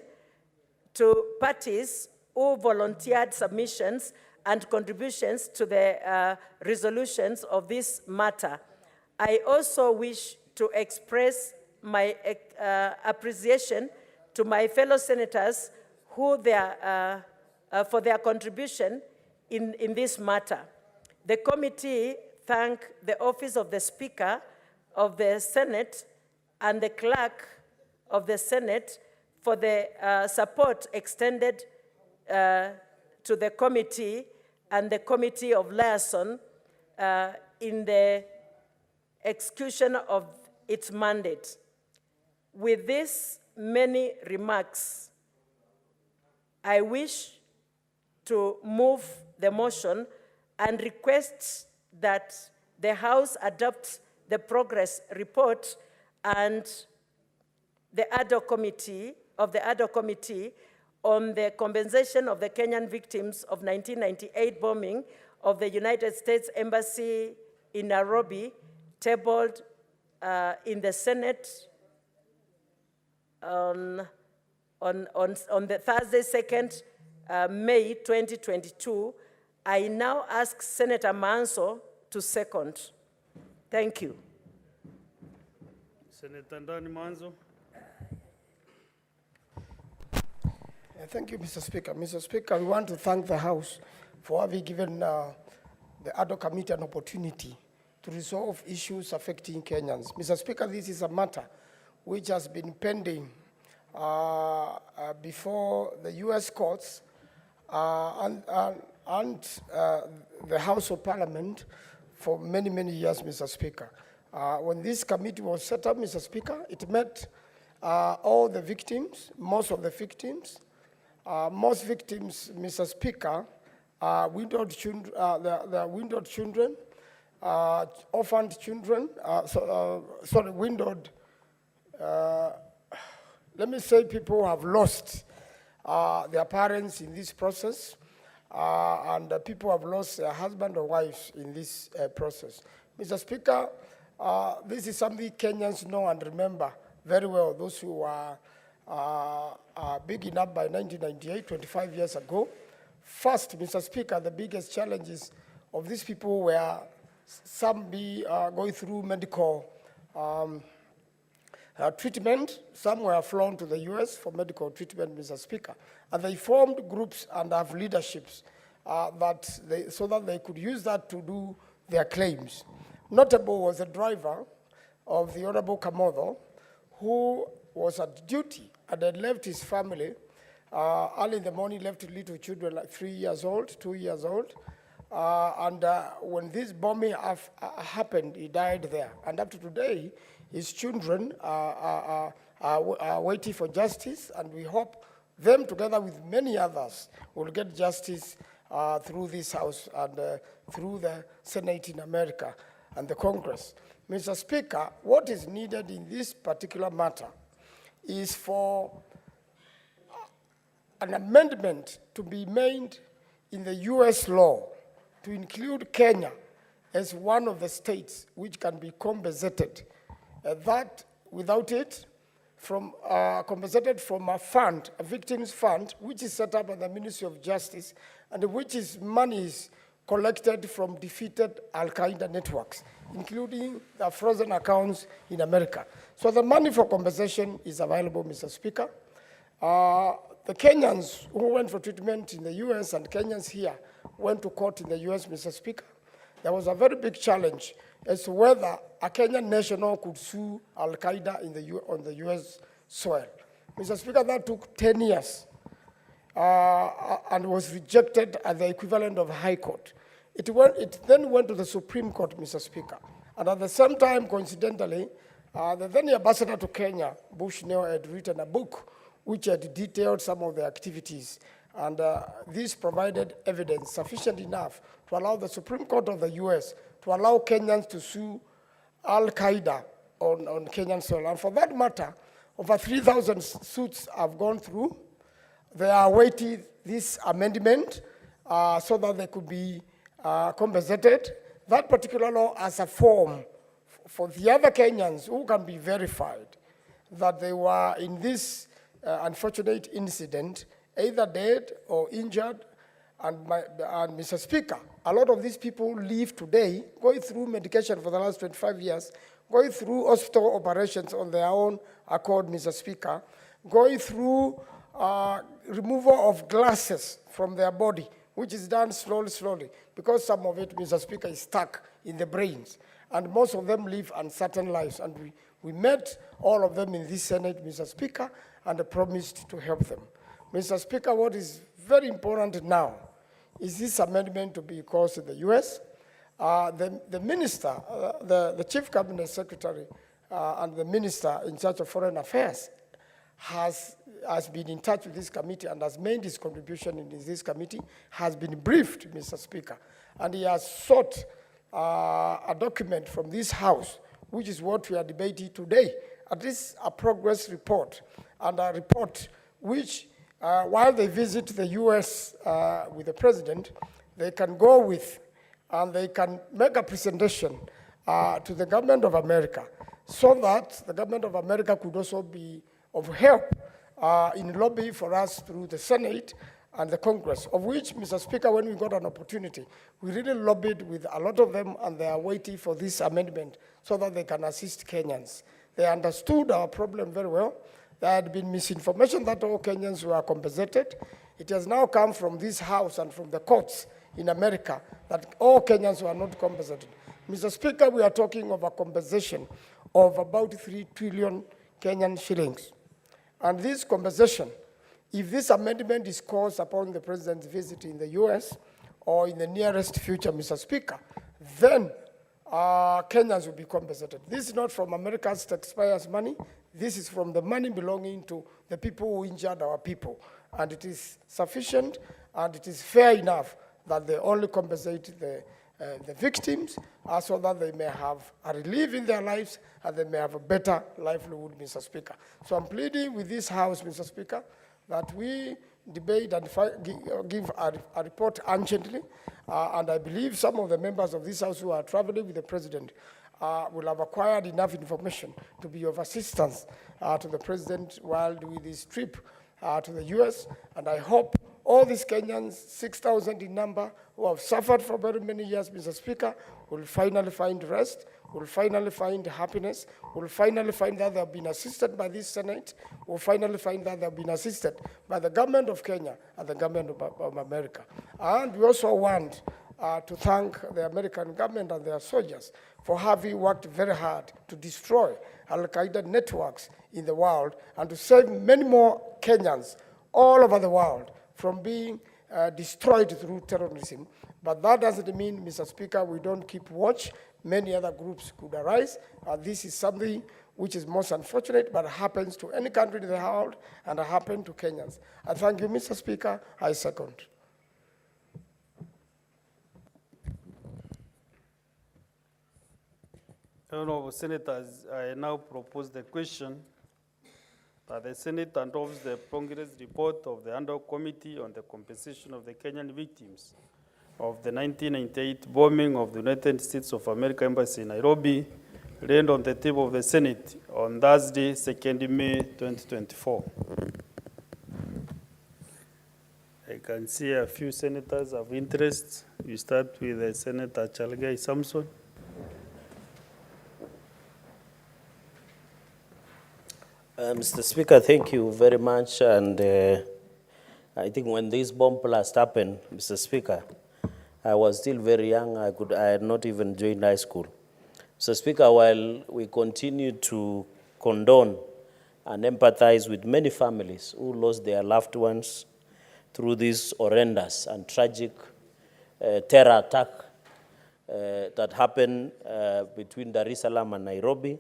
to parties who volunteered submissions and contributions to the resolutions of this matter. I also wish to express my appreciation to my fellow senators for their contribution in this matter. The committee thanks the Office of the Speaker of the Senate and the Clerk of the Senate for the support extended to the committee and the Committee of Liaison in the execution of its mandate. With these many remarks, I wish to move the motion and request that the House adopt the progress report and the ad hoc committee on the compensation of the Kenyan victims of 1998 bombing of the United States Embassy in Nairobi, tabled in the Senate on the Thursday, 2nd May 2022. I now ask Senator Manso to second. Thank you. Senator Ndani Manzo. Thank you, Mr. Speaker. Mr. Speaker, we want to thank the House for having given the ad hoc committee an opportunity to resolve issues affecting Kenyans. Mr. Speaker, this is a matter which has been pending before the U.S. courts and the House of Parliament for many, many years, Mr. Speaker. When this committee was set up, Mr. Speaker, it met all the victims, most of the victims. Most victims, Mr. Speaker, are widowed children, widowed children, orphaned children, widowed, let me say people who have lost their parents in this process, and people have lost their husband or wives in this process. Mr. Speaker, this is something Kenyans know and remember very well, those who are big enough by 1998, 25 years ago. First, Mr. Speaker, the biggest challenges of these people were some going through medical treatment. Some were flown to the US for medical treatment, Mr. Speaker. And they formed groups and have leaderships so that they could use that to do their claims. Notable was the driver of the Honorable Kamodo, who was at duty and had left his family early in the morning, left little children like 3 years old, 2 years old. When this bombing happened, he died there. And up to today, his children are waiting for justice, and we hope them, together with many others, will get justice through this House and through the Senate in America and the Congress. Mr. Speaker, what is needed in this particular matter is for an amendment to be made in the US law to include Kenya as one of the states which can be compensated. That, without it, compensated from a fund, a victims fund, which is set up by the Ministry of Justice, and which is monies collected from defeated Al-Qaeda networks, including the frozen accounts in America. So the money for compensation is available, Mr. Speaker. The Kenyans who went for treatment in the US and Kenyans here went to court in the US, Mr. Speaker. There was a very big challenge as to whether a Kenyan national could sue Al-Qaeda on the US soil. Mr. Speaker, that took 10 years and was rejected at the equivalent of High Court. It then went to the Supreme Court, Mr. Speaker. And at the same time, coincidentally, the then ambassador to Kenya, Bushnell, had written a book which had detailed some of the activities. And this provided evidence sufficient enough to allow the Supreme Court of the US to allow Kenyans to sue Al-Qaeda on Kenyan soil. And for that matter, over 3,000 suits have gone through. They are awaiting this amendment so that they could be compensated. That particular law has a form for the other Kenyans who can be verified that they were in this unfortunate incident, either dead or injured. And Mr. Speaker, a lot of these people live today going through medication for the last 25 years, going through hospital operations on their own accord, Mr. Speaker, going through removal of glasses from their body, which is done slowly, because some of it, Mr. Speaker, is stuck in the brains. And most of them live uncertain lives. And we met all of them in this Senate, Mr. Speaker, and promised to help them. Mr. Speaker, what is very important now is this amendment to be caused in the US. The minister, the chief cabinet secretary, and the minister in charge of foreign affairs has been in touch with this committee and has made his contribution in this committee, has been briefed, Mr. Speaker, and he has sought a document from this House, which is what we are debating today, at least a progress report, and a report which, while they visit the US with the president, they can go with and they can make a presentation to the government of America so that the government of America could also be of help in lobbying for us through the Senate and the Congress, of which, Mr. Speaker, when we got an opportunity, we really lobbied with a lot of them, and they are waiting for this amendment so that they can assist Kenyans. They understood our problem very well. There had been misinformation that all Kenyans were compensated. It has now come from this House and from the courts in America that all Kenyans were not compensated. Mr. Speaker, we are talking of a compensation of about 3 trillion Kenyan shillings. And this compensation, if this amendment is caused upon the president's visit in the US or in the nearest future, Mr. Speaker, then Kenyans will be compensated. This is not from America's taxpayers' money. This is from the money belonging to the people who injured our people. And it is sufficient and it is fair enough that they only compensate the victims so that they may have a relief in their lives and they may have a better livelihood, Mr. Speaker. So I'm pleading with this House, Mr. Speaker, that we debate and give a report urgently. And I believe some of the members of this House who are traveling with the President will have acquired enough information to be of assistance to the President while doing this trip to the US. And I hope all these Kenyans, 6,000 in number, who have suffered for very many years, Mr. Speaker, will finally find rest, will finally find happiness, will finally find that they have been assisted by this Senate, will finally find that they have been assisted by the government of Kenya and the government of America. And we also want to thank the American government and their soldiers for having worked very hard to destroy Al-Qaeda networks in the world and to save many more Kenyans all over the world from being destroyed through terrorism. But that doesn't mean, Mr. Speaker, we don't keep watch. Many other groups could arise. This is something which is most unfortunate, but happens to any country in the world and happened to Kenyans. I thank you, Mr. Speaker. I second. Honorable Senators, I now propose the question that the Senate endorse the progress report of the Ad hoc Committee on the Compensation of the Kenyan Victims of the 1998 bombing of the United States of America Embassy in Nairobi, laid on the table of the Senate on Thursday, 2nd May 2024. I can see a few senators of interest. We start with Senator Chalgai Samson. Mr. Speaker, thank you very much. And I think when this bomb blast happened, Mr. Speaker, I was still very young. I had not even joined high school. Mr. Speaker, while we continue to condone and empathize with many families who lost their loved ones through this horrendous and tragic terror attack that happened between Dar es Salaam and Nairobi,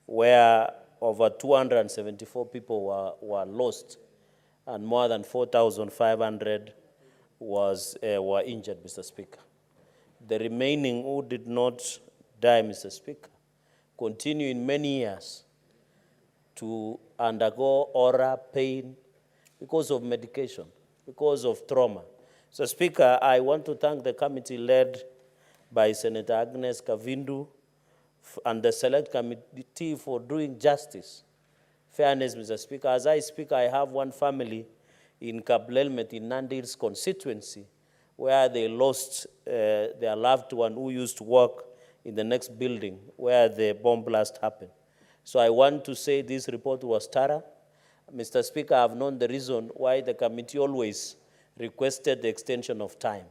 where over 274 people were lost and more than 4,500 were injured, Mr. Speaker. The remaining who did not die, Mr. Speaker, continue in many years to undergo horror, pain, because of medication, because of trauma. So, Speaker, I want to thank the committee led by Senator Agnes Kavindu and the Select Committee for doing justice, fairness, Mr. Speaker. As I speak, I have one family in Kablelmet in Nandi Hills constituency where they lost their loved one who used to work in the next building where the bomb blast happened. So I want to say this report was thorough. Mr. Speaker, I have known the reason why the committee always requested the extension of time.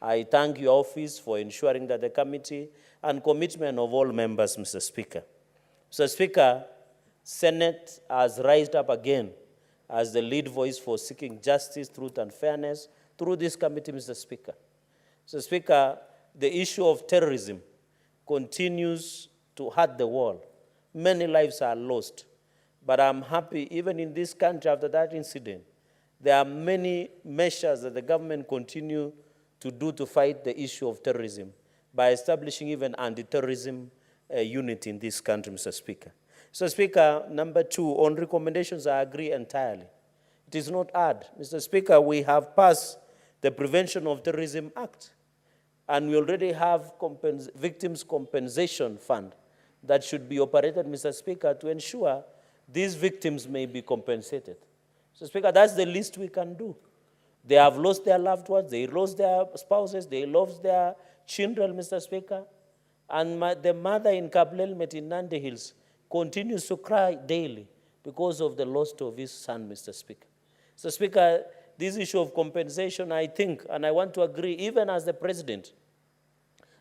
I thank your office for ensuring that the committee and commitment of all members, Mr. Speaker. Mr. Speaker, Senate has raised up again as the lead voice for seeking justice, truth, and fairness through this committee, Mr. Speaker. Mr. Speaker, the issue of terrorism continues to hurt the world. Many lives are lost. But I'm happy, even in this country, after that incident, there are many measures that the government continue to do to fight the issue of terrorism by establishing even anti-terrorism unit in this country, Mr. Speaker. So, Speaker, number two, on recommendations, I agree entirely. It is not hard. Mr. Speaker, we have passed the Prevention of Terrorism Act, and we already have Victims Compensation Fund that should be operated, Mr. Speaker, to ensure these victims may be compensated. So, Speaker, that's the least we can do. They have lost their loved ones, they lost their spouses, they lost their children, Mr. Speaker. And the mother in Kablelmet in Nandi Hills continues to cry daily because of the loss of his son, Mr. Speaker. So, Speaker, this issue of compensation, I think, and I want to agree, even as the President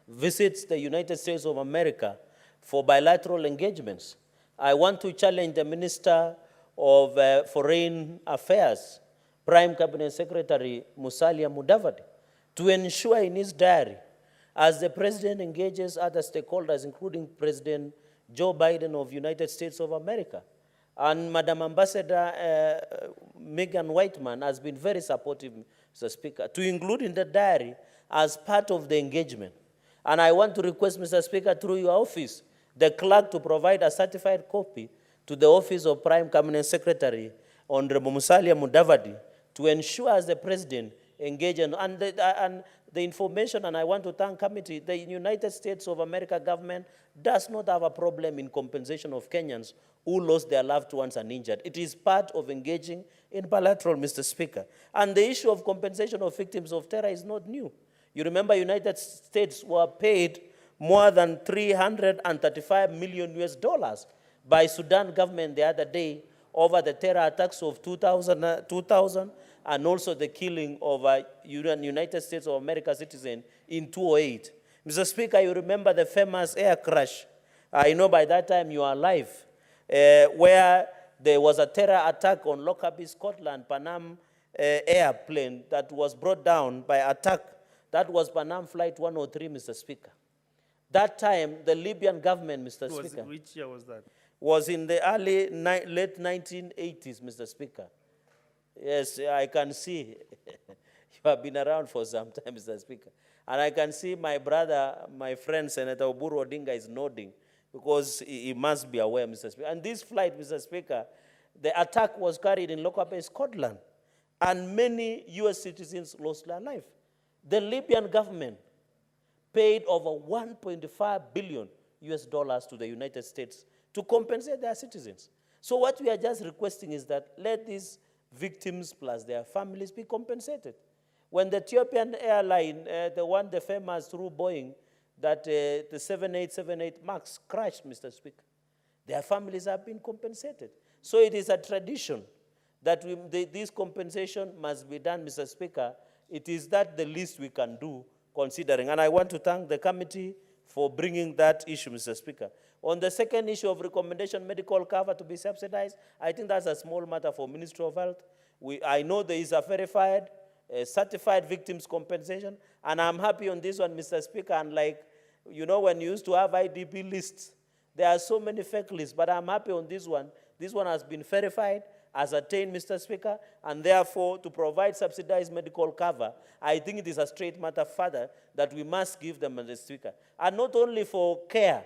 visits the United States of America for bilateral engagements, I want to challenge the Minister of Foreign Affairs, Prime Cabinet Secretary Musalia Mudavadi, to ensure in his diary, as the President engages other stakeholders, including President Joe Biden of United States of America, and Madam Ambassador Megan Whiteman has been very supportive, Mr. Speaker, to include in the diary as part of the engagement. And I want to request, Mr. Speaker, through your office, the clerk to provide a certified copy to the Office of Prime Cabinet Secretary, Honorable Musalia Mudavadi, to ensure as the President engages and the information, and I want to thank committee, the United States of America government does not have a problem in compensation of Kenyans who lost their loved ones and injured. It is part of engaging in bilateral, Mr. Speaker. And the issue of compensation of victims of terror is not new. You remember United States were paid more than 335 million US dollars by Sudan government the other day over the terror attacks of 2000 and also the killing of a United States of America citizen in 2008. Mr. Speaker, you remember the famous air crash. I know by that time you are alive, where there was a terror attack on Lockerbie, Scotland, Panam airplane that was brought down by attack. That was Panam Flight 103, Mr. Speaker. That time, the Libyan government, Mr. Speaker. Which year was that? Was in the late 1980s, Mr. Speaker. Yes, I can see. You have been around for some time, Mr. Speaker. And I can see my brother, my friend, Senator Oburu Odinga is nodding because he must be aware, Mr. Speaker. And this flight, Mr. Speaker, the attack was carried in Lockerbie, Scotland, and many U.S. citizens lost their life. The Libyan government paid over 1.5 billion US dollars to the United States to compensate their citizens. So what we are just requesting is that let these victims plus their families be compensated. When the Ethiopian airline, the famous through Boeing, that the 7878 MAX crashed, Mr. Speaker, their families have been compensated. So it is a tradition that this compensation must be done, Mr. Speaker. It is that the least we can do, considering. And I want to thank the committee for bringing that issue, Mr. Speaker. On the second issue of recommendation medical cover to be subsidized, I think that's a small matter for Ministry of Health. I know there is a verified, certified victims compensation, and I'm happy on this one, Mr. Speaker. And like, you know, when you used to have IDP lists, there are so many fake lists, but I'm happy on this one. This one has been verified, as attained, Mr. Speaker, and therefore to provide subsidized medical cover, I think it is a straight matter further that we must give them, Mr. Speaker. And not only for care,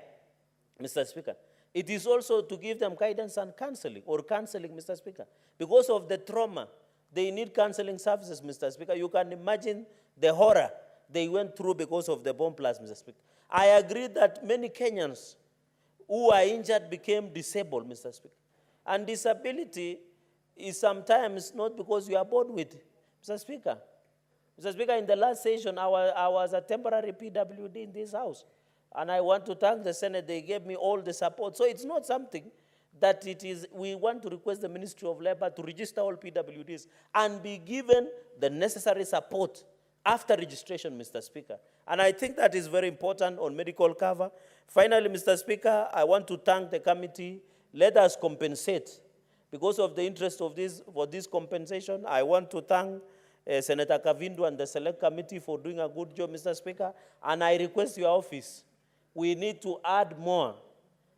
Mr. Speaker, it is also to give them guidance and counseling, Mr. Speaker. Because of the trauma, they need counseling services, Mr. Speaker. You can imagine the horror they went through because of the bomb blast, Mr. Speaker. I agree that many Kenyans who are injured became disabled, Mr. Speaker. And disability is sometimes not because you are born with it, Mr. Speaker. Mr. Speaker, in the last session, I was a temporary PWD in this House. And I want to thank the Senate. They gave me all the support. So it's not something that it is, we want to request the Ministry of Labor to register all PWDs and be given the necessary support after registration, Mr. Speaker. And I think that is very important on medical cover. Finally, Mr. Speaker, I want to thank the committee. Let us compensate. Because of the interest of for this compensation, I want to thank Senator Kavindu and the Select Committee for doing a good job, Mr. Speaker. And I request your office, we need to add more.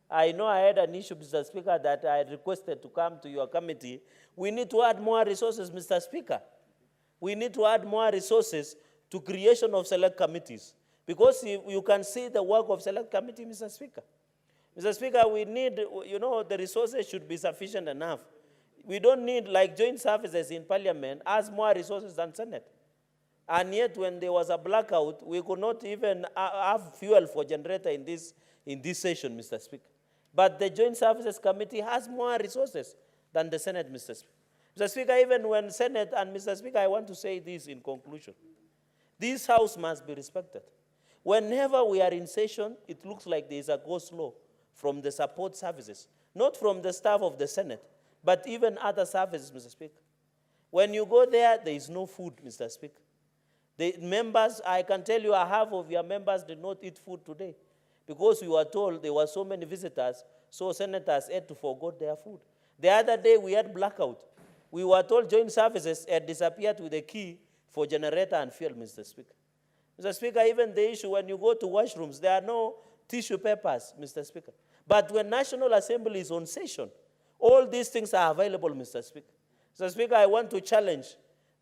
I know I had an issue, Mr. Speaker, that I requested to come to your committee. We need to add more resources, Mr. Speaker. We need to add more resources to creation of select committees. Because you can see the work of select committee, Mr. Speaker. Mr. Speaker, we need, the resources should be sufficient enough. We don't need, like joint services in Parliament, as more resources than Senate. And yet, when there was a blackout, we could not even have fuel for generator in this session, Mr. Speaker. But the Joint Services Committee has more resources than the Senate, Mr. Speaker. Mr. Speaker, even when Senate, and Mr. Speaker, I want to say this in conclusion. This House must be respected. Whenever we are in session, it looks like there is a go-slow from the support services, not from the staff of the Senate, but even other services, Mr. Speaker. When you go there, there is no food, Mr. Speaker. The members, I can tell you, half of your members did not eat food today because we were told there were so many visitors, so senators had to forgo their food. The other day, we had blackout. We were told joint services had disappeared with the key for generator and fuel, Mr. Speaker. Mr. Speaker, even the issue when you go to washrooms, there are no tissue papers, Mr. Speaker. But when National Assembly is on session, all these things are available, Mr. Speaker. Mr. Speaker, I want to challenge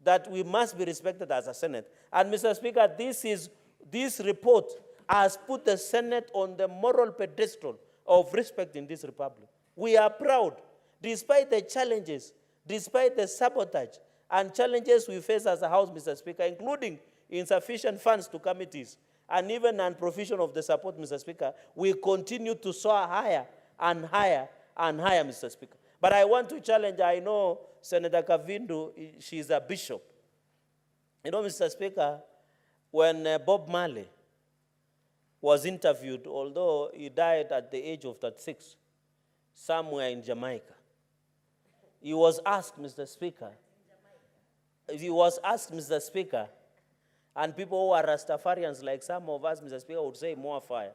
that we must be respected as a Senate. And Mr. Speaker, this report has put the Senate on the moral pedestal of respect in this republic. We are proud, despite the challenges, despite the sabotage and challenges we face as a House, Mr. Speaker, including insufficient funds to committees, and even non-provision of the support, Mr. Speaker, we continue to soar higher and higher and higher, Mr. Speaker. But I want to challenge, I know Senator Kavindu, she's a bishop. You know, Mr. Speaker, when Bob Marley was interviewed, although he died at the age of 36, somewhere in Jamaica. He was asked, Mr. Speaker, and people who are Rastafarians like some of us, Mr. Speaker, would say more fire.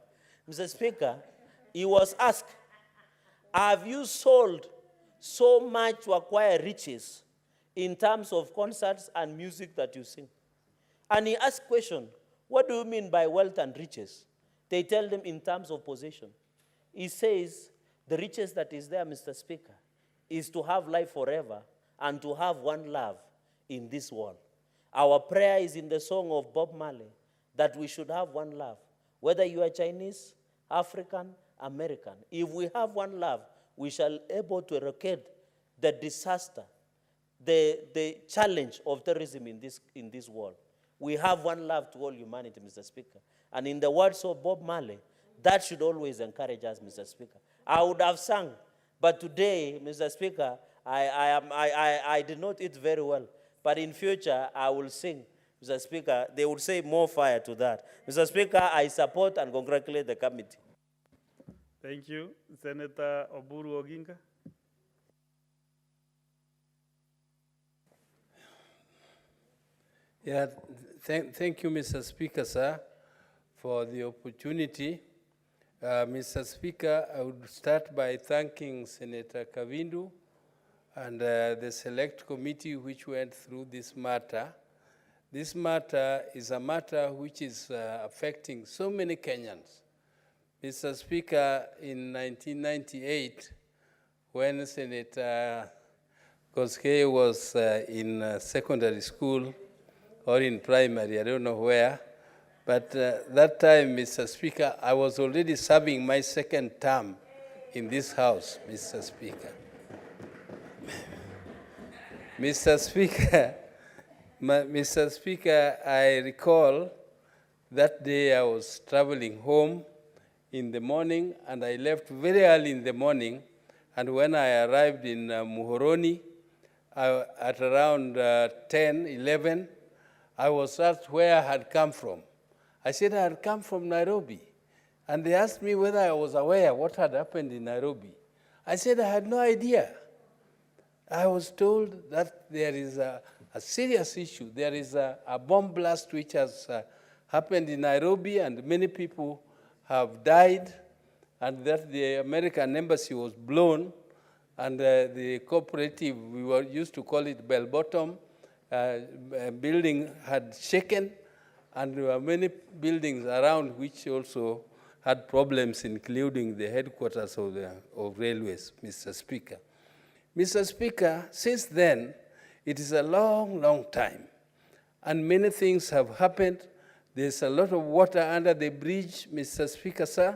Mr. Speaker, he was asked, have you sold so much to acquire riches in terms of concerts and music that you sing? And he asked question, what do you mean by wealth and riches? They tell them in terms of possession. He says, the riches that is there, Mr. Speaker, is to have life forever and to have one love in this world. Our prayer is in the song of Bob Marley that we should have one love. Whether you are Chinese, African, American, if we have one love, we shall be able to eradicate the disaster, the challenge of terrorism in this world. We have one love to all humanity, Mr. Speaker. And in the words of Bob Marley, that should always encourage us, Mr. Speaker. I would have sung, but today, Mr. Speaker, I did not eat very well. But in future, I will sing, Mr. Speaker. They would say more fire to that. Mr. Speaker, I support and congratulate the committee. Thank you. Senator Oburu Oginga. Yeah, thank you, Mr. Speaker, sir, for the opportunity. Mr. Speaker, I would start by thanking Senator Kavindu and the select committee which went through this matter. This matter is a matter which is affecting so many Kenyans. Mr. Speaker, in 1998, when Senator Koskei was in secondary school or in primary, I don't know where, but that time, Mr. Speaker, I was already serving my second term in this House, Mr. Speaker. Mr. Speaker, I recall that day I was traveling home in the morning, and I left very early in the morning, and when I arrived in Muhoroni at around 10, 11, I was asked where I had come from. I said I had come from Nairobi, and they asked me whether I was aware what had happened in Nairobi. I said I had no idea. I was told that there is a serious issue. There is a bomb blast which has happened in Nairobi, and many people have died, and that the American embassy was blown, and the cooperative, we used to call it Bell Bottom, building had shaken, and there were many buildings around which also had problems, including the headquarters of railways, Mr. Speaker. Mr. Speaker, since then, it is a long, long time, and many things have happened. There's a lot of water under the bridge, Mr. Speaker, sir.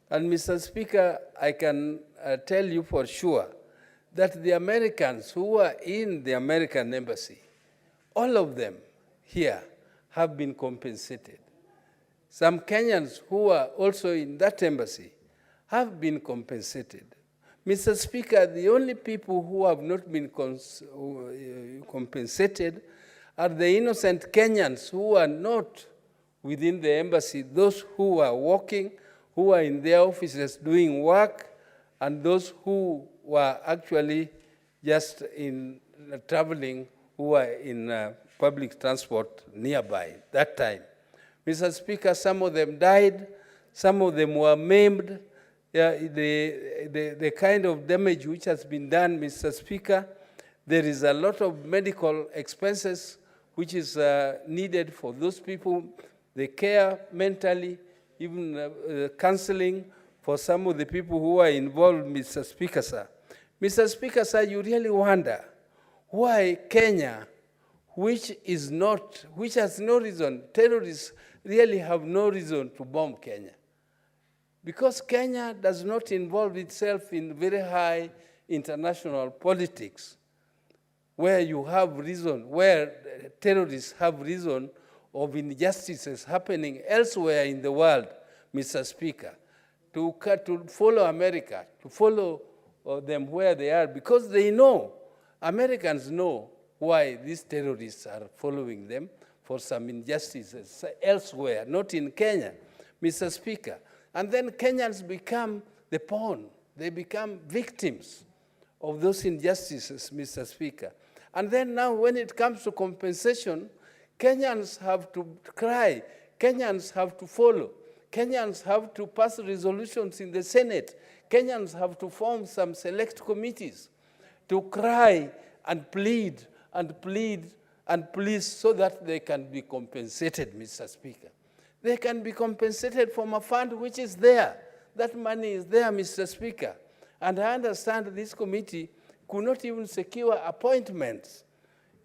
And Mr. Speaker, I can tell you for sure that the Americans who are in the American embassy, all of them here have been compensated. Some Kenyans who are also in that embassy have been compensated. Mr. Speaker, the only people who have not been compensated are the innocent Kenyans who are not within the embassy, those who are working, who are in their offices doing work, and those who were actually just in traveling, who are in public transport nearby that time. Mr. Speaker, some of them died, some of them were maimed. The kind of damage which has been done, Mr. Speaker, there is a lot of medical expenses which is needed for those people. The care mentally, even counseling for some of the people who are involved, Mr. Speaker, sir. Mr. Speaker, sir, you really wonder why Kenya, which has no reason, terrorists really have no reason to bomb Kenya. Because Kenya does not involve itself in very high international politics, where you have reason, where terrorists have reason of injustices happening elsewhere in the world, Mr. Speaker, to follow America, to follow them where they are, because they know, Americans know why these terrorists are following them for some injustices elsewhere, not in Kenya. Mr. Speaker. And then Kenyans become the pawn. They become victims of those injustices, Mr. Speaker. And then now when it comes to compensation, Kenyans have to cry. Kenyans have to follow. Kenyans have to pass resolutions in the Senate. Kenyans have to form some select committees to cry and plead and plead and plead so that they can be compensated, Mr. Speaker. They can be compensated from a fund which is there. That money is there, Mr. Speaker. And I understand this committee could not even secure appointments,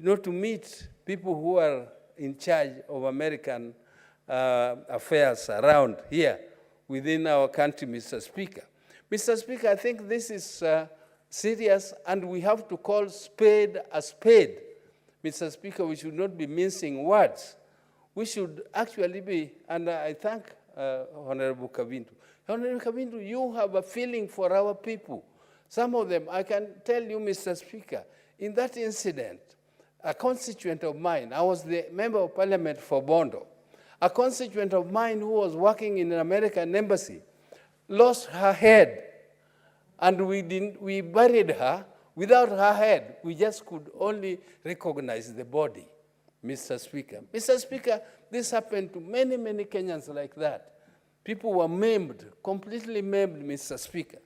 to meet people who are in charge of American affairs around here within our country, Mr. Speaker. Mr. Speaker, I think this is serious, and we have to call spade a spade. Mr. Speaker, we should not be mincing words. We should actually be, and I thank Honorable Kabindu. Honorable Kabindu, you have a feeling for our people. Some of them, I can tell you, Mr. Speaker, in that incident, a constituent of mine, I was the member of parliament for Bondo, a constituent of mine who was working in an American embassy, lost her head, and we buried her without her head. We just could only recognize the body, Mr. Speaker. Mr. Speaker, this happened to many, many Kenyans like that. People were maimed, completely maimed, Mr. Speaker.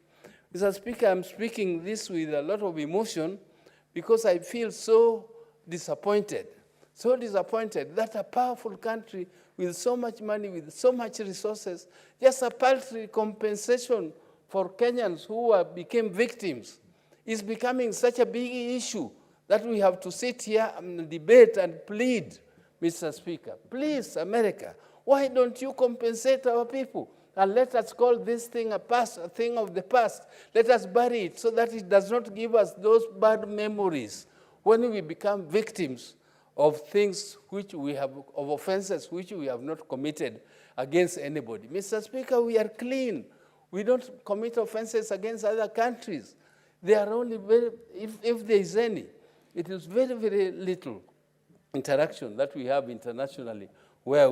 Mr. Speaker, I'm speaking this with a lot of emotion because I feel so disappointed that a powerful country with so much money, with so much resources, just a paltry compensation for Kenyans who became victims is becoming such a big issue that we have to sit here and debate and plead, Mr. Speaker. Please, America, why don't you compensate our people? And let us call this thing a thing of the past. Let us bury it so that it does not give us those bad memories when we become victims of things which we have, of offenses which we have not committed against anybody. Mr. Speaker, we are clean. We don't commit offenses against other countries. They are only if there is any, it is very, very little interaction that we have internationally where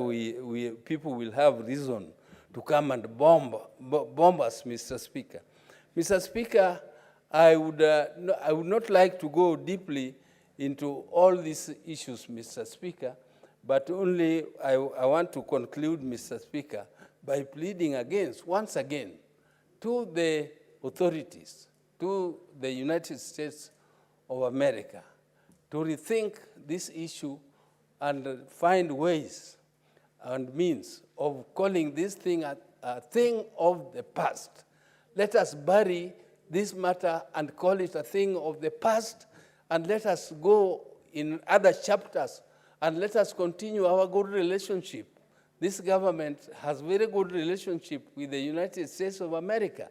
people will have reason to come and bomb us, Mr. Speaker. Mr. Speaker, I would not like to go deeply into all these issues, Mr. Speaker, but only I want to conclude, Mr. Speaker, by pleading once again, to the authorities, to the United States of America, to rethink this issue and find ways and means of calling this thing a thing of the past. Let us bury this matter and call it a thing of the past, and let us go in other chapters, and let us continue our good relationship. This government has very good relationship with the United States of America.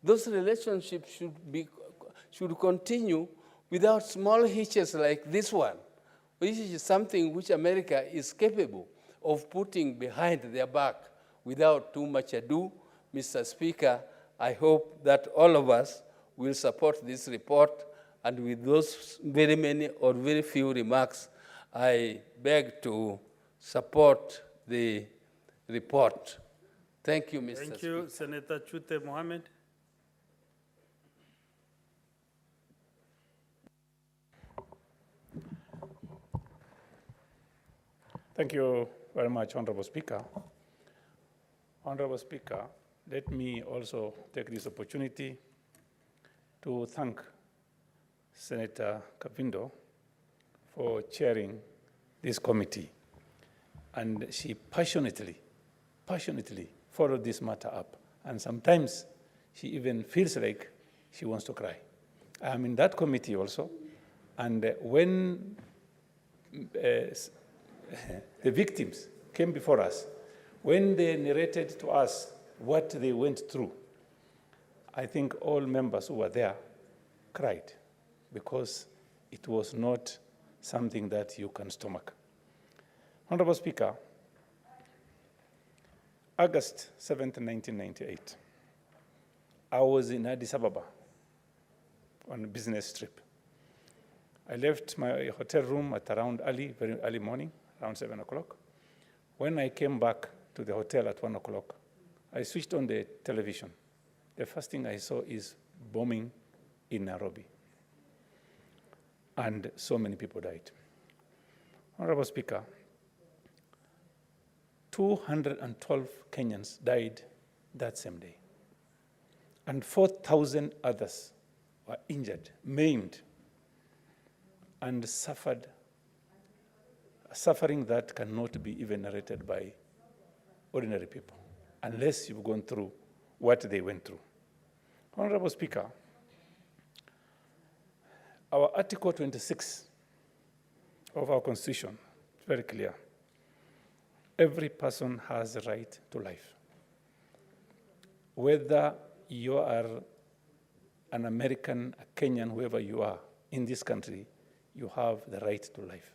Those relationships should continue without small hitches like this one, which is something which America is capable of putting behind their back without too much ado. Mr. Speaker, I hope that all of us will support this report, and with those very many or very few remarks, I beg to support the report. Thank you, Mr. Speaker. Thank you, Senator Chute Mohammed. Thank you very much, Honorable Speaker. Honorable Speaker, let me also take this opportunity to thank Senator Kapindo for chairing this committee. And she passionately followed this matter up. And sometimes she even feels like she wants to cry. I'm in that committee also. And when the victims came before us, when they narrated to us what they went through, I think all members who were there cried because it was not something that you can stomach. Honorable Speaker, August 7th, 1998, I was in Addis Ababa on a business trip. I left my hotel room at around very early morning, around 7 o'clock. When I came back to the hotel at 1 o'clock, I switched on the television. The first thing I saw is bombing in Nairobi. And so many people died. Honorable Speaker, 212 Kenyans died that same day. And 4,000 others were injured, maimed, and suffered suffering that cannot be even narrated by ordinary people, unless you've gone through what they went through. Honorable Speaker, our Article 26 of our Constitution is very clear. Every person has a right to life. Whether you are an American, a Kenyan, whoever you are in this country, you have the right to life.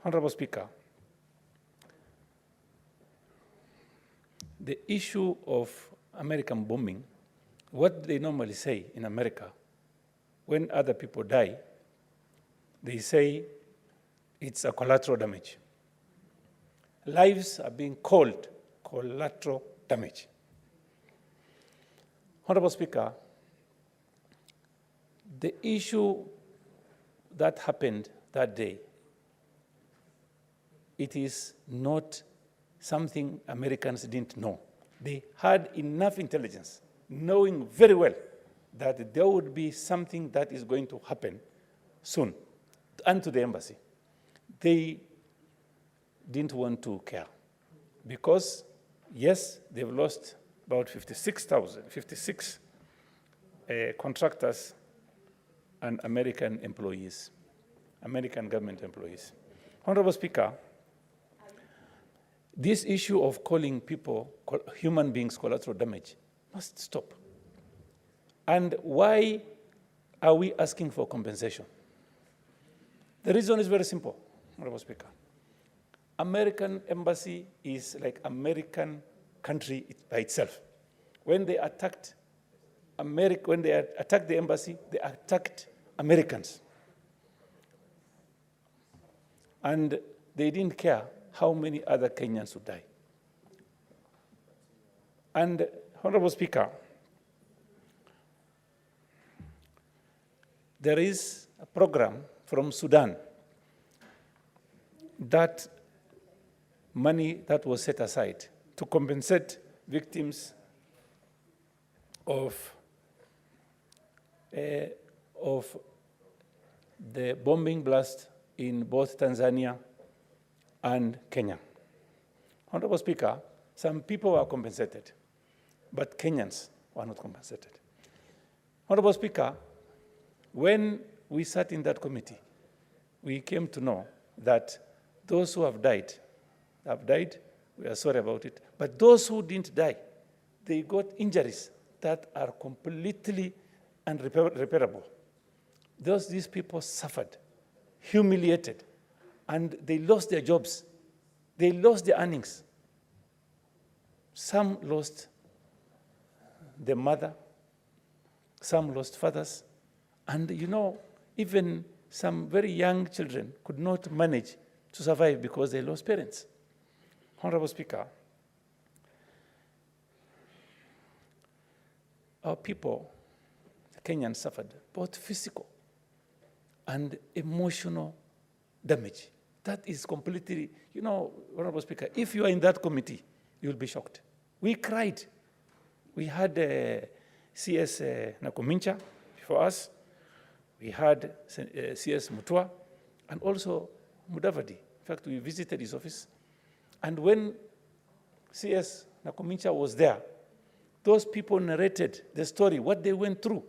Honorable Speaker, the issue of American bombing, what they normally say in America, when other people die, they say it's a collateral damage. Lives are being called collateral damage. Honorable Speaker, the issue that happened that day, it is not something Americans didn't know. They had enough intelligence, knowing very well that there would be something that is going to happen soon, and to the embassy. They didn't want to care because, yes, they've lost about 56 contractors and American employees, American government employees. Honorable Speaker, this issue of calling people, human beings, collateral damage must stop. And why are we asking for compensation? The reason is very simple, Honorable Speaker. American embassy is like American country by itself. When they attacked the embassy, they attacked Americans. And they didn't care how many other Kenyans would die. And, Honorable Speaker, there is a program from Sudan that money that was set aside to compensate victims of the bombing blast in both Tanzania and Kenya. Honorable Speaker, some people were compensated, but Kenyans were not compensated. Honorable Speaker, when we sat in that committee, we came to know that those who have died, we are sorry about it, but those who didn't die, they got injuries that are completely unrepairable. These people suffered, humiliated, and they lost their jobs. They lost their earnings. Some lost their mother, some lost fathers, and even some very young children could not manage to survive because they lost parents. Honorable Speaker, our people, the Kenyans, suffered both physical and emotional damage. That is completely, Honorable Speaker, if you are in that committee, you'll be shocked. We cried. We had CS Nakumincha before us. We had CS Mutua, and also Mudavadi. In fact, we visited his office. And when CS Nakumincha was there, those people narrated the story, what they went through,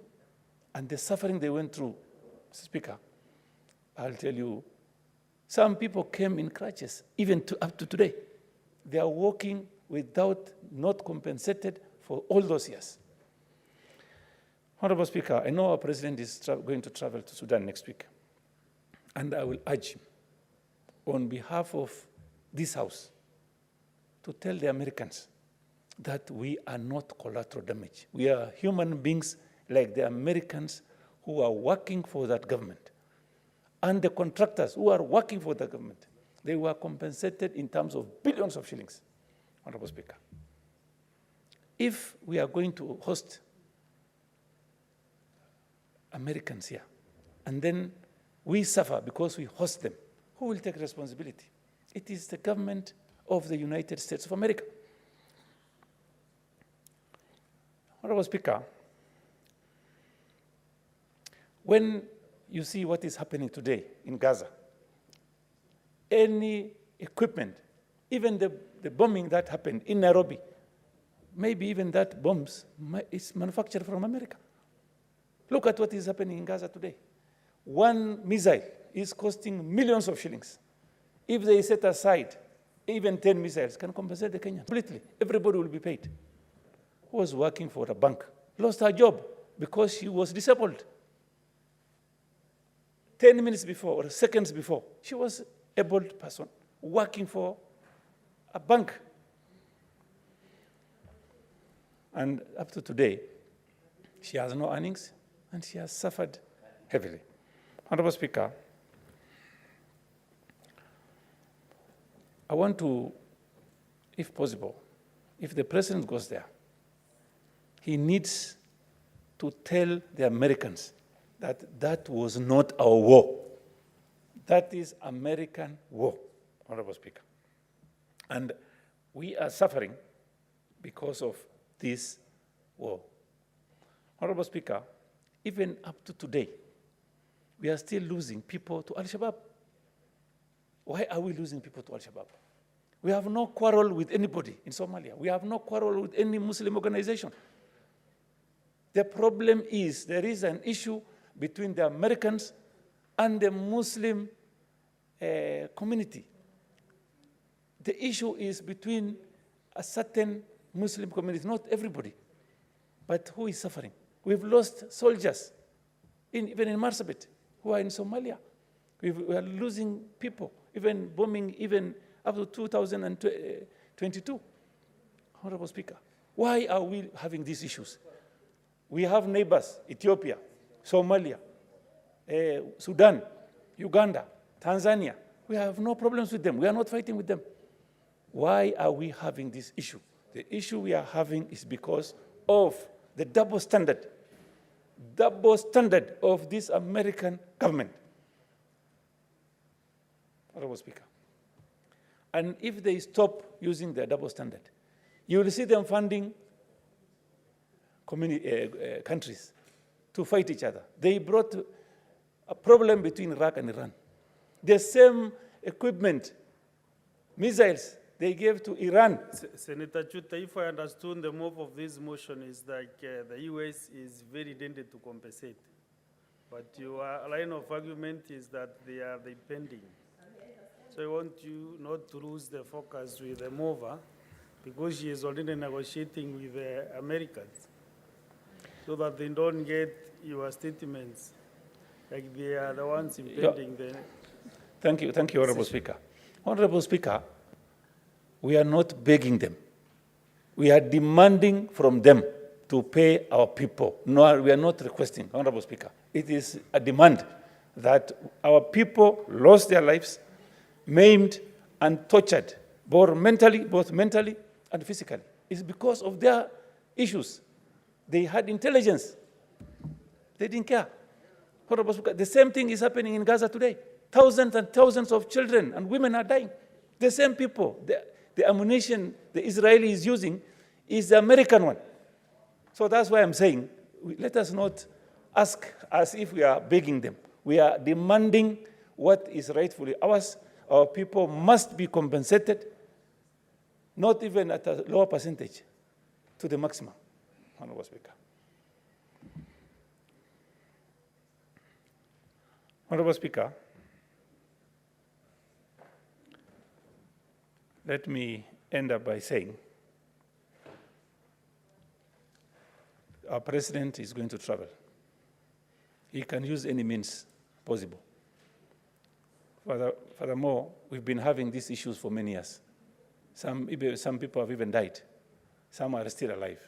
and the suffering they went through. Mr. Speaker, I'll tell you, some people came in crutches, even up to today. They are walking not compensated for all those years. Honorable Speaker, I know our president is going to travel to Sudan next week, and I will urge him, on behalf of this House, to tell the Americans that we are not collateral damage. We are human beings like the Americans who are working for that government. And the contractors who are working for the government, they were compensated in terms of billions of shillings, Honorable Speaker. if we are going to host Americans here, and then we suffer because we host them, who will take responsibility? It is the government of the United States of America. Honorable Speaker, when you see what is happening today in Gaza, any equipment, even the bombing that happened in Nairobi, maybe even that bombs is manufactured from America. Look at what is happening in Gaza today. One missile is costing millions of shillings. If they set aside even 10 missiles, can compensate the Kenyans completely. Everybody will be paid. Who was working for a bank lost her job because she was disabled. 10 minutes before or seconds before, she was an able person working for a bank. And up to today, she has no earnings and she has suffered heavily. Honorable Speaker, I want to, if possible, if the president goes there, he needs to tell the Americans that that was not our war. That is American war, Honorable Speaker. And we are suffering because of this war. Honorable Speaker, even up to today, we are still losing people to Al-Shabaab. Why are we losing people to Al-Shabaab? We have no quarrel with anybody in Somalia. We have no quarrel with any Muslim organization. The problem is there is an issue between the Americans and the Muslim community. The issue is between a certain Muslim community, not everybody. But who is suffering? We've lost soldiers, even in Marsabit, who are in Somalia. We are losing people, even bombing, even up to 2022. Honorable Speaker, why are we having these issues? We have neighbors, Ethiopia, Somalia, Sudan, Uganda, Tanzania. We have no problems with them. We are not fighting with them. Why are we having this issue? The issue we are having is because of the double standard of this American government. Honorable Speaker. And if they stop using their double standard, you will see them funding countries to fight each other. They brought a problem between Iraq and Iran. The same equipment, missiles, they gave to Iran. Senator Chuta, if I understood the move of this motion is that the U.S. is very tended to compensate. But your line of argument is that they are depending. So I want you not to lose the focus with the mover because she is already negotiating with the Americans so that they don't get your statements like they are the ones impending the... Thank you, Honorable Speaker. Honorable Speaker, we are not begging them. We are demanding from them to pay our people. No, we are not requesting, Honorable Speaker. It is a demand that our people lost their lives, maimed and tortured, both mentally and physically. It's because of their issues. They had intelligence. They didn't care. Honorable Speaker, the same thing is happening in Gaza today. Thousands and thousands of children and women are dying. The same people, the ammunition the Israeli is using is the American one. So that's why I'm saying, let us not ask as if we are begging them. We are demanding what is rightfully ours. Our people must be compensated, not even at a lower percentage, to the maximum. Honorable Speaker. Honorable Speaker, let me end up by saying our president is going to travel. He can use any means possible. Furthermore, we've been having these issues for many years. Some people have even died. Some are still alive.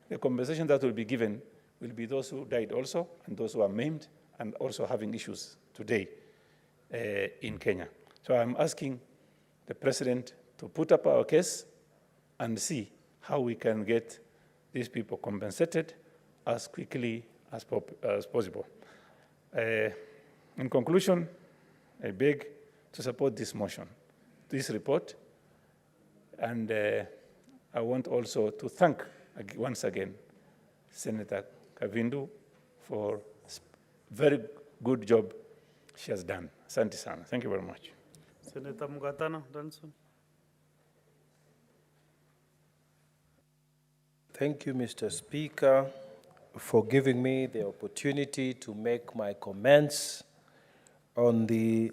The compensation that will be given will be those who died also and those who are maimed and also having issues today in Kenya. So I'm asking the president to put up our case and see how we can get these people compensated as quickly as possible. In conclusion, I beg to support this motion, this report, and I want also to thank once again Senator Kavindu for very good job she has done. Asante sana. Thank you very much. Senator Mugatana, Danson. Thank you, Mr. Speaker, for giving me the opportunity to make my comments on the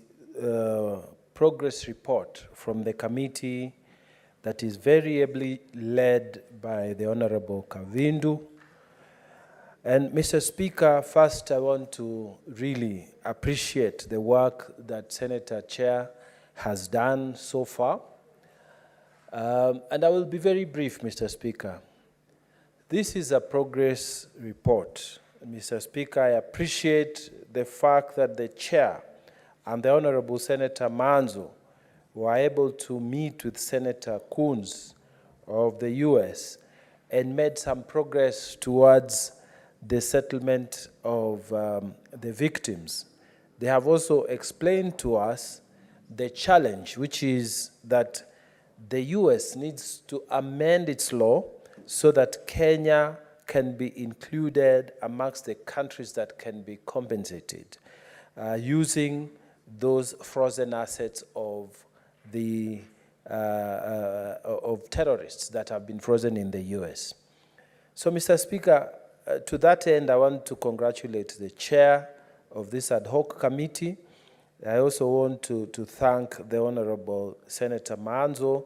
progress report from the committee that is very ably led by the Honorable Kavindu. And Mr. Speaker, first I want to really appreciate the work that Senator Chair has done so far. And I will be very brief, Mr. Speaker. This is a progress report. Mr. Speaker, I appreciate the fact that the Chair and the Honorable Senator Manzo were able to meet with Senator Coons of the US and made some progress towards the settlement of the victims. They have also explained to us the challenge, which is that the US needs to amend its law so that Kenya can be included amongst the countries that can be compensated using those frozen assets of the of terrorists that have been frozen in the US. So, Mr. Speaker, to that end, I want to congratulate the chair of this ad hoc committee. I also want to thank the Honorable Senator Manzo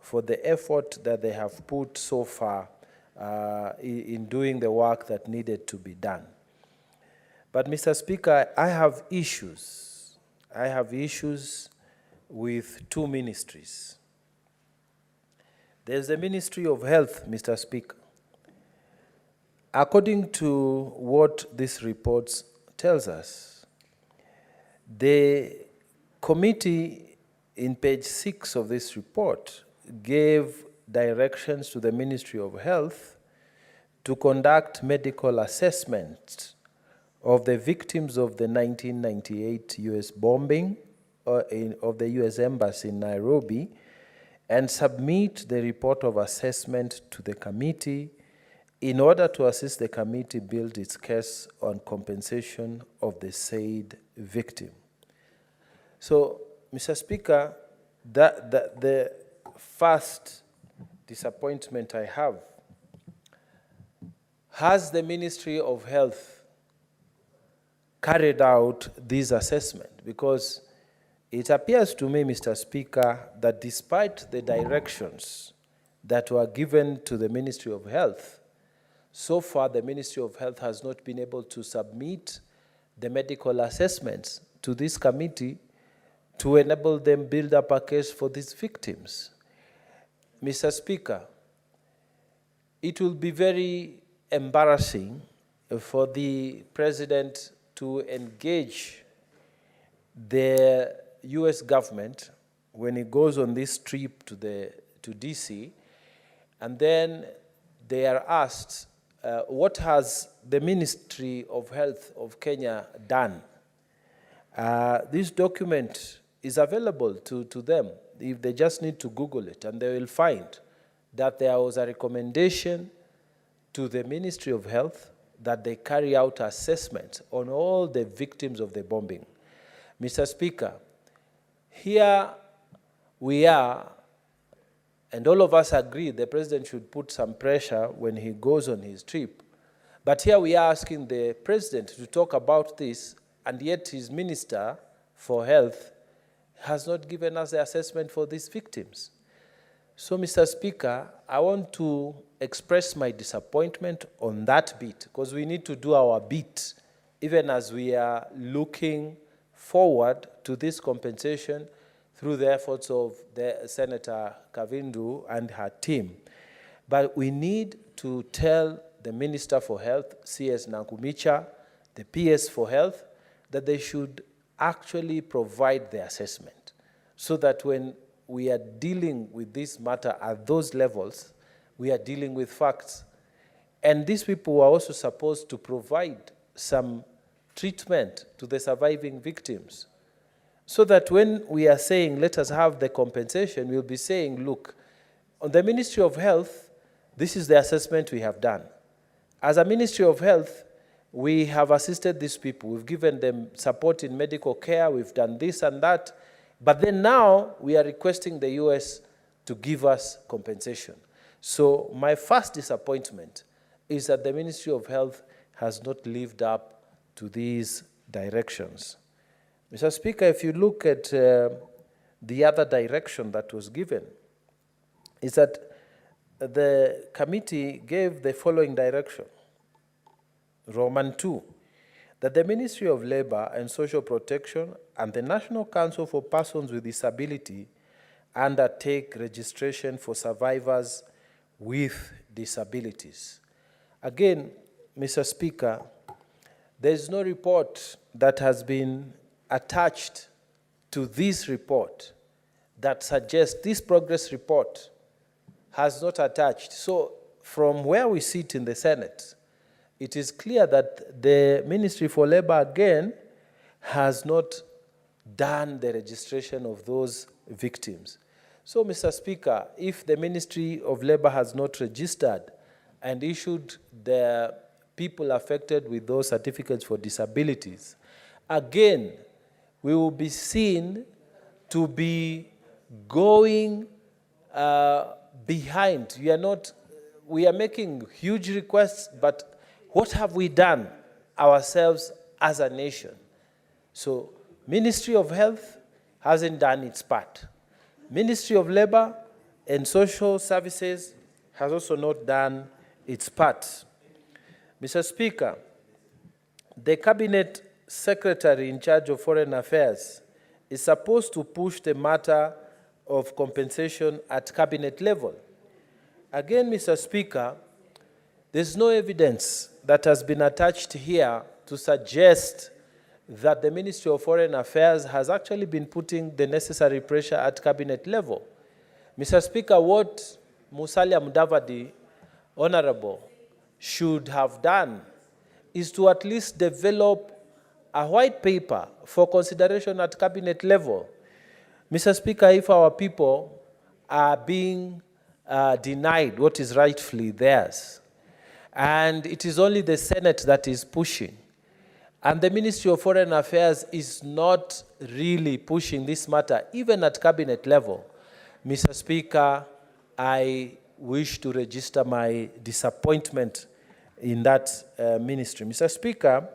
for the effort that they have put so far in doing the work that needed to be done. But, Mr. Speaker, I have issues. I have issues with two ministries. There's the Ministry of Health, Mr. Speaker. According to what this report tells us, the committee in page 6 of this report gave directions to the Ministry of Health to conduct medical assessment of the victims of the 1998 US bombing of the US Embassy in Nairobi and submit the report of assessment to the committee in order to assist the committee build its case on compensation of the said victim. So, Mr. Speaker, the first disappointment I have, has the Ministry of Health carried out this assessment? Because it appears to me, Mr. Speaker, that despite the directions that were given to the Ministry of Health, so far the Ministry of Health has not been able to submit the medical assessments to this committee to enable them build up a case for these victims. Mr. Speaker, it will be very embarrassing for the President to engage the US government when he goes on this trip to DC, and then they are asked, what has the Ministry of Health of Kenya done? This document is available to them. If they just need to Google it, and they will find that there was a recommendation to the Ministry of Health that they carry out assessment on all the victims of the bombing. Mr. Speaker, here we are, and all of us agree the President should put some pressure when he goes on his trip. But here we are asking the President to talk about this, and yet his Minister for Health has not given us the assessment for these victims. So, Mr. Speaker, I want to express my disappointment on that bit, because we need to do our bit, even as we are looking forward to this compensation through the efforts of the Senator Kavindu and her team. But we need to tell the Minister for Health, CS Nankumicha, the PS for Health, that they should actually provide the assessment so that when we are dealing with this matter at those levels, we are dealing with facts. And these people were also supposed to provide some treatment to the surviving victims. So that when we are saying, let us have the compensation, we'll be saying, look, on the Ministry of Health, this is the assessment we have done. As a Ministry of Health, we have assisted these people. We've given them support in medical care. We've done this and that. But then now we are requesting the US to give us compensation. So my first disappointment is that the Ministry of Health has not lived up to these directions. Mr. Speaker, if you look at the other direction that was given, is that the committee gave the following direction. Roman 2, that the Ministry of Labor and Social Protection and the National Council for Persons with Disability undertake registration for survivors with disabilities. Again, Mr. Speaker, there is no report that has been attached to this report that suggests this progress report has not attached. So from where we sit in the Senate, it is clear that the Ministry for Labor, again, has not done the registration of those victims. So, Mr. Speaker, if the Ministry of Labor has not registered and issued the people affected with those certificates for disabilities, again, we will be seen to be going behind. We are making huge requests, but what have we done ourselves as a nation? So, Ministry of Health hasn't done its part. Ministry of Labor and Social Services has also not done its part. Mr. Speaker, the Cabinet Secretary in charge of Foreign Affairs is supposed to push the matter of compensation at cabinet level. Again, Mr. Speaker, there's no evidence that has been attached here to suggest that the Ministry of Foreign Affairs has actually been putting the necessary pressure at cabinet level. Mr. Speaker, what Musalia Mudavadi, Honorable, should have done is to at least develop a white paper for consideration at cabinet level. Mr. Speaker, if our people are being denied what is rightfully theirs, and it is only the Senate that is pushing, and the Ministry of Foreign Affairs is not really pushing this matter, even at cabinet level, Mr. Speaker, I wish to register my disappointment in that ministry. Mr. Speaker,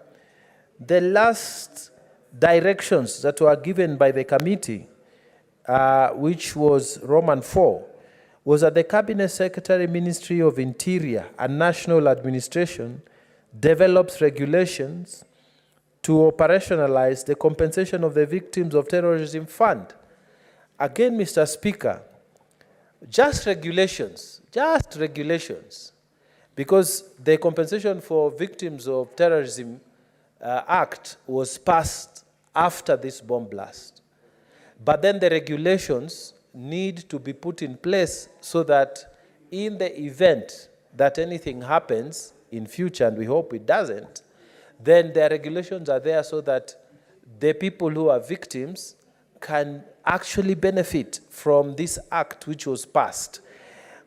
the last directions that were given by the committee, which was Roman 4, was that the Cabinet Secretary, Ministry of Interior and National Administration develops regulations to operationalize the compensation of the victims of terrorism fund. Again, Mr. Speaker, just regulations, because the compensation for victims of terrorism act was passed after this bomb blast. But then the regulations need to be put in place so that in the event that anything happens in future, and we hope it doesn't, then the regulations are there so that the people who are victims can actually benefit from this act which was passed.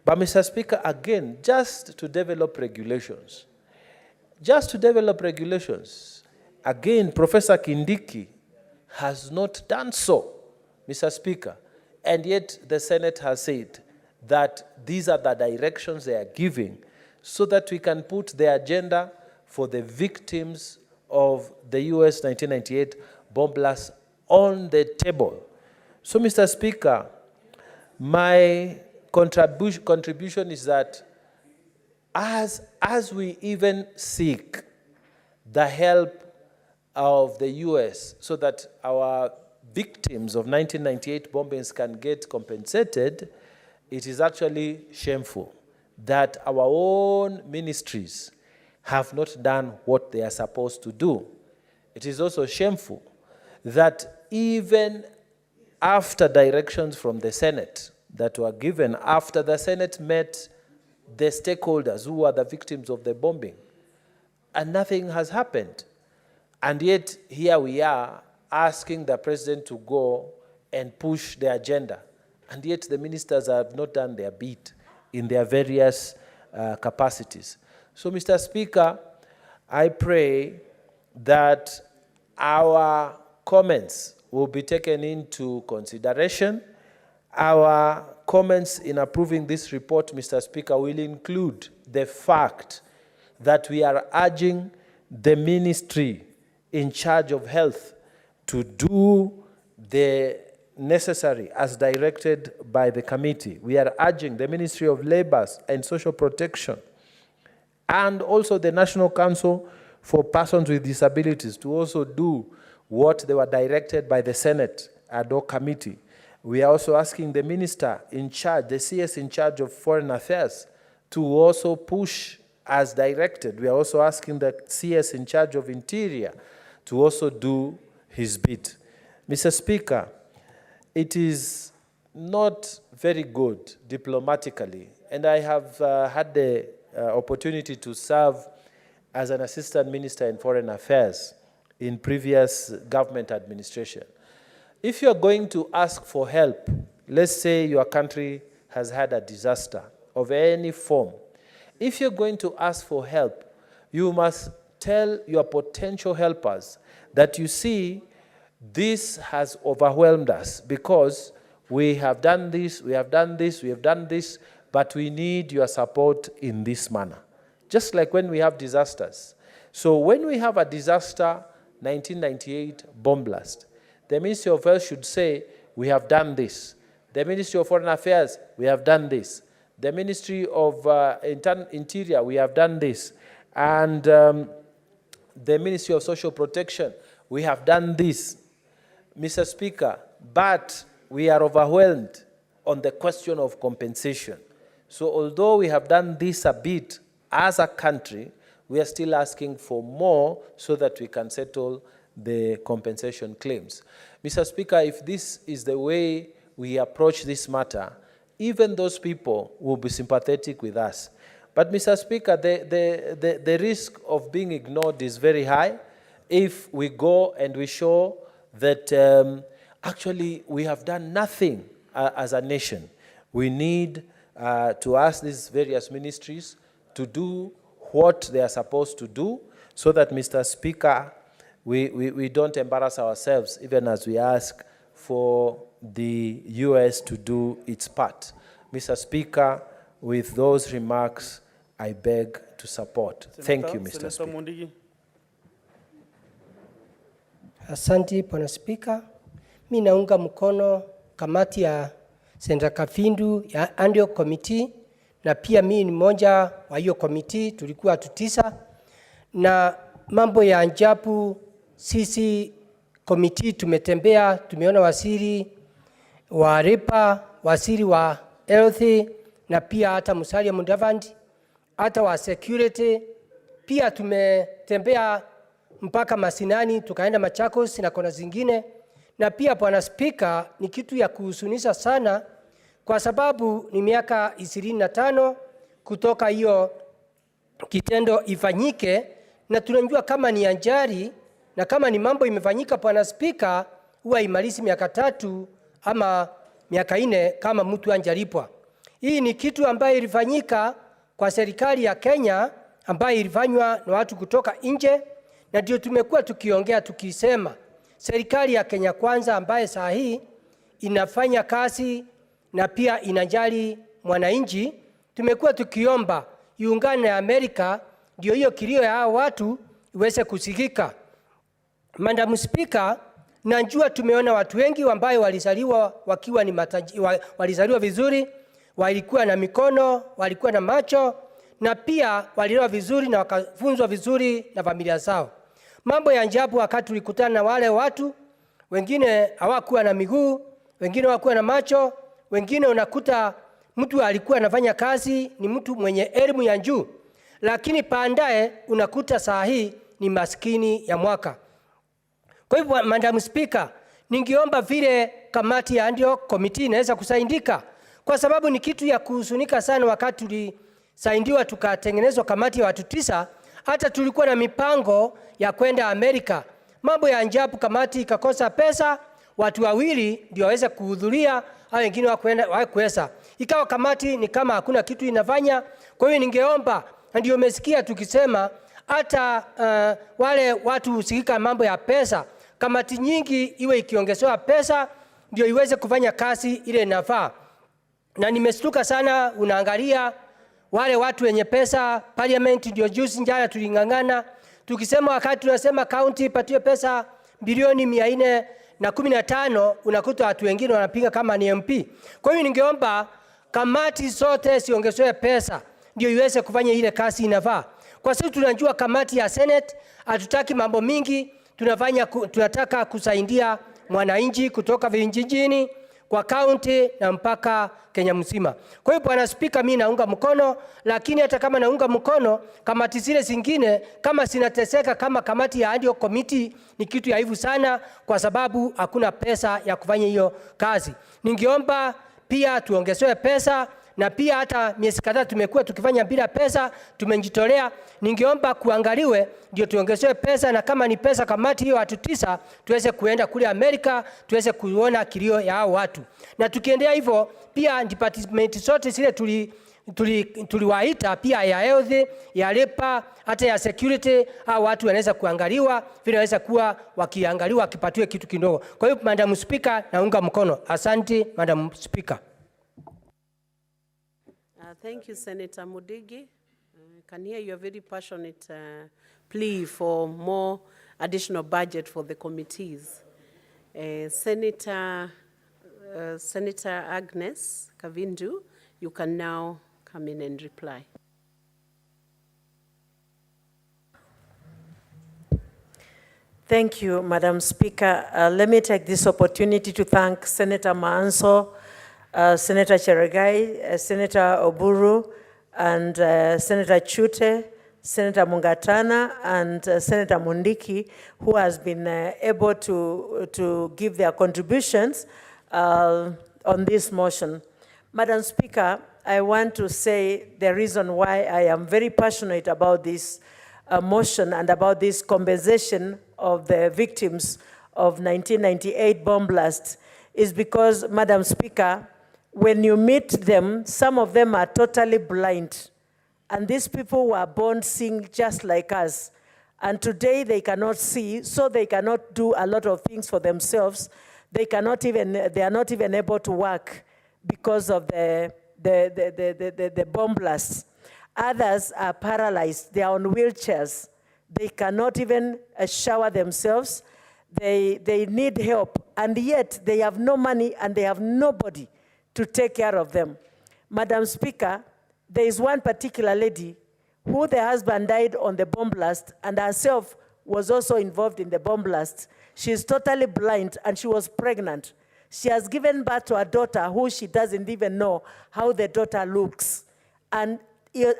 But Mr. Speaker, again, just to develop regulations, again, Professor Kindiki has not done so, Mr. Speaker, and yet the Senate has said that these are the directions they are giving so that we can put the agenda for the victims of the US 1998 bomb blast on the table. So, Mr. Speaker, my contribution is that as we even seek the help of the US so that our victims of 1998 bombings can get compensated, it is actually shameful that our own ministries have not done what they are supposed to do. It is also shameful that even after directions from the Senate that were given, after the Senate met the stakeholders who are the victims of the bombing. And nothing has happened. And yet, here we are asking the president to go and push the agenda. And yet, the ministers have not done their bit in their various capacities. So, Mr. Speaker, I pray that our comments will be taken into consideration. Our comments in approving this report, Mr. Speaker, will include the fact that we are urging the ministry in charge of health to do the necessary as directed by the committee. We are urging the Ministry of Labour and Social Protection and also the National Council for Persons with Disabilities to also do what they were directed by the Senate ad hoc committee. We are also asking the minister in charge, the CS in charge of Foreign Affairs, to also push as directed. We are also asking the CS in charge of Interior to also do his bit. Mr. Speaker, it is not very good diplomatically, and I have had the opportunity to serve as an assistant minister in foreign affairs in previous government administration. If you are going to ask for help, let's say your country has had a disaster of any form, if you're going to ask for help, you must tell your potential helpers that, you see, this has overwhelmed us because we have done this, we have done this, we have done this, but we need your support in this manner. Just like when we have disasters. So when we have a disaster, 1998 bomb blast, the Ministry of Health should say, we have done this. The Ministry of Foreign Affairs, we have done this. The Ministry of Interior, we have done this. And the Ministry of Social Protection, we have done this. Mr. Speaker, but we are overwhelmed on the question of compensation. So although we have done this a bit as a country, we are still asking for more so that we can settle the compensation claims. Mr. Speaker, if this is the way we approach this matter, even those people will be sympathetic with us. But Mr. Speaker, the risk of being ignored is very high if we go and we show that actually we have done nothing as a nation. We need to ask these various ministries to do what they are supposed to do so that, Mr. Speaker, we don't embarrass ourselves even as we ask for the US to do its part. Mr. Speaker, with those remarks, I beg to support. Thank you, Mr. Speaker. Asante, Bwana Spika. Mimi naunga mkono kamati ya Senator Kafindu ya Andio Committee, na pia mimi ni mmoja wa hiyo committee, tulikuwa 9. Na mambo ya ajabu, sisi committee tumetembea, tumeona waziri wa Ripa, waziri wa Health, na pia hata Musalia Mudavadi, hata wa security. Pia tumetembea mpaka Masinani, tukaenda Machakos na kona zingine. Na pia Bwana Spika, ni kitu ya kuhuzunisha sana kwa sababu ni miaka 25 kutoka hiyo kitendo ifanyike, na tunajua kama ni ajali na kama ni mambo imefanyika, Bwana Spika, huwa imalizi miaka 3 ama miaka 4 kama mtu anjalipwa. Hii ni kitu ambayo ilifanyika kwa serikali ya Kenya, ambayo ilifanywa na watu kutoka nje, na ndio tumekuwa tukiongea tukisema serikali ya Kenya kwanza, ambaye saa hii inafanya kazi na pia inajali mwananchi. Tumekuwa tukiomba iungane na Amerika ndio hiyo kilio ya hao watu iweze kusikika. Madam Speaker, najua tumeona watu wengi ambao walizaliwa wakiwa ni walizaliwa vizuri, walikuwa na mikono, walikuwa na macho, na pia walilelewa vizuri na wakafunzwa vizuri na familia zao. Mambo ya ajabu wakati tulikutana na wale watu, wengine hawakuwa na miguu, wengine hawakuwa na macho, wengine unakuta mtu alikuwa anafanya kazi ni mtu mwenye elimu ya juu, lakini baadaye unakuta saa hii ni maskini ya mwaka. Kwa hivyo, Madam Speaker, ningeomba vile kamati ya Andio Committee inaweza kusaidika, kwa sababu ni kitu ya kuhuzunika sana wakati tukasaindiwa, tukatengenezwa kamati ya watu 9. Hata tulikuwa na mipango ya kwenda Amerika. Mambo ya ajabu, kamati ikakosa pesa, watu 2 ndio waweze kuhudhuria, hao wengine hawakuweza. Ikawa kamati ni kama hakuna kitu inafanya. Kwa hiyo ningeomba, ndio umesikia tukisema hata wale watu husikika mambo ya pesa, kamati nyingi iwe ikiongezewa pesa ndio iweze kufanya kazi ile inafaa. Na nimestuka sana, unaangalia wale watu wenye pesa, parliament ndio juzi njana tulingangana tukisema, wakati tunasema county ipatiwe pesa bilioni 415, unakuta watu wengine wanapiga kama ni MP. Kwa hiyo ningeomba kamati zote siongezewe pesa ndio iweze kufanya ile kazi inafaa. Kwa sababu tunajua kamati ya Senate hatutaki mambo mingi, tunataka kusaidia mwananchi kutoka vijijini kwa county na mpaka Kenya mzima. Kwa hiyo Bwana Spika, mimi naunga mkono, lakini hata kama naunga mkono, kamati zile zingine kama zinateseka kama kamati ya Andio Committee ni kitu ya aibu sana, kwa sababu hakuna pesa ya kufanya hiyo kazi. Ningeomba pia tuongezewe pesa, na pia hata miezi kadhaa tumekuwa tukifanya bila pesa, tumejitolea. Ningeomba kuangaliwe ndio tuongezewe pesa, na kama ni pesa kamati hiyo watu 9 tuweze kuenda kule Amerika, tuweze kuona kilio ya hao watu. Na tukiendea hivyo pia department zote zile tuliwaita pia ya health, ya labor, hata ya security, hao watu wanaweza kuangaliwa, vile wanaweza kuwa wakiangaliwa wakipatiwe kitu kidogo. Kwa hiyo Madam Speaker, naunga mkono. Asante Madam Speaker. Thank you, Senator Mudigi. I can hear your very passionate plea for more additional budget for the committees. Senator Agnes Kavindu, you can now come in and reply. Thank you, Madam Speaker. Let me take this opportunity to thank Senator Maanzo, Senator Cheregai, Senator Oburu, and Senator Chute, Senator Mungatana, and Senator Mundiki, who has been able to give their contributions on this motion. Madam Speaker, I want to say the reason why I am very passionate about this motion and about this compensation of the victims of 1998 bomb blast is because, Madam Speaker, when you meet them, some of them are totally blind. And these people were born seeing just like us. And today they cannot see, so they cannot do a lot of things for themselves. They are not even able to work because of the bomb blasts. Others are paralyzed, they are on wheelchairs. They cannot even shower themselves. They need help, and yet they have no money and they have nobody to take care of them. Madam Speaker, there is one particular lady who the husband died on the bomb blast and herself was also involved in the bomb blast. She is totally blind and she was pregnant. She has given birth to a daughter who she doesn't even know how the daughter looks. And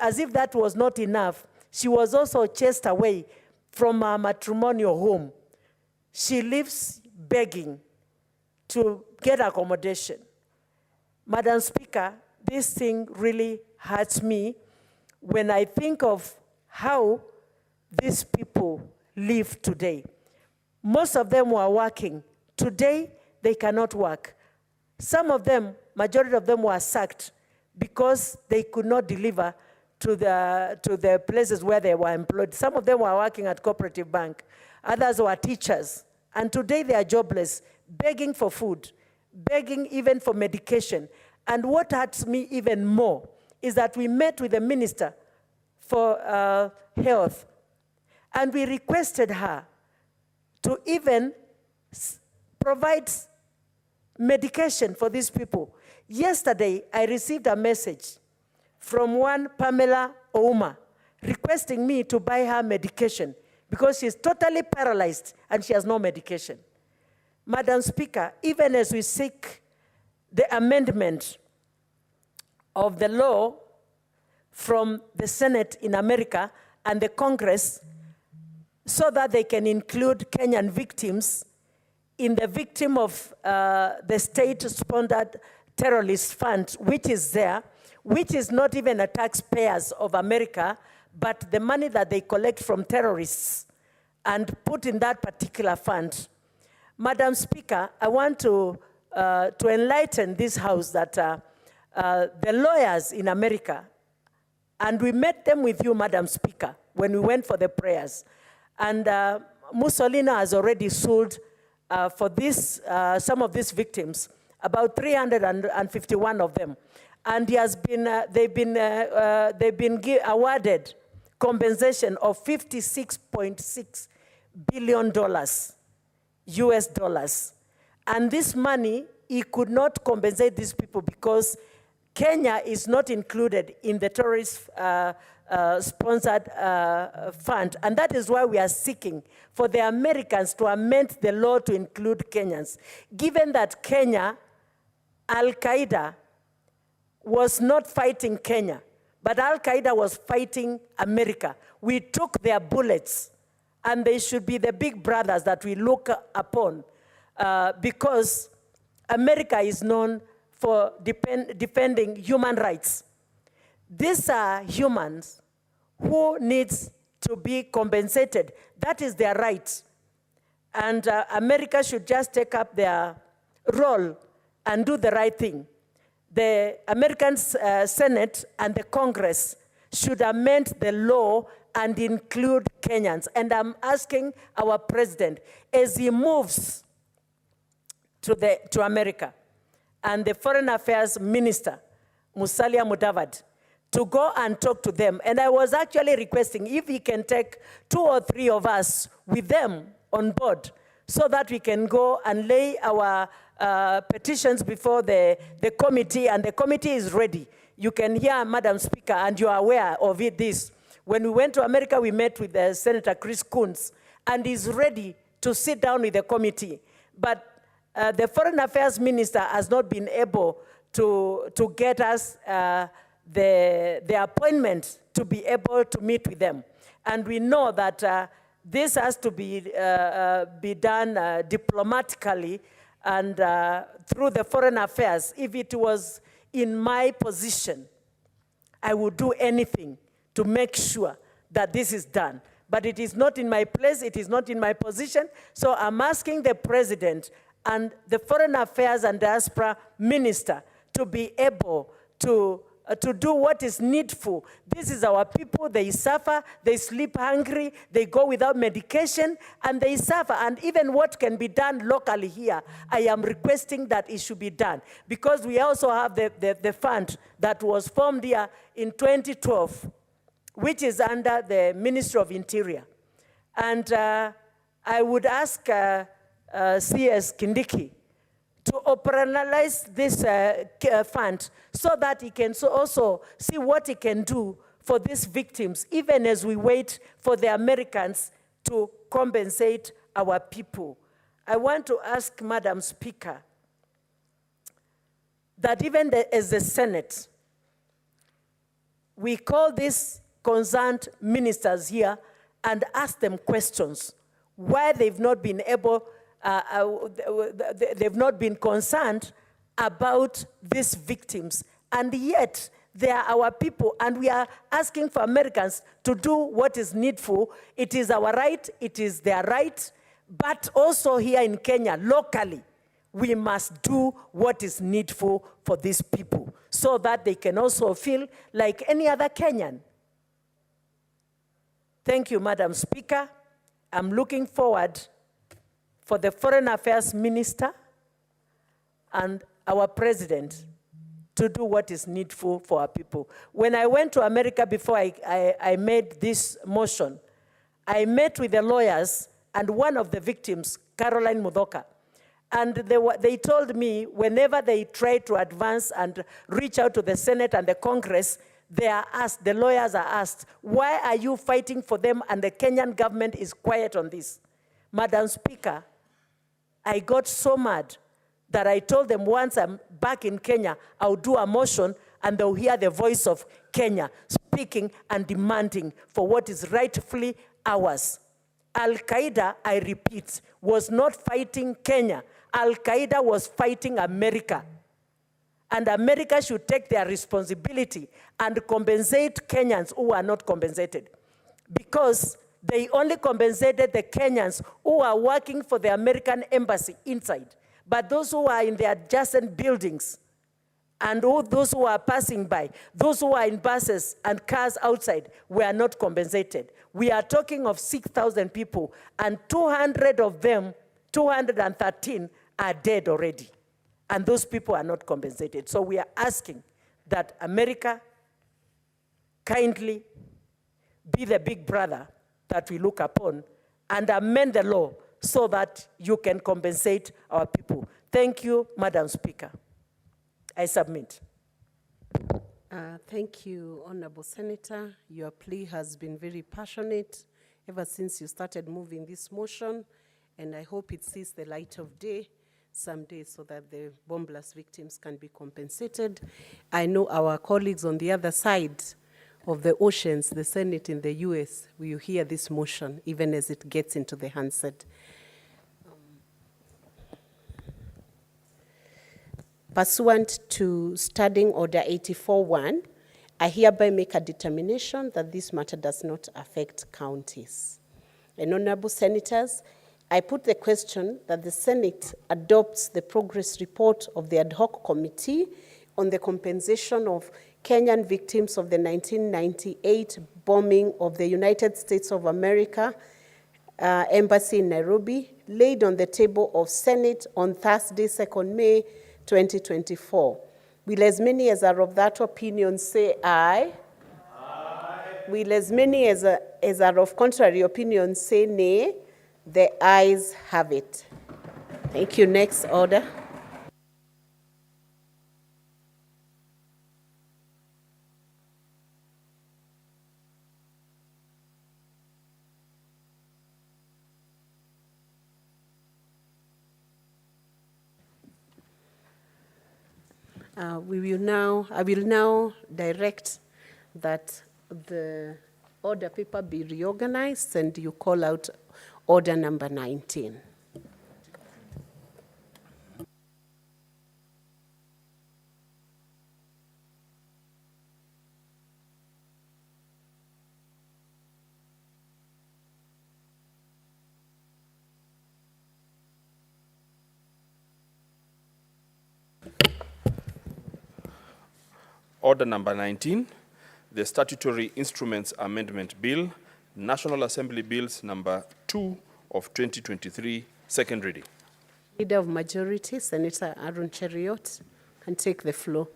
as if that was not enough, she was also chased away from her matrimonial home. She lives begging to get accommodation. Madam Speaker, this thing really hurts me when I think of how these people live today. Most of them were working. Today, they cannot work. Some of them, majority of them were sacked because they could not deliver to the places where they were employed. Some of them were working at Cooperative Bank. Others were teachers. And today they are jobless, begging for food, begging even for medication. And what hurts me even more is that we met with the Minister for Health, and we requested her to even provide medication for these people. Yesterday, I received a message from one Pamela Ouma requesting me to buy her medication because she's totally paralyzed and she has no medication. Madam Speaker, even as we seek the amendment of the law from the Senate in America and the Congress so that they can include Kenyan victims in the victim of the state-sponsored terrorist fund, which is there, which is not even a taxpayers of America, but the money that they collect from terrorists and put in that particular fund. Madam Speaker, I want to enlighten this House that the lawyers in America, and we met them with you, Madam Speaker, when we went for the prayers. And Mussolini has already sued for this, some of these victims, about 351 of them. And he has been, they've been awarded compensation of $56.6 billion, US dollars. And this money, he could not compensate these people because Kenya is not included in the terrorist sponsored fund. And that is why we are seeking for the Americans to amend the law to include Kenyans. Given that Kenya, Al-Qaeda was not fighting Kenya, but Al-Qaeda was fighting America. We took their bullets, and they should be the big brothers that we look upon because America is known for defending human rights. These are humans who needs to be compensated. That is their right. And America should just take up their role and do the right thing. The American Senate and the Congress should amend the law and include Kenyans. And I'm asking our president, as he moves to America, and the Foreign Affairs Minister, Musalia Mudavadi, to go and talk to them. And I was actually requesting if he can take 2 or 3 of us with them on board so that we can go and lay our petitions before the committee, and the committee is ready. You can hear, Madam Speaker, and you are aware of this. When we went to America, we met with Senator Chris Coons, and he's ready to sit down with the committee. But the Foreign Affairs Minister has not been able to get us the appointment to be able to meet with them. And we know that this has to be done diplomatically and through the Foreign Affairs. If it was in my position, I would do anything to make sure that this is done. But it is not in my place, it is not in my position. So I'm asking the President and the Foreign Affairs and Diaspora Minister to be able to do what is needful. This is our people. They suffer, they sleep hungry, they go without medication, and they suffer. And even what can be done locally here, I am requesting that it should be done. Because we also have the fund that was formed here in 2012, which is under the Ministry of Interior. And I would ask CS Kindiki to operationalize this fund so that he can also see what he can do for these victims, even as we wait for the Americans to compensate our people. I want to ask Madam Speaker that even as the Senate, we call these concerned ministers here and ask them questions why they've not been able they've not been concerned about these victims. And yet, they are our people, and we are asking for Americans to do what is needful. It is our right, it is their right, but also here in Kenya, locally, we must do what is needful for these people so that they can also feel like any other Kenyan. Thank you, Madam Speaker. I'm looking forward for the Foreign Affairs Minister and our President to do what is needful for our people. When I went to America before I made this motion, I met with the lawyers and one of the victims, Caroline Mudoka. And they told me whenever they try to advance and reach out to the Senate and the Congress, they are asked, the lawyers are asked, why are you fighting for them and the Kenyan government is quiet on this? Madam Speaker, I got so mad that I told them once I'm back in Kenya, I'll do a motion and they'll hear the voice of Kenya speaking and demanding for what is rightfully ours. Al-Qaeda, I repeat, was not fighting Kenya. Al-Qaeda was fighting America. And America should take their responsibility and compensate Kenyans who are not compensated. Because they only compensated the Kenyans who are working for the American embassy inside. But those who are in the adjacent buildings, and those who are passing by, those who are in buses and cars outside, were not compensated. We are talking of 6,000 people, and 200 of them, 213, are dead already. And those people are not compensated. So we are asking that America kindly be the big brother that we look upon and amend the law so that you can compensate our people. Thank you, Madam Speaker. I submit. Thank you, Honorable Senator. Your plea has been very passionate ever since you started moving this motion, and I hope it sees the light of day someday so that the bomb blast victims can be compensated. I know our colleagues on the other side of the oceans, the Senate in the US, will hear this motion even as it gets into the handset. Pursuant to Standing Order 84-1, I hereby make a determination that this matter does not affect counties. And honorable senators, I put the question that the Senate adopts the progress report of the ad hoc committee on the compensation of Kenyan victims of the 1998 bombing of the United States of America embassy in Nairobi, laid on the table of Senate on Thursday, 2nd May, 2024. Will as many as are of that opinion say aye? Aye. Will as many as are of contrary opinion say nay? The ayes have it. Thank you. Next order. I will now direct that the order paper be reorganized and you call out order number 19. Order number 19, the Statutory Instruments Amendment Bill, National Assembly Bills number 2 of 2023, second reading. Leader of Majority, Senator Aaron Cheriot, can take the floor.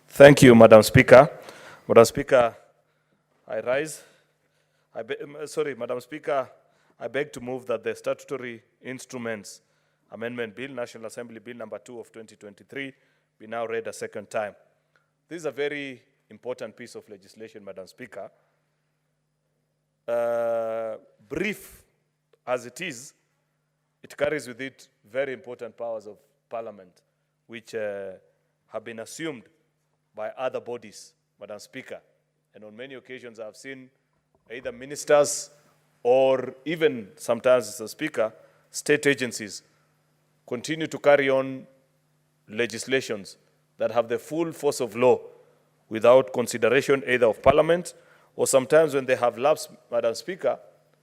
Thank you, Madam Speaker. Madam Speaker, I rise. Madam Speaker, I beg to move that the Statutory Instruments Amendment Bill, National Assembly Bill number 2 of 2023, be now read a second time. This is a very important piece of legislation, Madam Speaker. Brief as it is, it carries with it very important powers of Parliament, which have been assumed by other bodies, Madam Speaker. And on many occasions I've seen either ministers or even sometimes, as a Speaker, state agencies continue to carry on legislations that have the full force of law without consideration either of Parliament or sometimes when they have lapsed, Madam Speaker,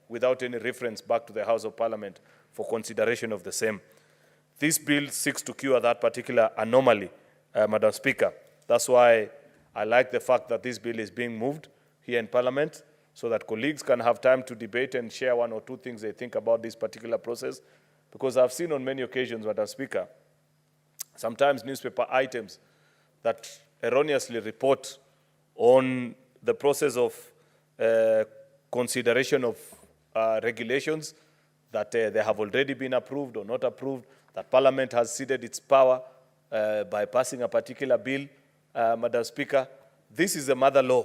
without any reference back to the House of Parliament for consideration of the same. This bill seeks to cure that particular anomaly, Madam Speaker. That's why I like the fact that this bill is being moved here in Parliament so that colleagues can have time to debate and share one or two things they think about this particular process. Because I've seen on many occasions, Madam Speaker, sometimes newspaper items that erroneously report on the process of consideration of regulations that they have already been approved or not approved, that Parliament has ceded its power by passing a particular bill, Madam Speaker. This is a mother law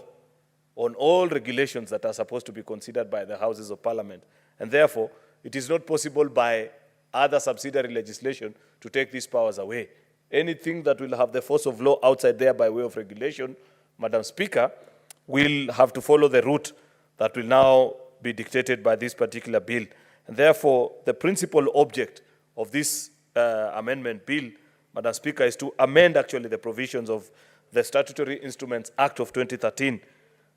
on all regulations that are supposed to be considered by the Houses of Parliament. And therefore, it is not possible by other subsidiary legislation to take these powers away. Anything that will have the force of law outside there by way of regulation, Madam Speaker, will have to follow the route that will now be dictated by this particular bill. And therefore, the principal object of this amendment bill, Madam Speaker, is to amend actually the provisions of the Statutory Instruments Act of 2013,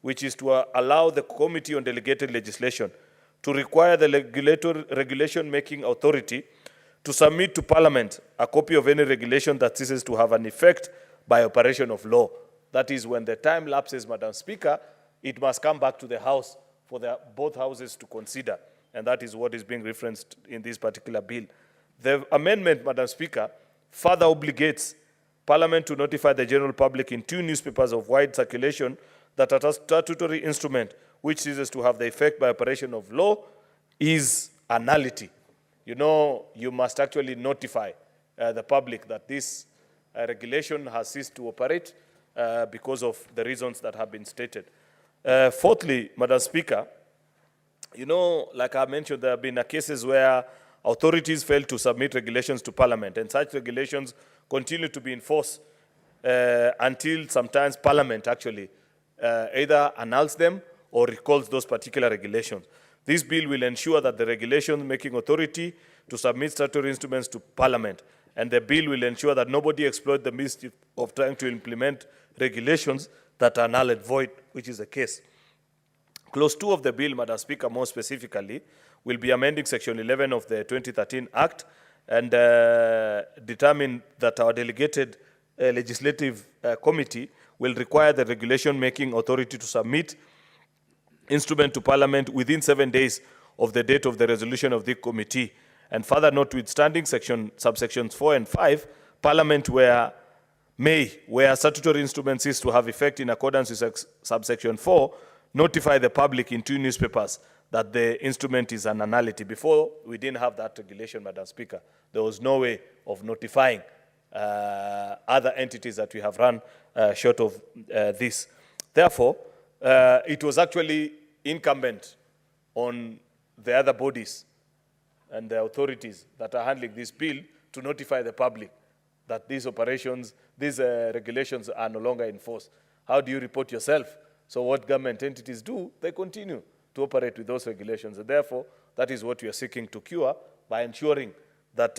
which is to allow the Committee on Delegated Legislation to require the regulation-making authority to submit to Parliament a copy of any regulation that ceases to have an effect by operation of law. That is, when the time lapses, Madam Speaker, it must come back to the House for both houses to consider. And that is what is being referenced in this particular bill. The amendment, Madam Speaker, further obligates Parliament to notify the general public in 2 newspapers of wide circulation that a statutory instrument which ceases to have the effect by operation of law is a nullity. You know, you must actually notify the public that this regulation has ceased to operate because of the reasons that have been stated. Fourthly, Madam Speaker, you know, like I mentioned, there have been cases where authorities fail to submit regulations to Parliament, and such regulations continue to be enforced until sometimes Parliament actually either annuls them or recalls those particular regulations. This bill will ensure that the regulation-making authority to submit statutory instruments to Parliament, and the bill will ensure that nobody exploits the mischief of trying to implement regulations that are null and void, which is the case. Clause 2 of the bill, Madam Speaker, more specifically, will be amending Section 11 of the 2013 Act and determine that our delegated legislative committee will require the regulation-making authority to submit instrument to Parliament within 7 days of the date of the resolution of the committee. And further, notwithstanding subsections 4 and 5, Parliament where statutory instruments cease to have effect in accordance with subsection 4, notify the public in 2 newspapers that the instrument is an nullity. Before, we didn't have that regulation, Madam Speaker. There was no way of notifying other entities that we have run short of this. Therefore, it was actually incumbent on the other bodies and the authorities that are handling this bill to notify the public that these operations, these regulations are no longer enforced. How do you report yourself? So what government entities do, they continue to operate with those regulations. And therefore, that is what we are seeking to cure by ensuring that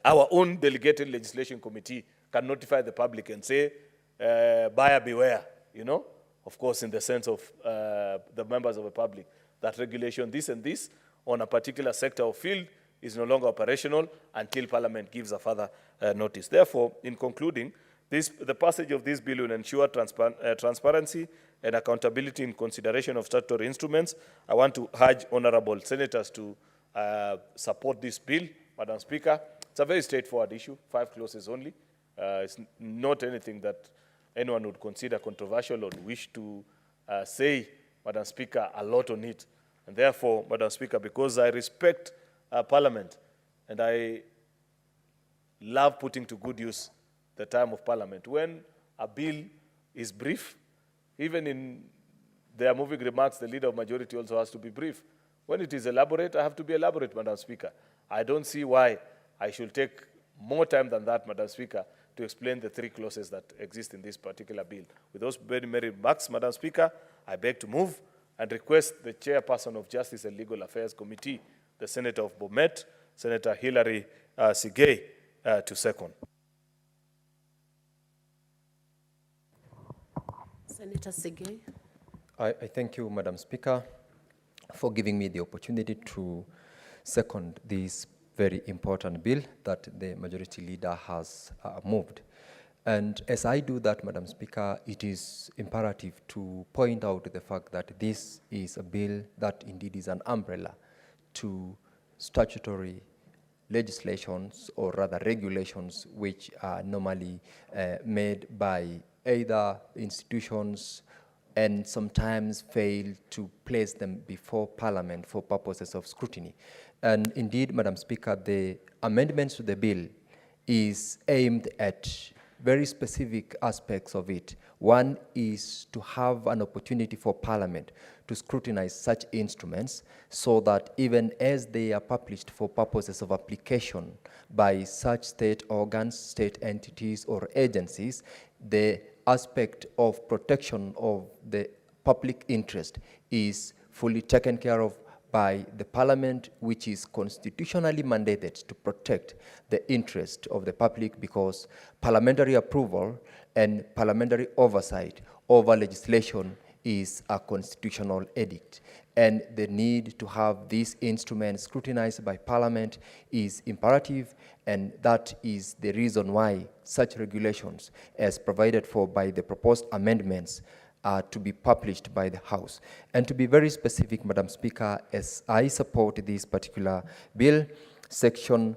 our own delegated legislation committee can notify the public and say, buyer beware, you know, of course, in the sense of the members of the public, that regulation, this and this, on a particular sector or field is no longer operational until Parliament gives a further notice. Therefore, in concluding, the passage of this bill will ensure transparency and accountability in consideration of statutory instruments. I want to urge honorable senators to support this bill, Madam Speaker. It's a very straightforward issue, 5 clauses only. It's not anything that anyone would consider controversial or wish to say, Madam Speaker, a lot on it. And therefore, Madam Speaker, because I respect Parliament and I love putting to good use the time of Parliament, when a bill is brief, even in their moving remarks, the leader of majority also has to be brief. When it is elaborate, I have to be elaborate, Madam Speaker. I don't see why I should take more time than that, Madam Speaker, to explain the 3 clauses that exist in this particular bill. With those very many remarks, Madam Speaker, I beg to move and request the chairperson of Justice and Legal Affairs Committee, the Senator of Bomet, Senator Hilary Sigei, to second. Senator Sigei. I thank you, Madam Speaker, for giving me the opportunity to second this very important bill that the majority leader has moved. And as I do that, Madam Speaker, it is imperative to point out the fact that this is a bill that indeed is an umbrella to statutory legislations, or rather regulations, which are normally made by either institutions and sometimes fail to place them before Parliament for purposes of scrutiny. And indeed, Madam Speaker, the amendments to the bill is aimed at very specific aspects of it. One is to have an opportunity for Parliament to scrutinize such instruments so that even as they are published for purposes of application by such state organs, state entities, or agencies, the aspect of protection of the public interest is fully taken care of by the Parliament, which is constitutionally mandated to protect the interest of the public, because parliamentary approval and parliamentary oversight over legislation is a constitutional edict. And the need to have these instruments scrutinized by Parliament is imperative, and that is the reason why such regulations, as provided for by the proposed amendments, are to be published by the House. And to be very specific, Madam Speaker, as I support this particular bill, Section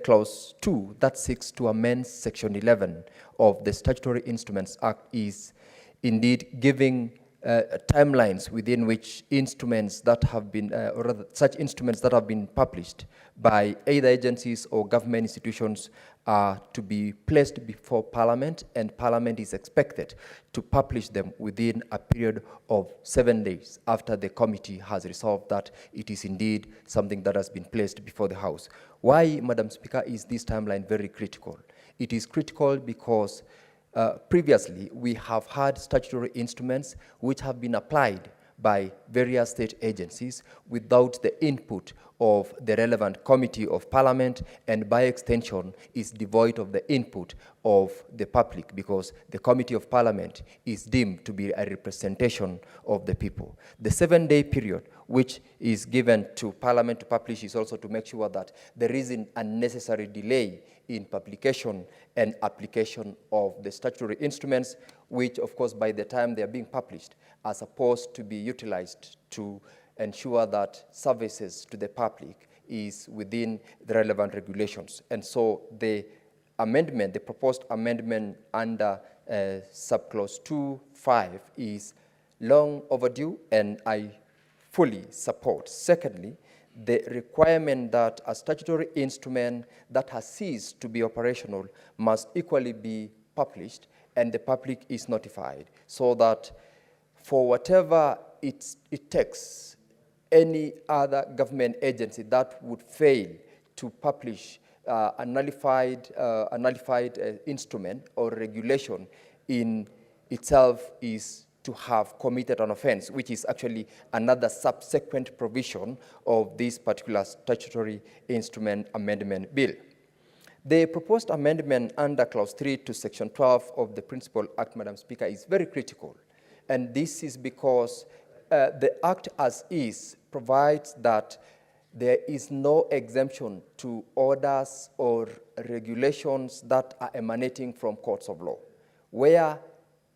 Clause 2, that seeks to amend Section 11 of the Statutory Instruments Act, is indeed giving timelines within which instruments that have been, or rather such instruments that have been published by either agencies or government institutions are to be placed before Parliament, and Parliament is expected to publish them within a period of 7 days after the committee has resolved that it is indeed something that has been placed before the House. Why, Madam Speaker, is this timeline very critical? It is critical because previously, we have had statutory instruments which have been applied by various state agencies without the input of the relevant committee of Parliament, and by extension is devoid of the input of the public, because the committee of Parliament is deemed to be a representation of the people. The 7-day period which is given to Parliament to publish is also to make sure that there isn't unnecessary delay in publication and application of the statutory instruments, which, of course, by the time they are being published, are supposed to be utilized to ensure that services to the public is within the relevant regulations. And so the amendment, the proposed amendment under subclause 2.5 is long overdue, and I fully support. Secondly, the requirement that a statutory instrument that has ceased to be operational must equally be published and the public is notified, so that for whatever it takes, any other government agency that would fail to publish a nullified instrument or regulation in itself is to have committed an offense, which is actually another subsequent provision of this particular statutory instrument amendment bill. The proposed amendment under Clause 3 to Section 12 of the Principal Act, Madam Speaker, is very critical. And this is because the Act as is provides that there is no exemption to orders or regulations that are emanating from courts of law, where,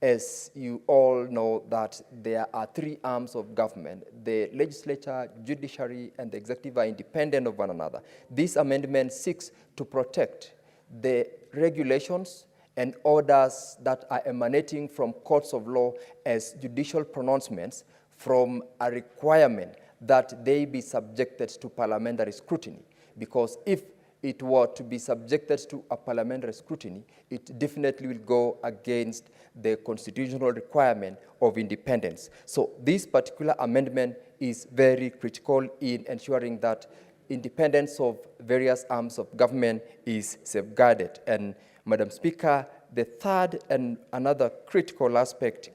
as you all know, that there are 3 arms of government: the legislature, judiciary, and the executive are independent of one another. This amendment seeks to protect the regulations and orders that are emanating from courts of law as judicial pronouncements from a requirement that they be subjected to parliamentary scrutiny. Because if it were to be subjected to a parliamentary scrutiny, it definitely will go against the constitutional requirement of independence. So this particular amendment is very critical in ensuring that independence of various arms of government is safeguarded. And Madam Speaker, the third and another critical aspect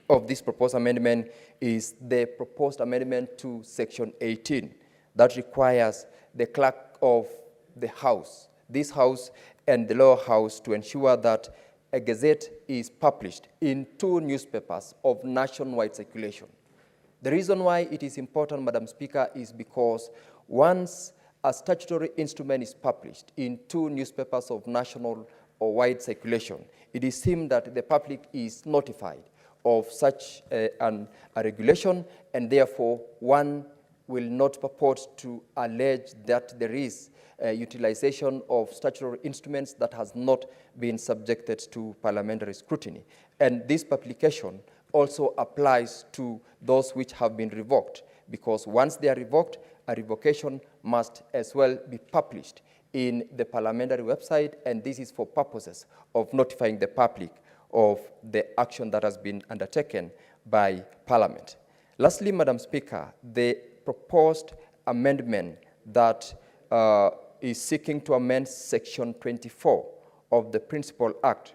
of this proposed amendment is the proposed amendment to Section 18 that requires the clerk of the House, this House and the lower house, to ensure that a gazette is published in 2 newspapers of nationwide circulation. The reason why it is important, Madam Speaker, is because once a statutory instrument is published in 2 newspapers of national or wide circulation, it is deemed that the public is notified of such a regulation, and therefore one will not purport to allege that there is utilization of statutory instruments that has not been subjected to parliamentary scrutiny. And this publication also applies to those which have been revoked, because once they are revoked, a revocation must as well be published in the parliamentary website, and this is for purposes of notifying the public of the action that has been undertaken by Parliament. Lastly, Madam Speaker, the proposed amendment that is seeking to amend Section 24 of the Principal Act.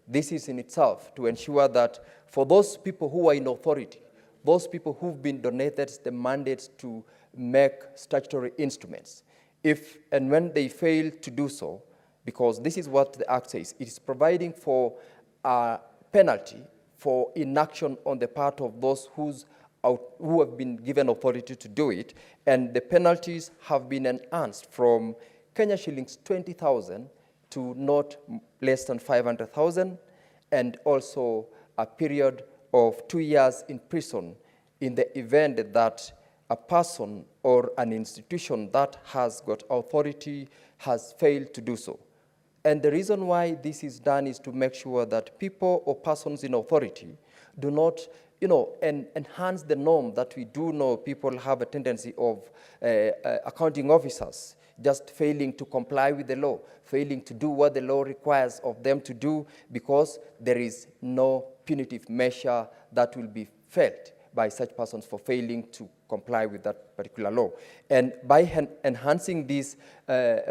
This is in itself to ensure that for those people who are in authority, those people who've been donated the mandate to make statutory instruments. If and when they fail to do so, because this is what the Act says, it is providing for a penalty for inaction on the part of those who have been given authority to do it, and the penalties have been enhanced from Kenya shillings 20,000 to not less than 500,000, and also a period of 2 years in prison in the event that a person or an institution that has got authority has failed to do so. And the reason why this is done is to make sure that people or persons in authority do not, enhance the norm that we do know people have a tendency of accounting officers just failing to comply with the law, failing to do what the law requires of them to do because there is no punitive measure that will be felt by such persons for failing to comply with that particular law. And by enhancing this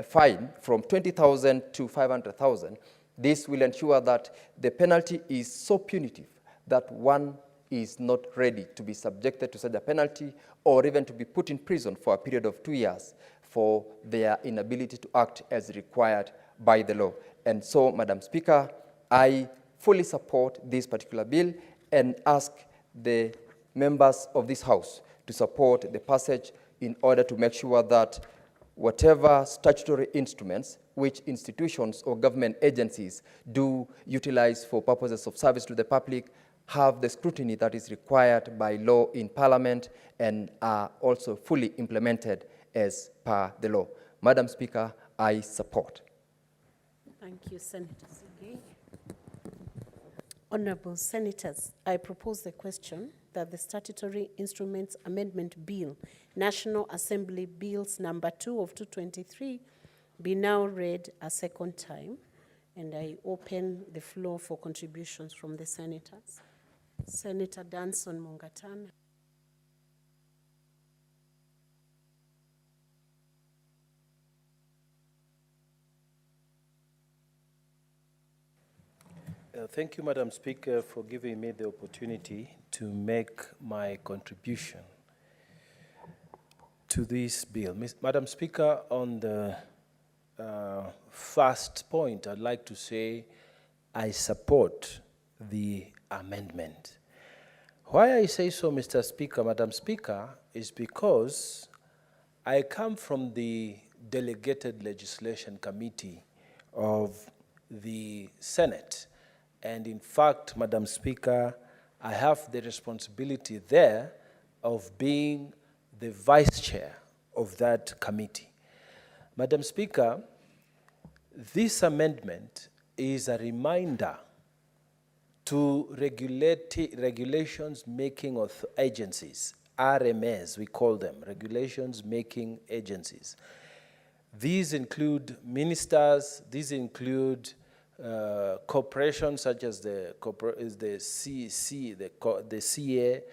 fine from 20,000 to 500,000, this will ensure that the penalty is so punitive that one is not ready to be subjected to such a penalty or even to be put in prison for a period of 2 years for their inability to act as required by the law. And so, Madam Speaker, I fully support this particular bill and ask the members of this House to support the passage in order to make sure that whatever statutory instruments which institutions or government agencies do utilize for purposes of service to the public have the scrutiny that is required by law in Parliament and are also fully implemented as per the law. Madam Speaker, I support. Thank you, Senator Sige. Honourable Senators, I propose the question that the Statutory Instruments Amendment Bill, National Assembly Bills number 2 of 2023, be now read a second time, and I open the floor for contributions from the senators. Senator Danson Mungatana. Thank you, Madam Speaker, for giving me the opportunity to make my contribution to this bill. Madam Speaker, on the first point, I'd like to say I support the amendment. Why I say so, Mr. Speaker, Madam Speaker, is because I come from the Delegated Legislation Committee of the Senate. And in fact, Madam Speaker, I have the responsibility there of being the vice chair of that committee. Madam Speaker, this amendment is a reminder to regulations making agencies, RMAs we call them, regulations making agencies. These include ministers, these include corporations such as the CA,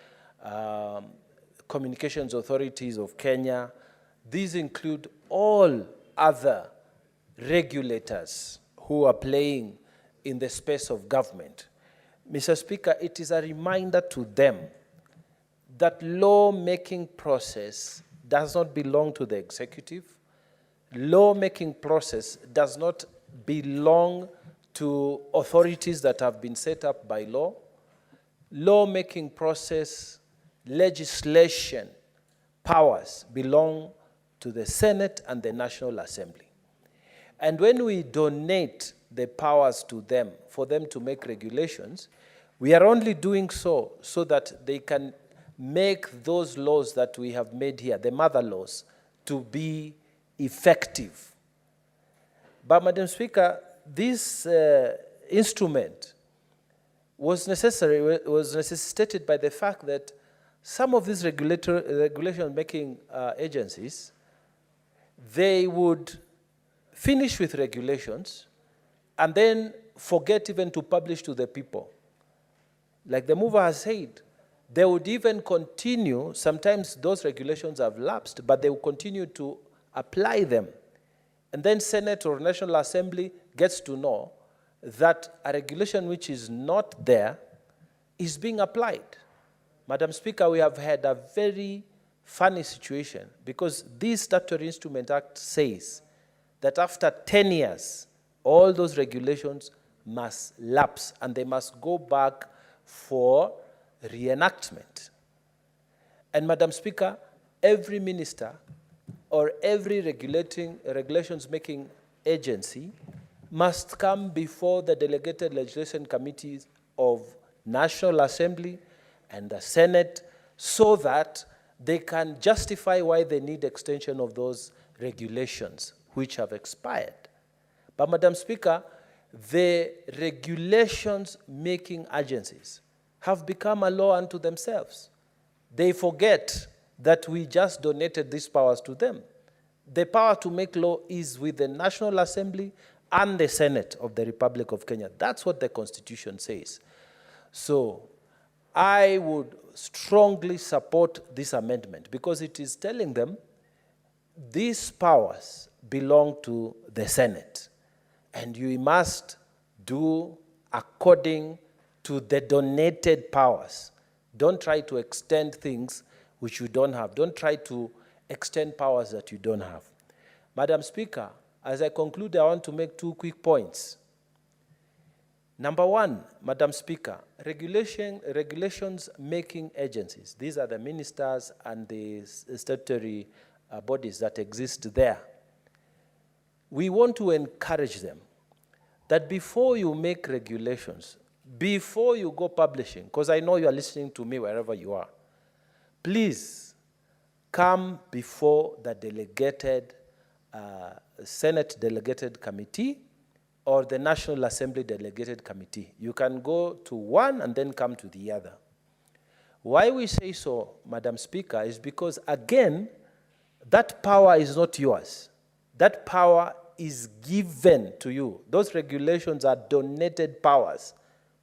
Communications Authorities of Kenya. These include all other regulators who are playing in the space of government. Mr. Speaker, it is a reminder to them that law-making process does not belong to the executive. Law-making process does not belong to authorities that have been set up by law. Law-making process, legislation, powers belong to the Senate and the National Assembly. And when we donate the powers to them, for them to make regulations, we are only doing so that they can make those laws that we have made here, the mother laws, to be effective. But, Madam Speaker, this instrument was necessitated by the fact that some of these regulation-making agencies, they would finish with regulations and then forget even to publish to the people. Like the mover has said, they would even continue, sometimes those regulations have lapsed, but they will continue to apply them. And then Senate or National Assembly gets to know that a regulation which is not there is being applied. Madam Speaker, we have had a very funny situation because this Statutory Instrument Act says that after 10 years, all those regulations must lapse and they must go back for reenactment. And Madam Speaker, every minister or every regulations-making agency must come before the delegated legislation committees of National Assembly and the Senate so that they can justify why they need extension of those regulations which have expired. But Madam Speaker, the regulations-making agencies have become a law unto themselves. They forget that we just donated these powers to them. The power to make law is with the National Assembly and the Senate of the Republic of Kenya. That's what the Constitution says. So I would strongly support this amendment because it is telling them these powers belong to the Senate and you must do according to the donated powers. Don't try to extend things which you don't have. Don't try to extend powers that you don't have. Madam Speaker, as I conclude, I want to make 2 quick points. Number one, Madam Speaker, regulations making agencies, these are the ministers and the statutory bodies that exist there. We want to encourage them that before you make regulations, before you go publishing, because I know you are listening to me wherever you are, please come before the delegated, Senate delegated committee or the National Assembly delegated committee. You can go to one and then come to the other. Why we say so, Madam Speaker, is because, again, that power is not yours. That power is given to you. Those regulations are donated powers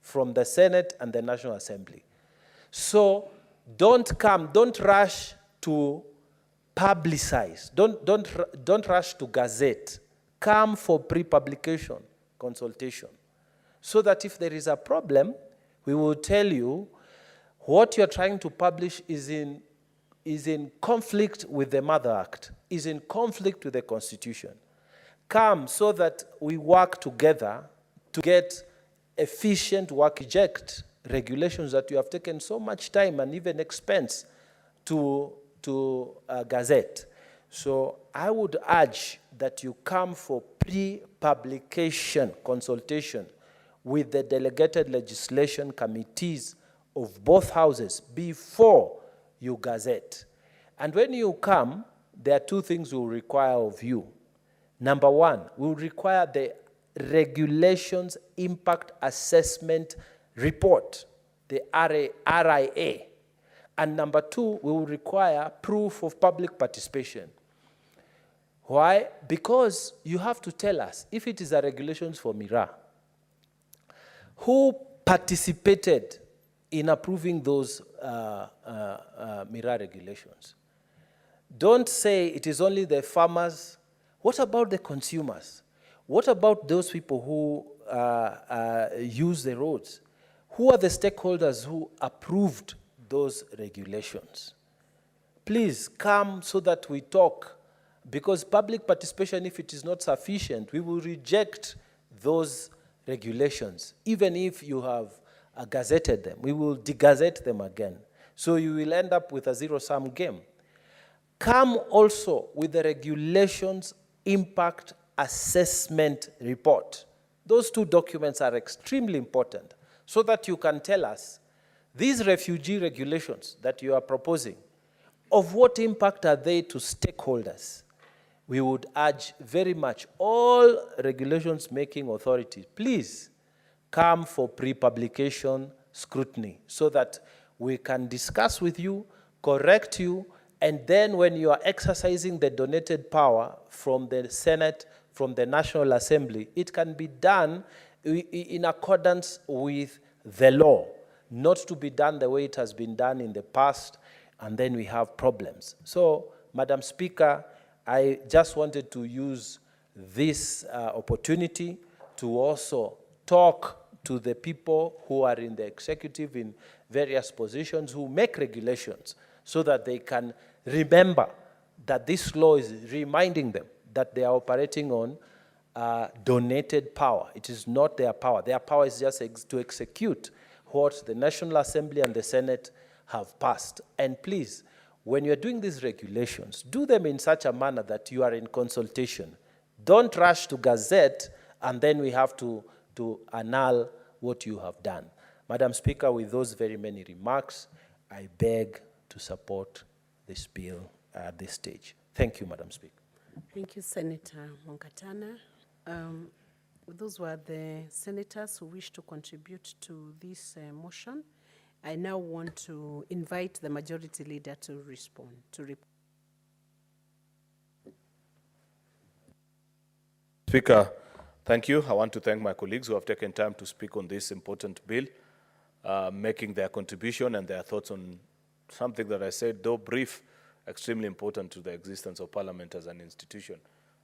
from the Senate and the National Assembly. So don't rush to publicize. Don't rush to gazette. Come for pre-publication consultation so that if there is a problem, we will tell you what you're trying to publish is in conflict with the Mother Act, is in conflict with the Constitution. Come so that we work together to get efficient work, reject regulations that you have taken so much time and even expense to gazette. So I would urge that you come for pre-publication consultation with the delegated legislation committees of both houses before you gazette. And when you come, there are 2 things we will require of you. Number one, we will require the Regulations Impact Assessment Report, the RIA. And number 2, we will require proof of public participation. Why? Because you have to tell us, if it is a regulations for MIRA, who participated in approving those MIRA regulations? Don't say it is only the farmers. What about the consumers? What about those people who use the roads? Who are the stakeholders who approved those regulations? Please come so that we talk, because public participation, if it is not sufficient, we will reject those regulations. Even if you have gazetted them, we will degazette them again. So you will end up with a zero-sum game. Come also with the Regulations Impact Assessment Report. Those 2 documents are extremely important so that you can tell us these refugee regulations that you are proposing, of what impact are they to stakeholders? We would urge very much all regulations making authorities, please come for pre-publication scrutiny so that we can discuss with you, correct you, and then when you are exercising the donated power from the Senate, from the National Assembly, it can be done in accordance with the law, not to be done the way it has been done in the past, and then we have problems. So, Madam Speaker, I just wanted to use this opportunity to also talk to the people who are in the executive in various positions who make regulations so that they can remember that this law is reminding them that they are operating on donated power. It is not their power. Their power is just to execute what the National Assembly and the Senate have passed. And please, when you're doing these regulations, do them in such a manner that you are in consultation. Don't rush to gazette and then we have to annul what you have done. Madam Speaker, with those very many remarks, I beg to support this bill at this stage. Thank you, Madam Speaker. Thank you, Senator Monkatana. Those were the senators who wish to contribute to this motion. I now want to invite the majority leader to respond. Speaker, thank you. I want to thank my colleagues who have taken time to speak on this important bill, making their contribution and their thoughts on something that I said, though brief, extremely important to the existence of Parliament as an institution,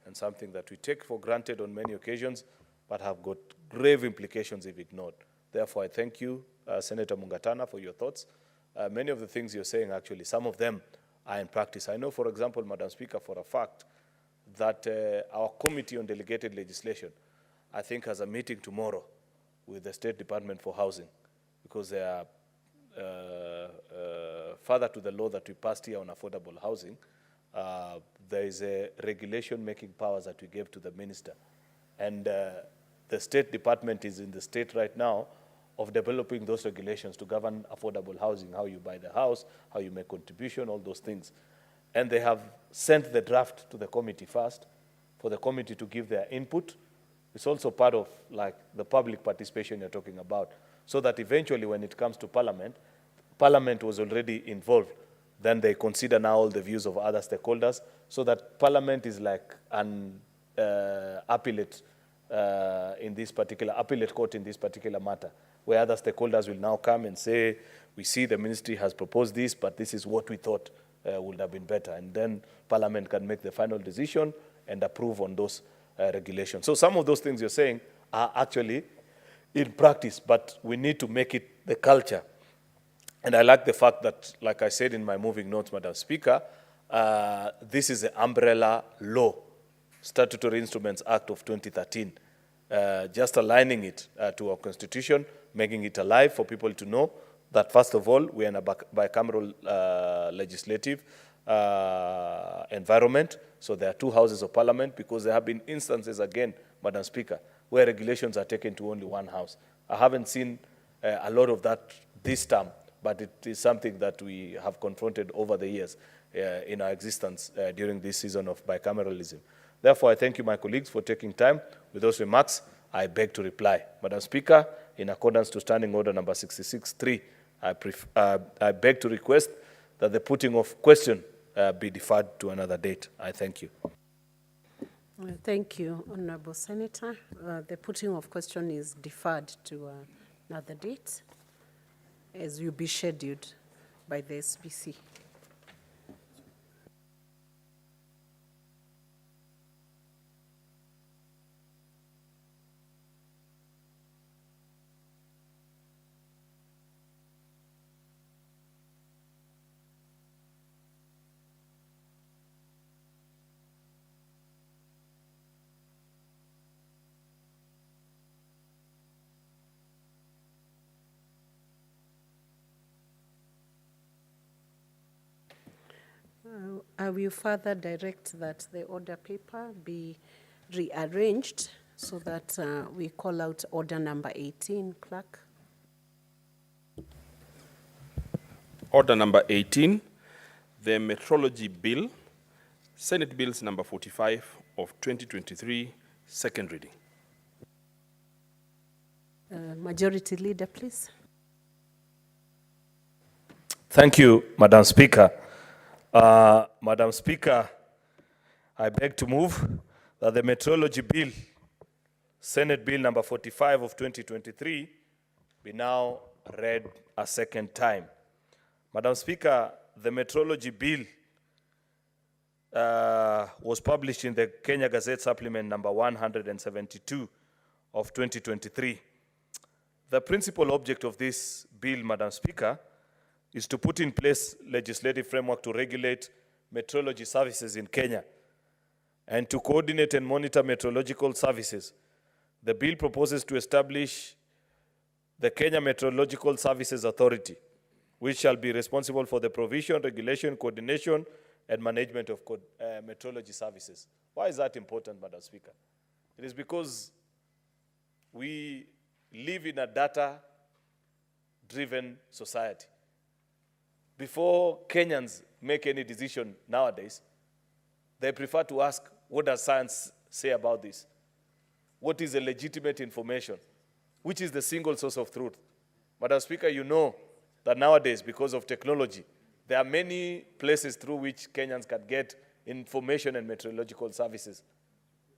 and something that we take for granted on many occasions, but have got grave implications if ignored. Therefore, I thank you, Senator Mungatana, for your thoughts. Many of the things you're saying, actually, some of them are in practice. I know, for example, Madam Speaker, for a fact, that our Committee on Delegated Legislation, I think, has a meeting tomorrow with the State Department for Housing, because they are further to the law that we passed here on affordable housing. There is a regulation making powers that we gave to the minister. And the State Department is in the state right now of developing those regulations to govern affordable housing, how you buy the house, how you make contribution, all those things. And they have sent the draft to the committee first for the committee to give their input. It's also part of like the public participation you're talking about, so that eventually when it comes to Parliament, Parliament was already involved. Then they consider now all the views of other stakeholders, so that Parliament is like an appellate in this particular, appellate court in this particular matter, where other stakeholders will now come and say, we see the ministry has proposed this, but this is what we thought would have been better. And then Parliament can make the final decision and approve on those regulations. So some of those things you're saying are actually in practice, but we need to make it the culture. And I like the fact that, like I said in my moving notes, Madam Speaker, this is the umbrella law, Statutory Instruments Act of 2013, just aligning it to our Constitution, making it alive for people to know that, first of all, we are in a bicameral legislative environment. So there are two houses of Parliament, because there have been instances, again, Madam Speaker, where regulations are taken to only one house. I haven't seen a lot of that this term, but it is something that we have confronted over the years in our existence during this season of bicameralism. Therefore, I thank you, my colleagues, for taking time. With those remarks, I beg to reply. Madam Speaker, in accordance to Standing Order number 66.3, I beg to request that the putting of question be deferred to another date. I thank you. Thank you, Honourable Senator. The putting of question is deferred to another date, as will be scheduled by the SPC. I will further direct that the order paper be rearranged so that we call out order number 18, Clerk. Order number 18, the Metrology Bill, Senate Bills number 45 of 2023, second reading. Majority Leader, please. Thank you, Madam Speaker. Madam Speaker, I beg to move that the Metrology Bill, Senate Bill number 45 of 2023, be now read a second time. Madam Speaker, the Metrology Bill was published in the Kenya Gazette Supplement number 172 of 2023. The principal object of this bill, Madam Speaker, is to put in place legislative framework to regulate meteorology services in Kenya and to coordinate and monitor meteorological services. The bill proposes to establish the Kenya Meteorological Services Authority, which shall be responsible for the provision, regulation, coordination, and management of meteorology services. Why is that important, Madam Speaker? It is because we live in a data-driven society. Before Kenyans make any decision nowadays, they prefer to ask, what does science say about this? What is the legitimate information? Which is the single source of truth? Madam Speaker, you know that nowadays, because of technology, there are many places through which Kenyans can get information and meteorological services.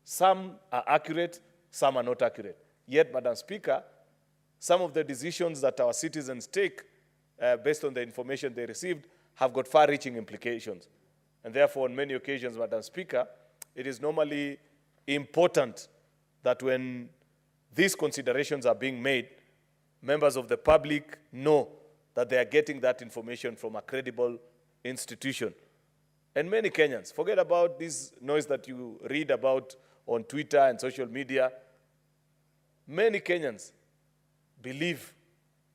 Some are accurate, some are not accurate. Yet, Madam Speaker, some of the decisions that our citizens take based on the information they received have got far-reaching implications. And therefore, on many occasions, Madam Speaker, it is normally important that when these considerations are being made, members of the public know that they are getting that information from a credible institution. And many Kenyans, forget about this noise that you read about on Twitter and social media. Many Kenyans believe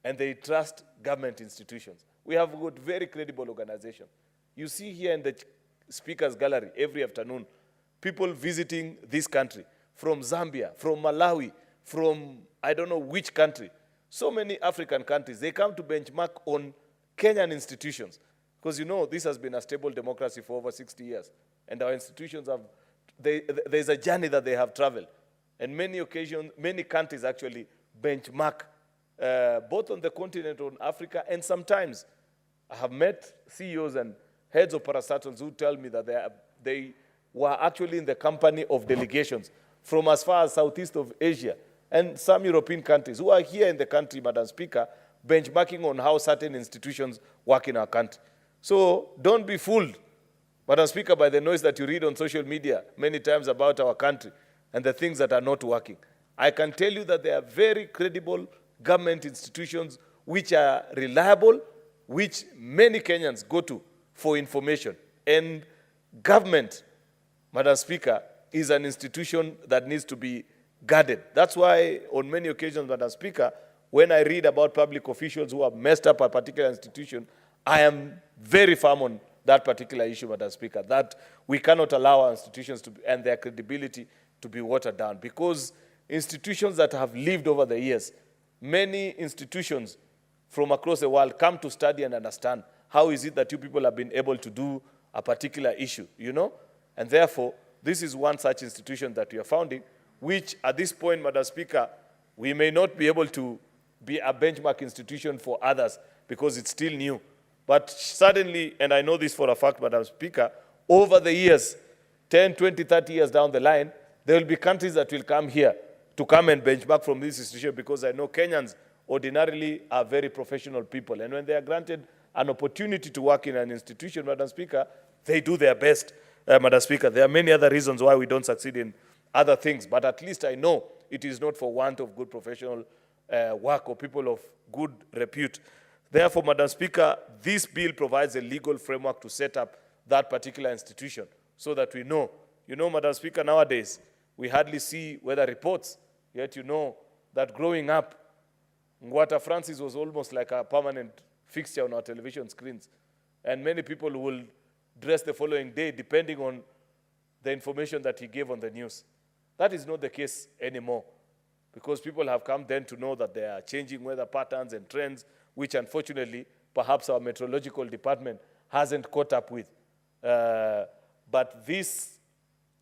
and they trust government institutions. We have got very credible organizations. You see here in the Speaker's Gallery every afternoon, people visiting this country from Zambia, from Malawi, from I don't know which country. So many African countries, they come to benchmark on Kenyan institutions. Because you know, this has been a stable democracy for over 60 years. And our institutions have, there's a journey that they have traveled. And many occasions, many countries actually benchmark both on the continent, on Africa, and sometimes I have met CEOs and heads of parastatals who tell me that they were actually in the company of delegations from as far as southeast of Asia and some European countries who are here in the country, Madam Speaker, benchmarking on how certain institutions work in our country. So don't be fooled, Madam Speaker, by the noise that you read on social media many times about our country and the things that are not working. I can tell you that there are very credible government institutions which are reliable, which many Kenyans go to for information. And government, Madam Speaker, is an institution that needs to be guarded. That's why on many occasions, Madam Speaker, when I read about public officials who have messed up a particular institution, I am very firm on that particular issue, Madam Speaker, that we cannot allow our institutions to and their credibility to be watered down, because institutions that have lived over the years, many institutions from across the world come to study and understand how is it that you people have been able to do a particular issue, you know? And therefore, this is one such institution that we are founding, which at this point, Madam Speaker, we may not be able to be a benchmark institution for others because it's still new. But suddenly, and I know this for a fact, Madam Speaker, over the years, 10, 20, 30 years down the line, there will be countries that will come here to come and benchmark from this institution, because I know Kenyans ordinarily are very professional people. And when they are granted an opportunity to work in an institution, Madam Speaker, they do their best, Madam Speaker. There are many other reasons why we don't succeed in other things, but at least I know it is not for want of good professional work or people of good repute. Therefore, Madam Speaker, this bill provides a legal framework to set up that particular institution so that we know. You know, Madam Speaker, nowadays, we hardly see weather reports, yet you know that growing up, Ngwata Francis was almost like a permanent fixture on our television screens. And many people will dress the following day depending on the information that he gave on the news. That is not the case anymore, because people have come then to know that there are changing weather patterns and trends, which unfortunately, perhaps our meteorological department hasn't caught up with. But this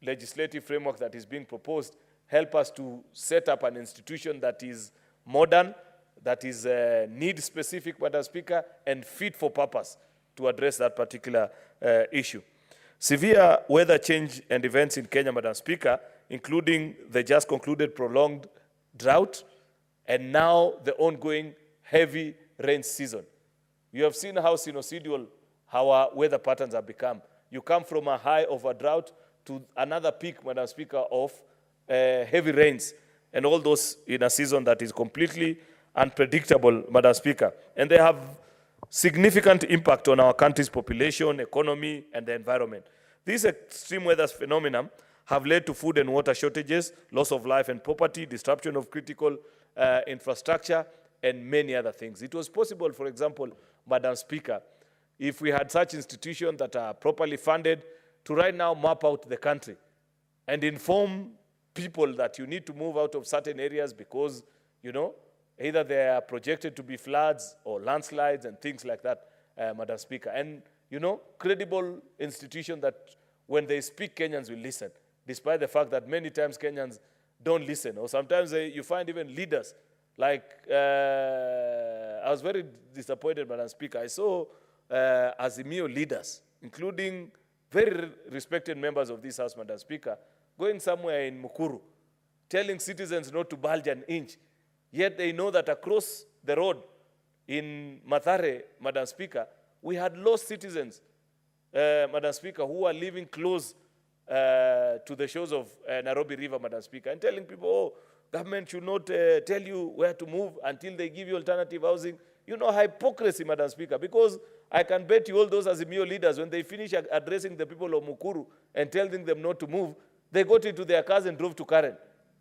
legislative framework that is being proposed help us to set up an institution that is modern, that is need-specific, Madam Speaker, and fit for purpose to address that particular issue. Severe weather change and events in Kenya, Madam Speaker, including the just concluded prolonged drought and now the ongoing heavy rain season. You have seen how sinusoidal our weather patterns have become. You come from a high of a drought to another peak, Madam Speaker, of heavy rains, and all those in a season that is completely unpredictable, Madam Speaker, and they have significant impact on our country's population, economy, and the environment. These extreme weather phenomena have led to food and water shortages, loss of life and property, disruption of critical infrastructure, and many other things. It was possible, for example, Madam Speaker, if we had such institutions that are properly funded, to right now map out the country and inform people that you need to move out of certain areas because, you know, either they are projected to be floods or landslides and things like that, Madam Speaker. And, you know, credible institutions that when they speak, Kenyans will listen, despite the fact that many times Kenyans don't listen. Or sometimes you find even leaders, like, I was very disappointed, Madam Speaker. I saw Azimio leaders, including very respected members of this House, Madam Speaker, going somewhere in Mukuru, telling citizens not to bulge an inch. Yet they know that across the road in Mathare, Madam Speaker, we had lost citizens, Madam Speaker, who are living close to the shores of Nairobi River, Madam Speaker, and telling people, oh, government should not tell you where to move until they give you alternative housing. You know, hypocrisy, Madam Speaker, because I can bet you all those Azimio leaders, when they finish addressing the people of Mukuru and telling them not to move, they got into their cars and drove to Karen,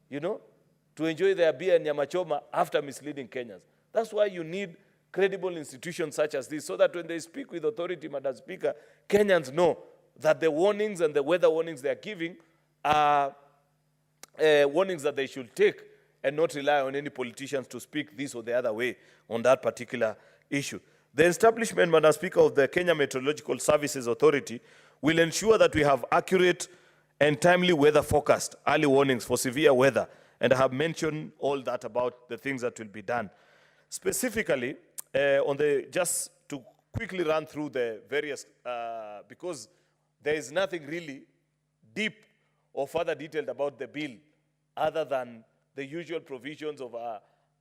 you know, to enjoy their beer and nyamachoma after misleading Kenyans. That's why you need credible institutions such as this, so that when they speak with authority, Madam Speaker, Kenyans know that the warnings and the weather warnings they are giving are warnings that they should take and not rely on any politicians to speak this or the other way on that particular issue. The establishment, Madam Speaker, of the Kenya Meteorological Services Authority will ensure that we have accurate and timely weather forecast, early warnings for severe weather, and I have mentioned all that about the things that will be done. Specifically, just to quickly run through the various, because there is nothing really deep or further detailed about the bill other than the usual provisions of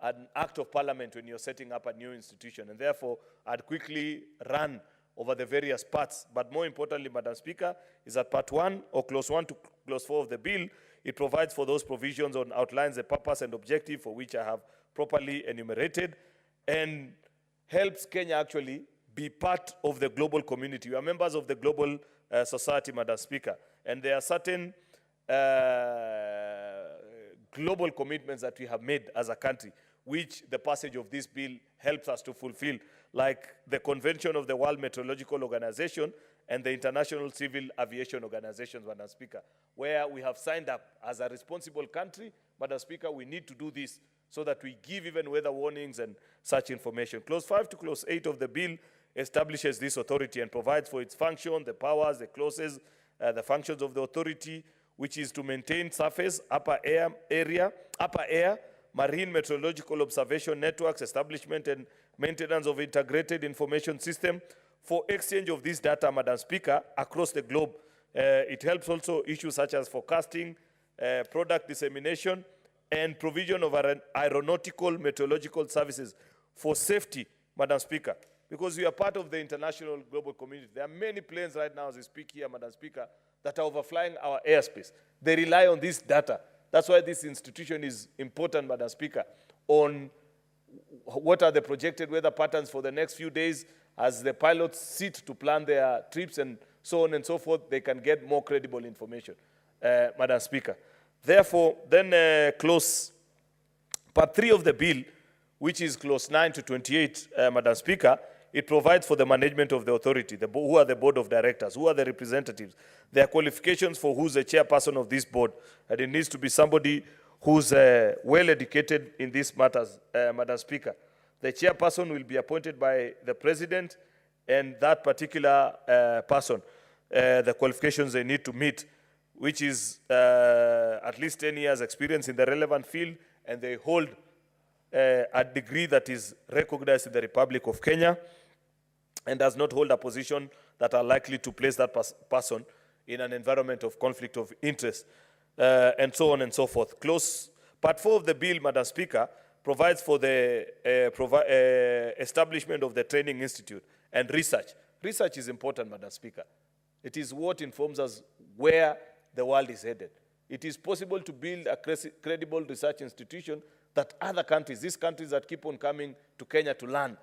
an act of parliament when you're setting up a new institution. And therefore, I'd quickly run over the various parts. But more importantly, Madam Speaker, is that part 1 or clause 1 to clause 4 of the bill, it provides for those provisions on outlines the purpose and objective for which I have properly enumerated, and helps Kenya actually be part of the global community. We are members of the global society, Madam Speaker, and there are certain global commitments that we have made as a country, which the passage of this bill helps us to fulfill, like the Convention of the World Meteorological Organization and the International Civil Aviation Organization, Madam Speaker, where we have signed up as a responsible country. Madam Speaker, we need to do this so that we give even weather warnings and such information. Clause 5 to clause 8 of the bill establishes this authority and provides for its function, the powers, the clauses, the functions of the authority, which is to maintain surface, upper air, marine meteorological observation networks, establishment and maintenance of integrated information system for exchange of this data, Madam Speaker, across the globe. It helps also issues such as forecasting, product dissemination, and provision of aeronautical meteorological services for safety, Madam Speaker, because we are part of the international global community. There are many planes right now as we speak here, Madam Speaker, that are overflying our airspace. They rely on this data. That's why this institution is important, Madam Speaker, on what are the projected weather patterns for the next few days. As the pilots sit to plan their trips and so on and so forth, they can get more credible information, Madam Speaker. Therefore, then clause part 3 of the bill, which is clause 9 to 28, Madam Speaker, it provides for the management of the authority, who are the board of directors, who are the representatives, their qualifications for who's the chairperson of this board, and it needs to be somebody who's well-educated in these matters, Madam Speaker. The chairperson will be appointed by the president, and that particular person, the qualifications they need to meet, which is at least 10 years experience in the relevant field, and they hold a degree that is recognized in the Republic of Kenya and does not hold a position that are likely to place that person in an environment of conflict of interest, and so on and so forth. Clause part 4 of the bill, Madam Speaker, provides for the establishment of the training institute and research. Research is important, Madam Speaker. It is what informs us where the world is headed. It is possible to build a credible research institution that other countries, these countries that keep on coming to Kenya to learn,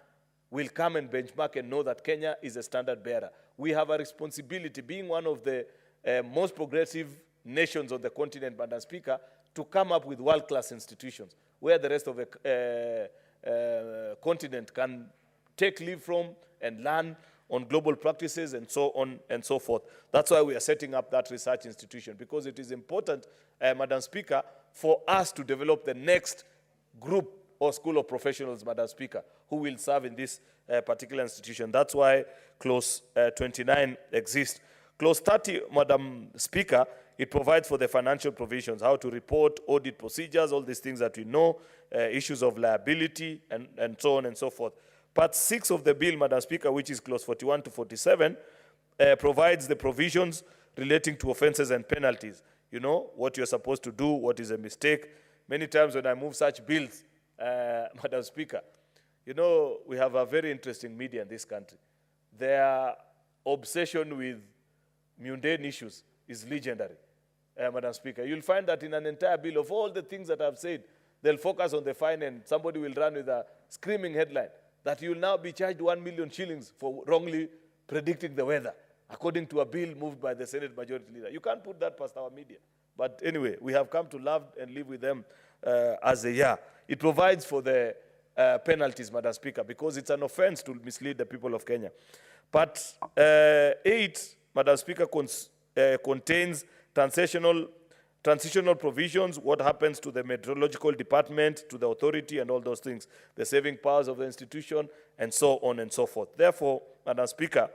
will come and benchmark and know that Kenya is a standard bearer. We have a responsibility, being one of the most progressive nations on the continent, Madam Speaker, to come up with world-class institutions where the rest of the continent can take leave from and learn on global practices and so on and so forth. That's why we are setting up that research institution, because it is important, Madam Speaker, for us to develop the next group or school of professionals, Madam Speaker, who will serve in this particular institution. That's why Clause 29 exists. Clause 30, Madam Speaker, it provides for the financial provisions, how to report, audit procedures, all these things that we know, issues of liability, and so on and so forth. Part 6 of the bill, Madam Speaker, which is Clause 41 to 47, provides the provisions relating to offenses and penalties. You know, what you're supposed to do, what is a mistake. Many times when I move such bills, Madam Speaker, you know, we have a very interesting media in this country. Their obsession with mundane issues is legendary, Madam Speaker. You'll find that in an entire bill of all the things that I've said, they'll focus on the fine and somebody will run with a screaming headline that you'll now be charged 1 million shillings for wrongly predicting the weather, according to a bill moved by the Senate Majority Leader. You can't put that past our media. But anyway, we have come to love and live with them as they are. It provides for the penalties, Madam Speaker, because it's an offense to mislead the people of Kenya. Part 8, Madam Speaker, contains transitional provisions, what happens to the meteorological department, to the authority, and all those things, the saving powers of the institution, and so on and so forth. Therefore, Madam Speaker,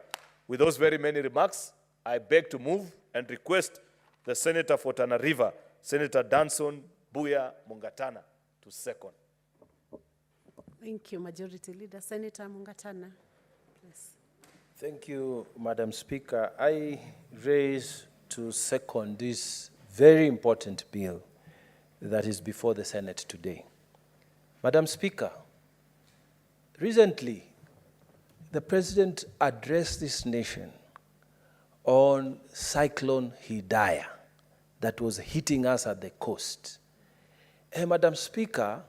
with those very many remarks, I beg to move and request the Senator for Tana River, Senator Danson Buya Mungatana, to second. Thank you, Majority Leader. Senator Mungatana, please. Thank you, Madam Speaker. I raise to second this very important bill that is before the Senate today. Madam Speaker, recently, the President addressed this nation on Cyclone Hidaya that was hitting us at the coast. And Madam Speaker,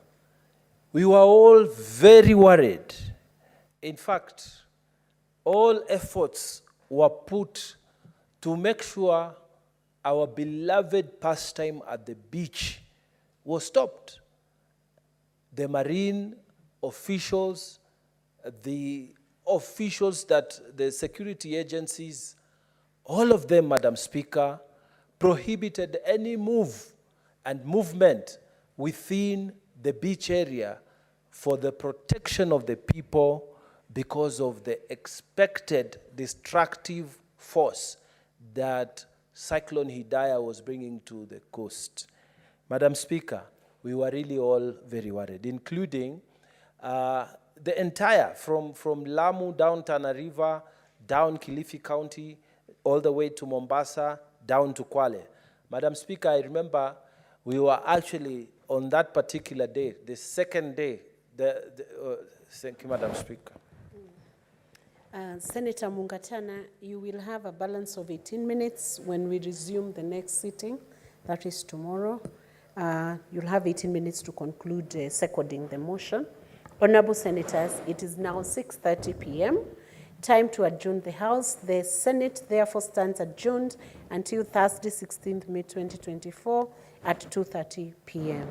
we were all very worried. In fact, all efforts were put to make sure our beloved pastime at the beach was stopped. The marine officials, the officials that the security agencies, all of them, Madam Speaker, prohibited any move and movement within the beach area for the protection of the people because of the expected destructive force that Cyclone Hidaya was bringing to the coast. Madam Speaker, we were really all very worried, including the entire, from Lamu down Tana River, down Kilifi County, all the way to Mombasa, down to Kwale. Madam Speaker, I remember we were actually on that particular day, the second day, thank you, Madam Speaker. Senator Mungatana, you will have a balance of 18 minutes when we resume the next sitting, that is tomorrow. You'll have 18 minutes to conclude seconding the motion. Honorable Senators, it is now 6:30 p.m. Time to adjourn the House. The Senate therefore stands adjourned until Thursday, 16th May 2024 at 2:30 p.m.